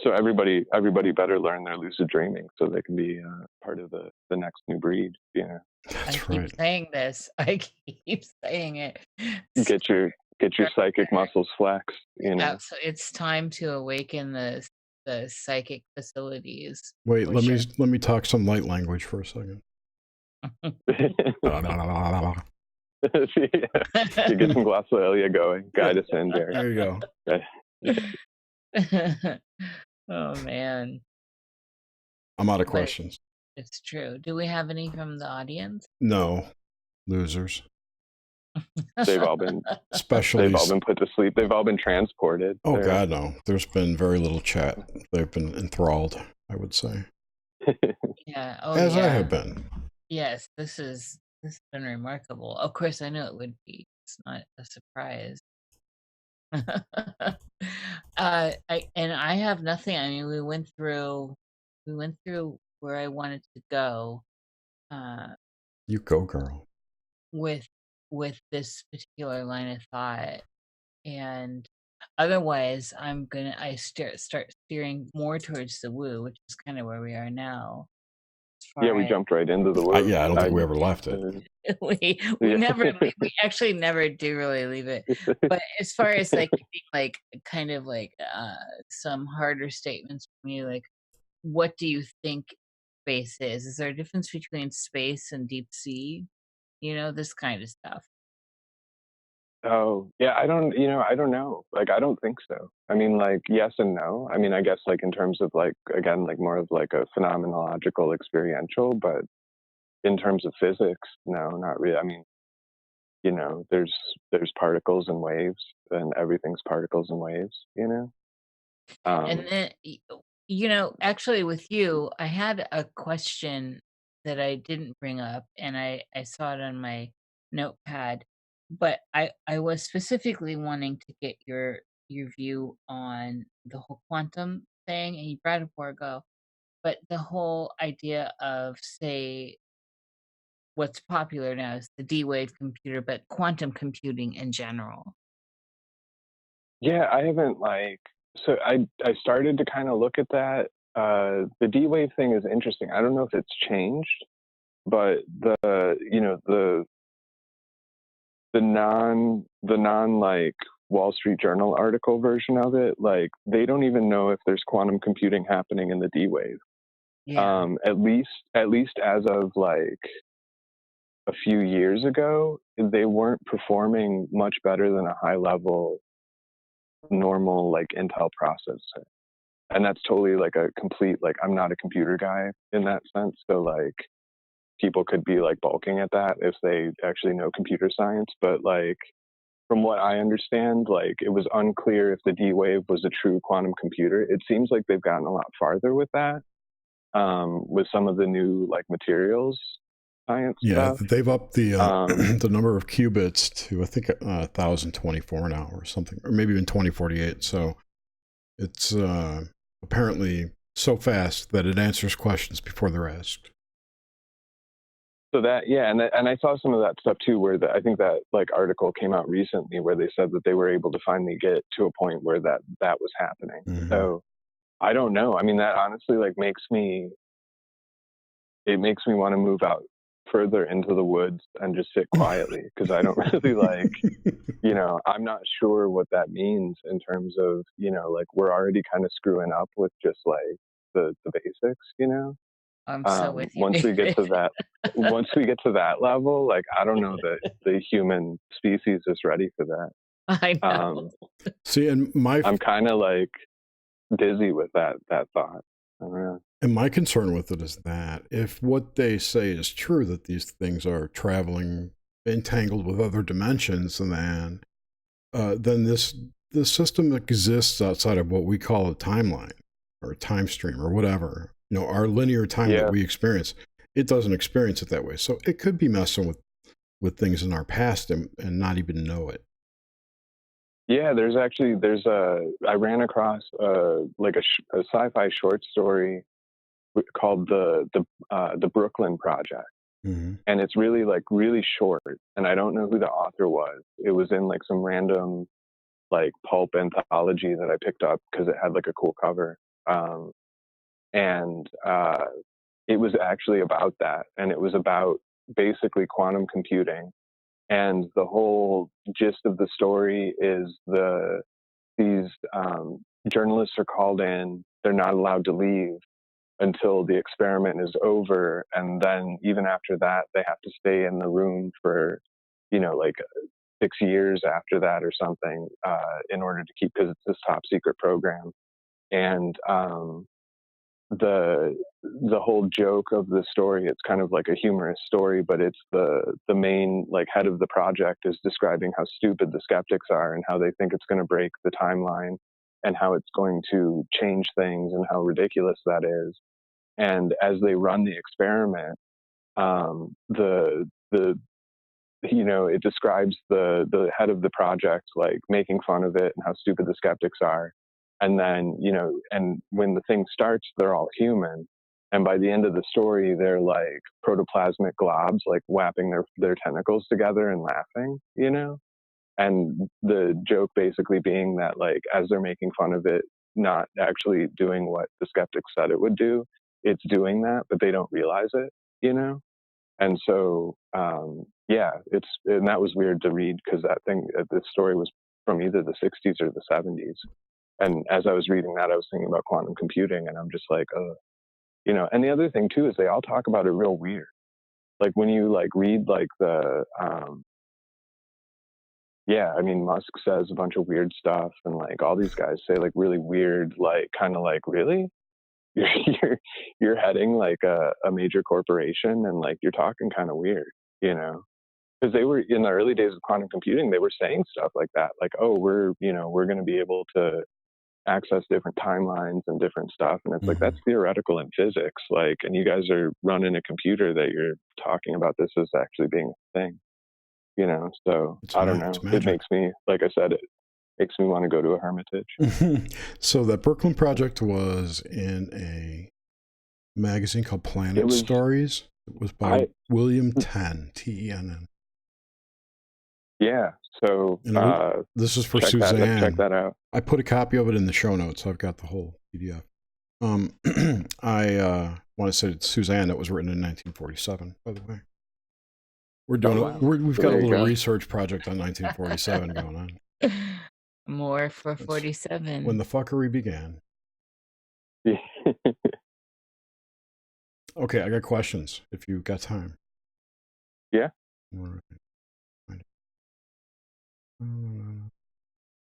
So everybody better learn their lucid dreaming so they can be part of the next new breed. That's I keep saying this. I keep saying it. Get your psychic muscles flexed. So it's time to awaken the the psychic facilities. Wait, for let sure. me talk some light language for a second. You get some glossolalia going. Guide us in, Jerry. There you go. Oh man, I'm out of but questions. it's true. Do we have any from the audience? No, losers. They've all been Especially. put to sleep. They've all been transported. Oh God, no. There's been very little chat. They've been enthralled, I would say. Yeah. Oh, As I yeah. have been. Yes, this has been remarkable. Of course, I know it would be. It's not a surprise. I have nothing. I mean, we went through where I wanted to go You go, girl. with this particular line of thought, and otherwise, I start steering more towards the woo, which is kind of where we are now. Yeah, we jumped right into the woo. Yeah, I don't think we ever left it. we actually never do really leave it. But as far as like kind of like some harder statements from you, like what do you think space is? Is there a difference between space and deep sea? This kind of stuff. Oh, yeah, I don't know. Like, I don't think so. I mean, like, yes and no. I mean, I guess, like, in terms of, like, again, like, more of, like, a phenomenological experiential, but in terms of physics, no, not really. I mean, there's particles and waves, and everything's particles and waves, And then, actually with you, I had a question that I didn't bring up, and I saw it on my notepad, but I was specifically wanting to get your view on the whole quantum thing, and you brought up Borgo, but the whole idea of, say, what's popular now is the D-wave computer, but quantum computing in general. Yeah, I haven't so I started to kind of look at that. The D-wave thing is interesting. I don't know if it's changed, but the non like Wall Street Journal article version of it, like they don't even know if there's quantum computing happening in the D-wave. Yeah. At least as of like a few years ago, they weren't performing much better than a high level normal like Intel processor. And that's totally like a complete, like, I'm not a computer guy in that sense. So like people could be like balking at that if they actually know computer science. But like, from what I understand, like it was unclear if the D-wave was a true quantum computer. It seems like they've gotten a lot farther with that, with some of the new like materials science stuff. They've upped the the number of qubits to I think 1024 now or something, or maybe even 2048. So it's apparently so fast that it answers questions before they're asked. So that, yeah, and I saw some of that stuff too, where I think that like article came out recently where they said that they were able to finally get to a point where that was happening. Mm-hmm. So I don't know. I mean, that honestly like makes me want to move out further into the woods and just sit quietly, because I don't really like, I'm not sure what that means in terms of, like we're already kind of screwing up with just like the basics, I'm so with you. Once we get to that level, like I don't know that the human species is ready for that. I know. See, and I'm kind of like dizzy with that thought. I don't know. And my concern with it is that if what they say is true, that these things are traveling entangled with other dimensions, and then this system exists outside of what we call a timeline or a time stream or whatever. Our linear time that we experience, it doesn't experience it that way. So it could be messing with things in our past and not even know it. Yeah, I ran across like a sci-fi short story called the Brooklyn Project. Mm-hmm. And it's really short, and I don't know who the author was. It was in like some random like pulp anthology that I picked up because it had like a cool cover. And it was actually about that, and it was about basically quantum computing. And the whole gist of the story is these journalists are called in. they're not allowed to leave until the experiment is over. And then even after that, they have to stay in the room for, like 6 years after that or something, in order to keep, because it's this top secret program. And the whole joke of the story, it's kind of like a humorous story, but it's the main like head of the project is describing how stupid the skeptics are and how they think it's going to break the timeline and how it's going to change things and how ridiculous that is. And as they run the experiment, it describes the head of the project like making fun of it and how stupid the skeptics are. And then, and when the thing starts, they're all human. And by the end of the story, they're like protoplasmic globs, like whapping their tentacles together and laughing, And the joke basically being that, like, as they're making fun of it, not actually doing what the skeptics said it would do, it's doing that, but they don't realize it, And so, and that was weird to read because this story was from either the 60s or the 70s. And as I was reading that, I was thinking about quantum computing, and I'm just like, And the other thing too is they all talk about it real weird. Like when you like read like the, Musk says a bunch of weird stuff, and like all these guys say like really weird, like kind of like, really? You're heading like a major corporation, and like you're talking kind of weird, because they were in the early days of quantum computing, they were saying stuff like that, like, oh, we're going to be able to access different timelines and different stuff, and it's like that's theoretical in physics, like, and you guys are running a computer that you're talking about this as actually being a thing, So I don't know. It makes me, like I said, it makes me want to go to a hermitage. So that Brooklyn Project was in a magazine called Planet Stories. It was by William Tenn, Tenn. Yeah. So this is for Suzanne. Check that out. I put a copy of it in the show notes. So I've got the whole PDF. I want to say it's Suzanne. That was written in 1947, by the way. We're doing we've got a little research project on 1947 going on. More for 47. When the fuckery began. Okay, I got questions if you've got time. Yeah. All right.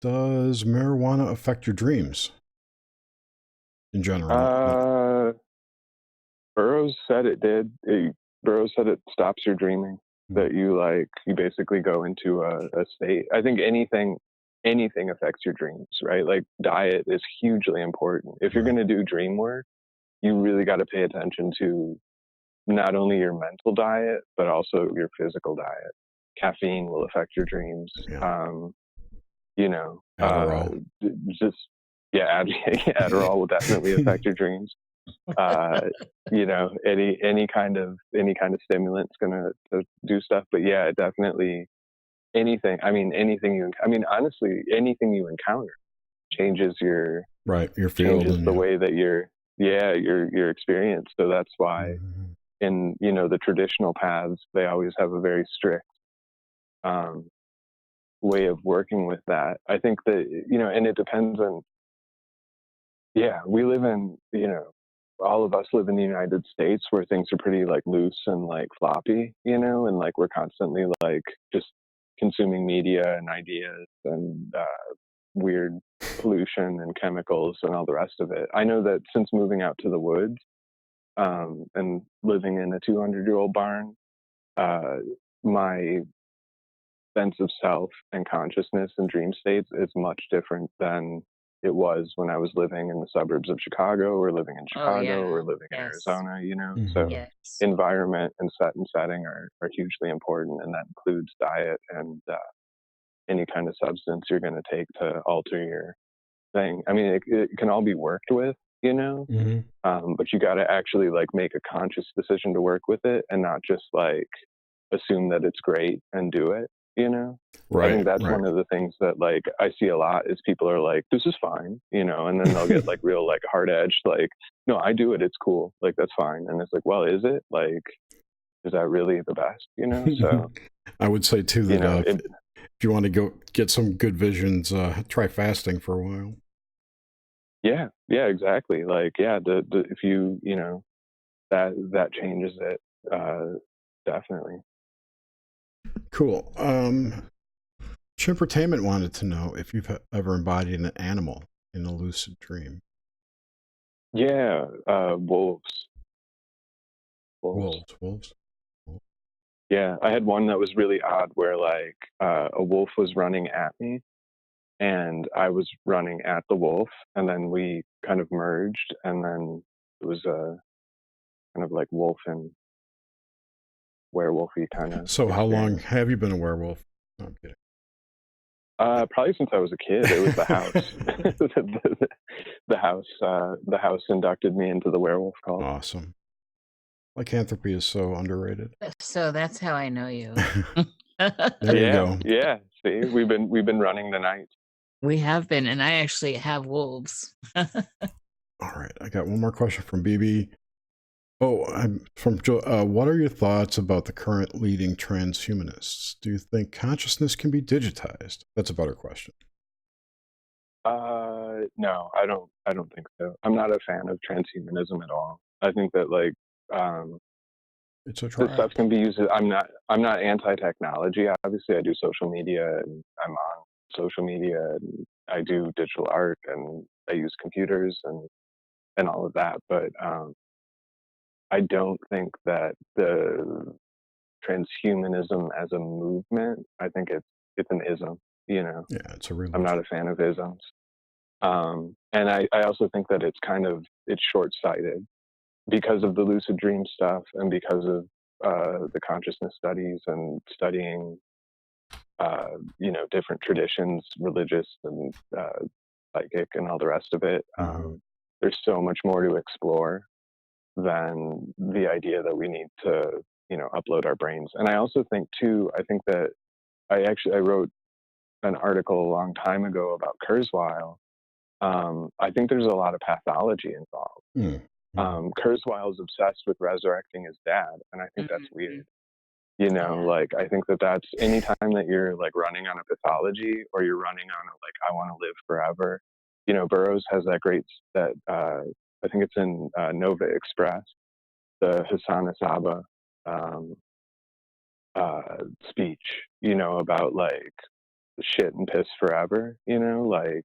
Does marijuana affect your dreams in general? Burroughs said it did. Burroughs said it stops your dreaming, that you basically go into a state. I think anything affects your dreams, right? Like diet is hugely important. If you're going to do dream work, you really got to pay attention to not only your mental diet, but also your physical diet. Caffeine will affect your dreams. Yeah. Adderall. Adderall will definitely affect your dreams. Any kind of stimulant's gonna do stuff. But yeah, definitely anything. Honestly, anything you encounter changes your field, changes the way that your experience. So that's why in the traditional paths, they always have a very strict way of working with that. I think that, and it depends on, we live in, all of us live in the United States where things are pretty like loose and like floppy, and like we're constantly like just consuming media and ideas and weird pollution and chemicals and all the rest of it. I know that since moving out to the woods and living in a 200-year-old barn, my sense of self and consciousness and dream states is much different than it was when I was living in the suburbs of Chicago or living in Chicago or living in Arizona, So environment and setting are hugely important, and that includes diet and any kind of substance you're going to take to alter your thing. I mean, it can all be worked with, but you got to actually like make a conscious decision to work with it and not just like assume that it's great and do it. Right. I think that's one of the things that like I see a lot is people are like, this is fine, and then they'll get like real like hard edged, like, no, I do it, it's cool, like that's fine. And it's like, well, is it like, is that really the best? So I would say too that if you want to go get some good visions, try fasting for a while. Yeah, exactly. Like, yeah, the if you, you know, that changes it, definitely. Cool. Chimpertainment wanted to know if you've ever embodied an animal in a lucid dream. Yeah, wolves. Wolves. Yeah, I had one that was really odd where like a wolf was running at me and I was running at the wolf, and then we kind of merged, and then it was a kind of like wolf and werewolfy kind of So how long experience. have you been a werewolf? No, I'm kidding. Probably since I was a kid. It was the house. The house inducted me into the werewolf cult. Awesome. Lycanthropy is so underrated. So that's how I know you. There you go. Yeah. See, we've been running the night. We have been, and I actually have wolves. All right, I got one more question from BB. Oh, I'm from Joe. What are your thoughts about the current leading transhumanists? Do you think consciousness can be digitized? That's a better question. No, I don't think so. I'm not a fan of transhumanism at all. I think that like It's a this try. stuff can be used. I'm not anti-technology. Obviously, I do social media and I'm on social media and I do digital art and I use computers and all of that. But I don't think that the transhumanism as a movement, I think it's an ism, you know. Yeah, it's a religion. I'm not a fan of isms. And I also think that it's short-sighted because of the lucid dream stuff and because of the consciousness studies and studying, you know, different traditions, religious and psychic and all the rest of it. There's so much more to explore than the idea that we need to, you know, upload our brains. And I also think too, I think that I wrote an article a long time ago about Kurzweil. I think there's a lot of pathology involved. Kurzweil is obsessed with resurrecting his dad, and I think that's weird. You know, like I think that's anytime that you're like running on a pathology or you're running on a like I want to live forever. You know, Burroughs has that I think it's in Nova Express, the Hassan Asaba speech. You know, about like shit and piss forever. You know, like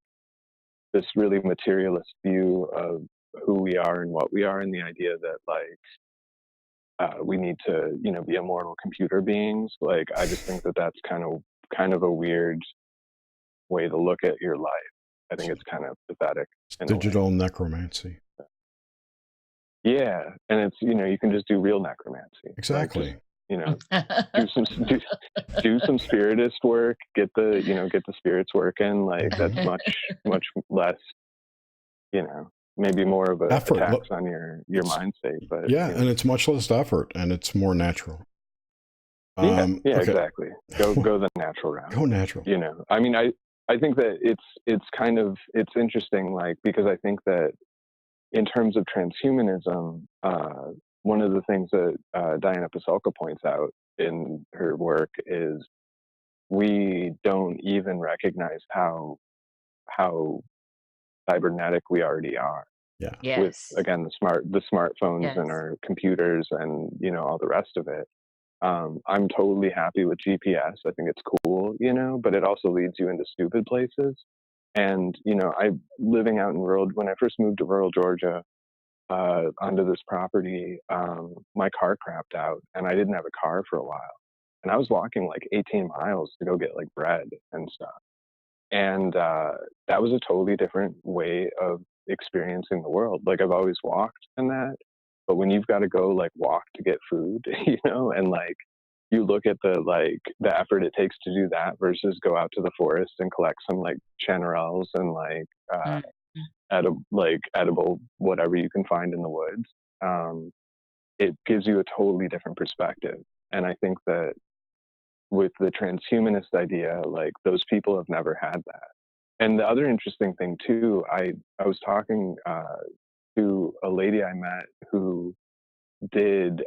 this really materialist view of who we are and what we are, and the idea that like we need to, you know, be immortal computer beings. Like I just think that that's kind of a weird way to look at your life. I think it's kind of pathetic. Digital necromancy. Yeah, and it's, you know, you can just do real necromancy. Exactly. Like just, you know, do some spiritist work. Get the spirits working. Like that's much less. You know, maybe more of a tax on your mind state, but yeah, you know. and it's much less effort and it's more natural. Yeah, okay. Exactly. Go the natural route. Go natural. You know, I mean, I think that it's interesting, like, because I think that in terms of transhumanism, one of the things that Diana Pasulka points out in her work is we don't even recognize how cybernetic we already are. Yeah. Yes. With again the smartphones and our computers and, you know, all the rest of it. I'm totally happy with GPS. I think it's cool, you know, but it also leads you into stupid places. And, you know, living out in when I first moved to rural Georgia, onto this property, my car crapped out and I didn't have a car for a while. And I was walking like 18 miles to go get like bread and stuff. And that was a totally different way of experiencing the world. Like I've always walked and that, but when you've got to go like walk to get food, you know, and like you look at the effort it takes to do that versus go out to the forest and collect some like chanterelles and like edible whatever you can find in the woods. It gives you a totally different perspective. And I think that with the transhumanist idea, like those people have never had that. And the other interesting thing too, I was talking to a lady I met who did,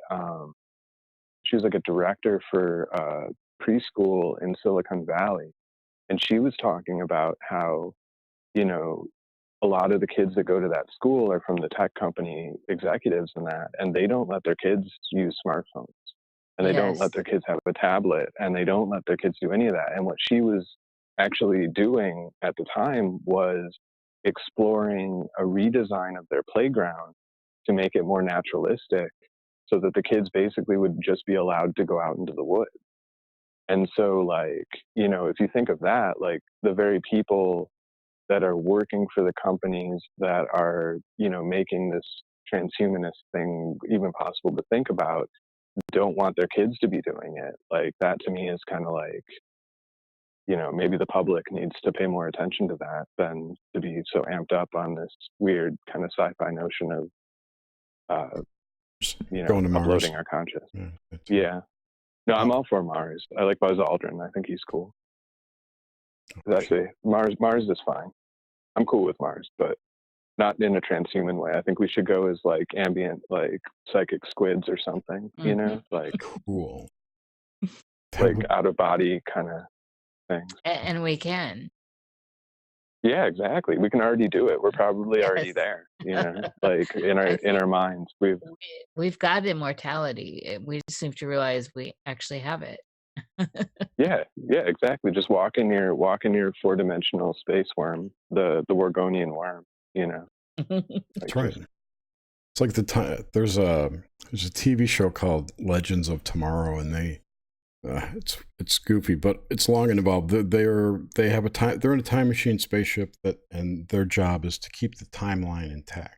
she was like a director for preschool in Silicon Valley. And she was talking about how, you know, a lot of the kids that go to that school are from the tech company executives and that, and they don't let their kids use smartphones, and they don't let Yes. their kids have a tablet, and they don't let their kids do any of that. And what she was actually doing at the time was exploring a redesign of their playground to make it more naturalistic, so that the kids basically would just be allowed to go out into the woods. And so, like, you know, if you think of that, like the very people that are working for the companies that are, you know, making this transhumanist thing even possible to think about, don't want their kids to be doing it. Like, that to me is kind of like, you know, maybe the public needs to pay more attention to that than to be so amped up on this weird kind of sci-fi notion of, you know, Going to Mars. uploading our conscious. Yeah. Yeah. No, I'm all for Mars. I like Buzz Aldrin. I think he's cool. Actually, Mars is fine. I'm cool with Mars, but not in a transhuman way. I think we should go as like ambient, like psychic squids or something, you know, like Cool. like out of body kind of things. And we can. Yeah, exactly. We can already do it. We're probably already Yes. there, you know, like in I think our minds. we've got immortality. We just have to realize we actually have it. Yeah, exactly. Just walk in your 4-dimensional space worm, the Worgonian worm, you know. That's right. It's like the time there's a TV show called Legends of Tomorrow, and they it's goofy, but it's long and involved. They have a time. They're in a time machine spaceship and their job is to keep the timeline intact.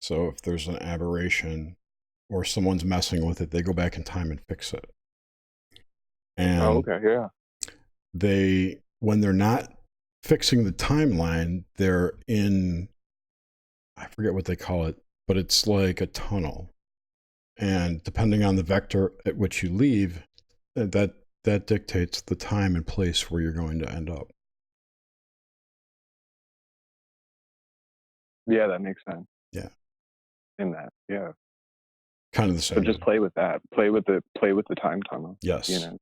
So if there's an aberration or someone's messing with it, they go back in time and fix it. And okay, yeah. When they're not fixing the timeline, they're in, I forget what they call it, but it's like a tunnel. And depending on the vector at which you leave, that dictates the time and place where you're going to end up. Yeah, that makes sense. Yeah. In that, yeah. Kind of the same. So just play with that. Play with the time tunnel. Yes. You know.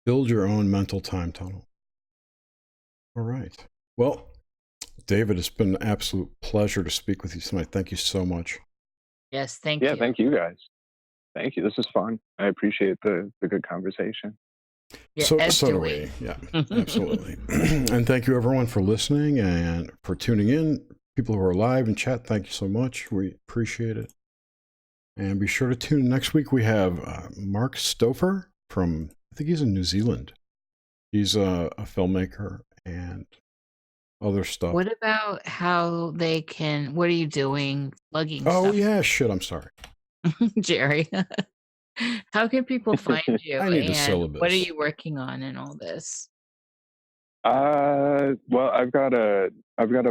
Build your own mental time tunnel. All right. Well, David, it's been an absolute pleasure to speak with you tonight. Thank you so much. Yes, thank you. Yeah, thank you guys. Thank you. This is fun. I appreciate the good conversation. Yeah, so do we. Yeah, absolutely. And thank you everyone for listening and for tuning in. People who are live in chat, thank you so much. We appreciate it. And be sure to tune in. Next week we have Mark Stouffer from, I think he's in New Zealand. He's a filmmaker and other stuff. What about how they can, what are you doing? Plugging Oh, stuff. yeah, shit, I'm sorry. Jerry. How can people find you? I need the and syllabus. what are you working on in all this? Well, I've got a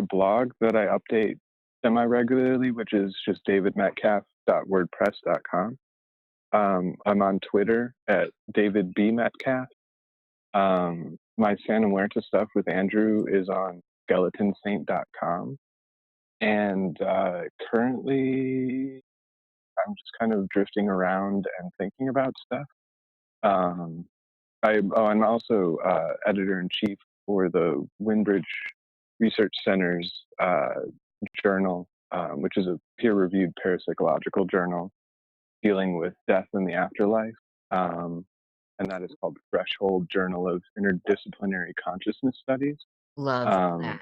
blog that I update semi-regularly, which is just davidmetcalfe.wordpress.com. I'm on Twitter at David B. Metcalfe. My Santa Muerta stuff with Andrew is on skeletonsaint.com. And currently, I'm just kind of drifting around and thinking about stuff. I'm also editor-in-chief for the Windbridge Research Center's journal, which is a peer-reviewed parapsychological journal dealing with death and the afterlife. And that is called the Threshold Journal of Interdisciplinary Consciousness Studies. Love that.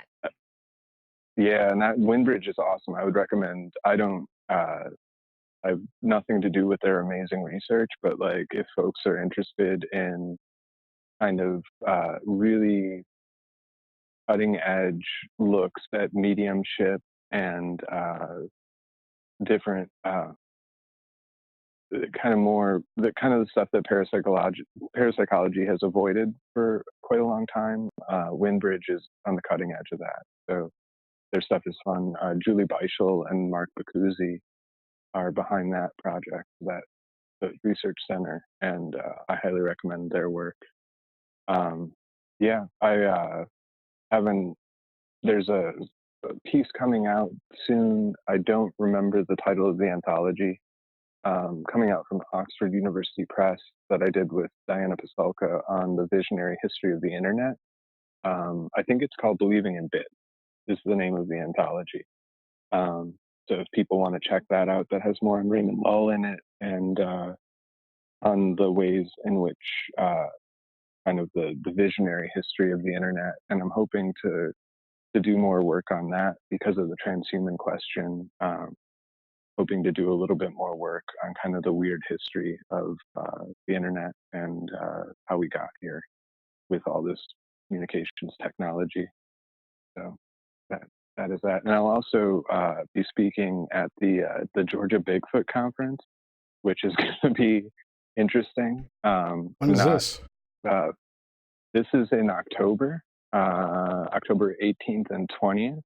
Yeah, and that Windbridge is awesome. I would recommend. I have nothing to do with their amazing research, but like if folks are interested in kind of really cutting edge looks at mediumship and different the stuff that parapsychology has avoided for quite a long time. Windbridge is on the cutting edge of that. So their stuff is fun. Julie Beischel and Mark Bacuzzi are behind that project, the research center, and I highly recommend their work. There's a piece coming out soon. I don't remember the title of the anthology. Coming out from Oxford University Press that I did with Diana Pasulka on the visionary history of the internet. I think it's called Believing in Bits. is the name of the anthology. So if people want to check that out, that has more on Raymond Lull in it, and on the ways in which kind of the visionary history of the internet. And I'm hoping to do more work on that because of the transhuman question. Hoping to do a little bit more work on kind of the weird history of the internet and how we got here with all this communications technology. So that is that. And I'll also be speaking at the Georgia Bigfoot Conference, which is going to be interesting. When is this? This is in October, October 18th and 20th,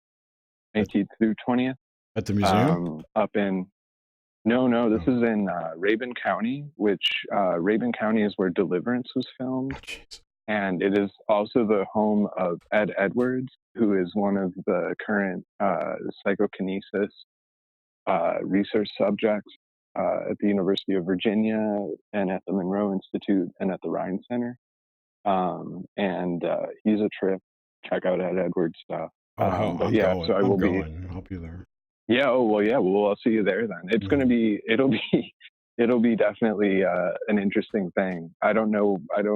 18th through 20th. At the museum? This is in Rabun County, which Rabun County is where Deliverance was filmed. Oh, and it is also the home of Ed Edwards, who is one of the current psychokinesis research subjects at the University of Virginia and at the Monroe Institute and at the Rhine Center. And he's a trip. Check out Ed Edwards' stuff. I'm going. So I will be. I'll be there. Yeah. Oh well. Yeah. Well, I'll see you there then. It's going to be. It'll be definitely an interesting thing. I don't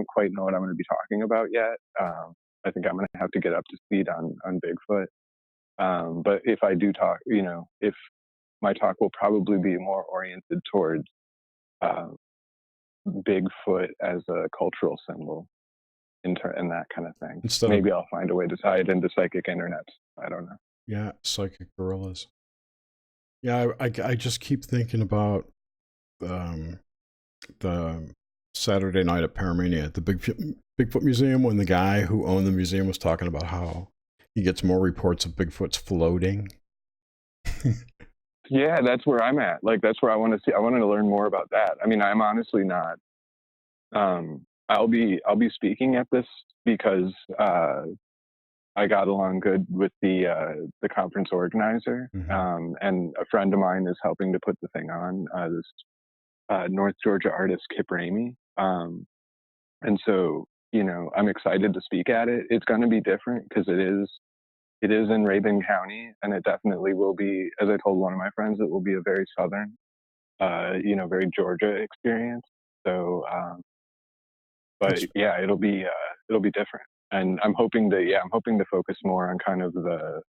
quite know what I'm going to be talking about yet. I think I'm going to have to get up to speed on Bigfoot. But if I do talk, if my talk will probably be more oriented towards Bigfoot as a cultural symbol and that kind of thing. Maybe I'll find a way to tie it into psychic internets. I don't know. Yeah, psychic gorillas. Yeah, I just keep thinking about the Saturday night at Paramania at the Bigfoot Museum, when the guy who owned the museum was talking about how he gets more reports of Bigfoot's floating. Yeah, that's where I'm at. Like, that's where I want to see. I wanted to learn more about that. I mean, I'm honestly not. I'll be speaking at this because I got along good with the conference organizer, and a friend of mine is helping to put the thing on. This North Georgia artist Kip Ramey, and so I'm excited to speak at it. It's going to be different because it is in Rabun County, and it definitely will be. As I told one of my friends, it will be a very southern, very Georgia experience. So, but yeah, it'll be different. And I'm hoping to focus more on kind of the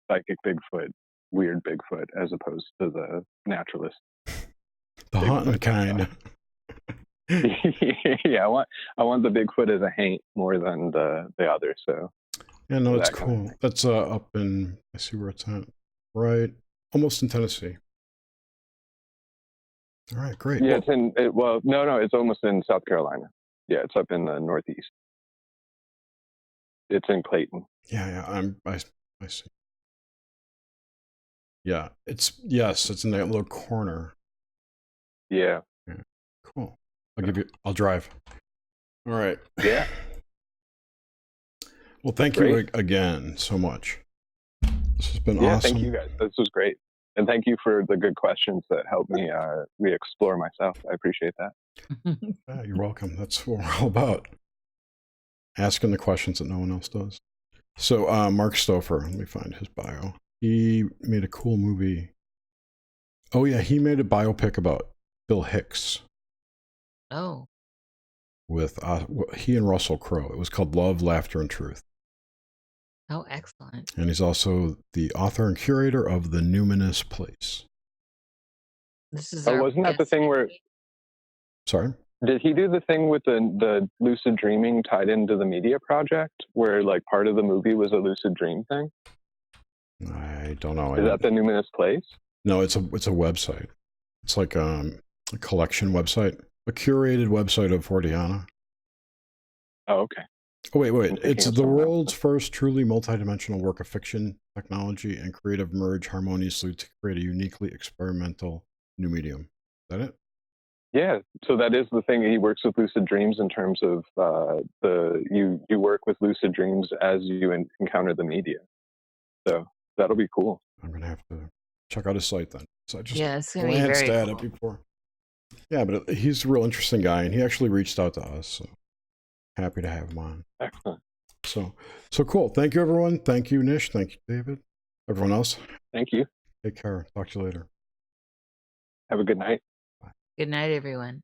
psychic Bigfoot, weird Bigfoot, as opposed to the naturalist. The haunting kind. Yeah, I want the Bigfoot as a haint more than the other. So yeah, no, it's cool. That's up in, I see where it's at. Right, almost in Tennessee. All right, great. Yeah, it's almost in South Carolina. Yeah, it's up in the Northeast. It's in Clayton. Yeah, I see. Yeah, it's in that little corner. Yeah. Cool. I'll drive. All right. Yeah. Well, thank you again so much. This has been awesome. Yeah, thank you guys. This was great. And thank you for the good questions that helped me re-explore myself. I appreciate that. Yeah, you're welcome. That's what we're all about. Asking the questions that no one else does. So Mark Stouffer, let me find his bio. He made a cool movie. Oh yeah, he made a biopic about Bill Hicks. Oh. With he and Russell Crowe. It was called Love, Laughter, and Truth. Oh, excellent. And he's also the author and curator of The Numinous Place. This is wasn't that the thing where... Sorry? Did he do the thing with the lucid dreaming tied into the media project, where like part of the movie was a lucid dream thing? I don't know. Is that The Numinous Place? No, it's a website. It's like a collection website, a curated website of Forteana. Oh, okay. Oh, wait. It's the world's first truly multidimensional work of fiction, technology, and creative merge harmoniously to create a uniquely experimental new medium. Is that it? Yeah. So that is the thing. He works with lucid dreams in terms of you work with lucid dreams as you encounter the media. So that'll be cool. I'm going to have to check out his site then. So I just it's glanced be very at cool. it before. Yeah, but he's a real interesting guy, and he actually reached out to us. So happy to have him on. Excellent. So cool. Thank you, everyone. Thank you, Nish. Thank you, David. Everyone else, Thank you. take care. Talk to you later. Have a good night. Good night, everyone.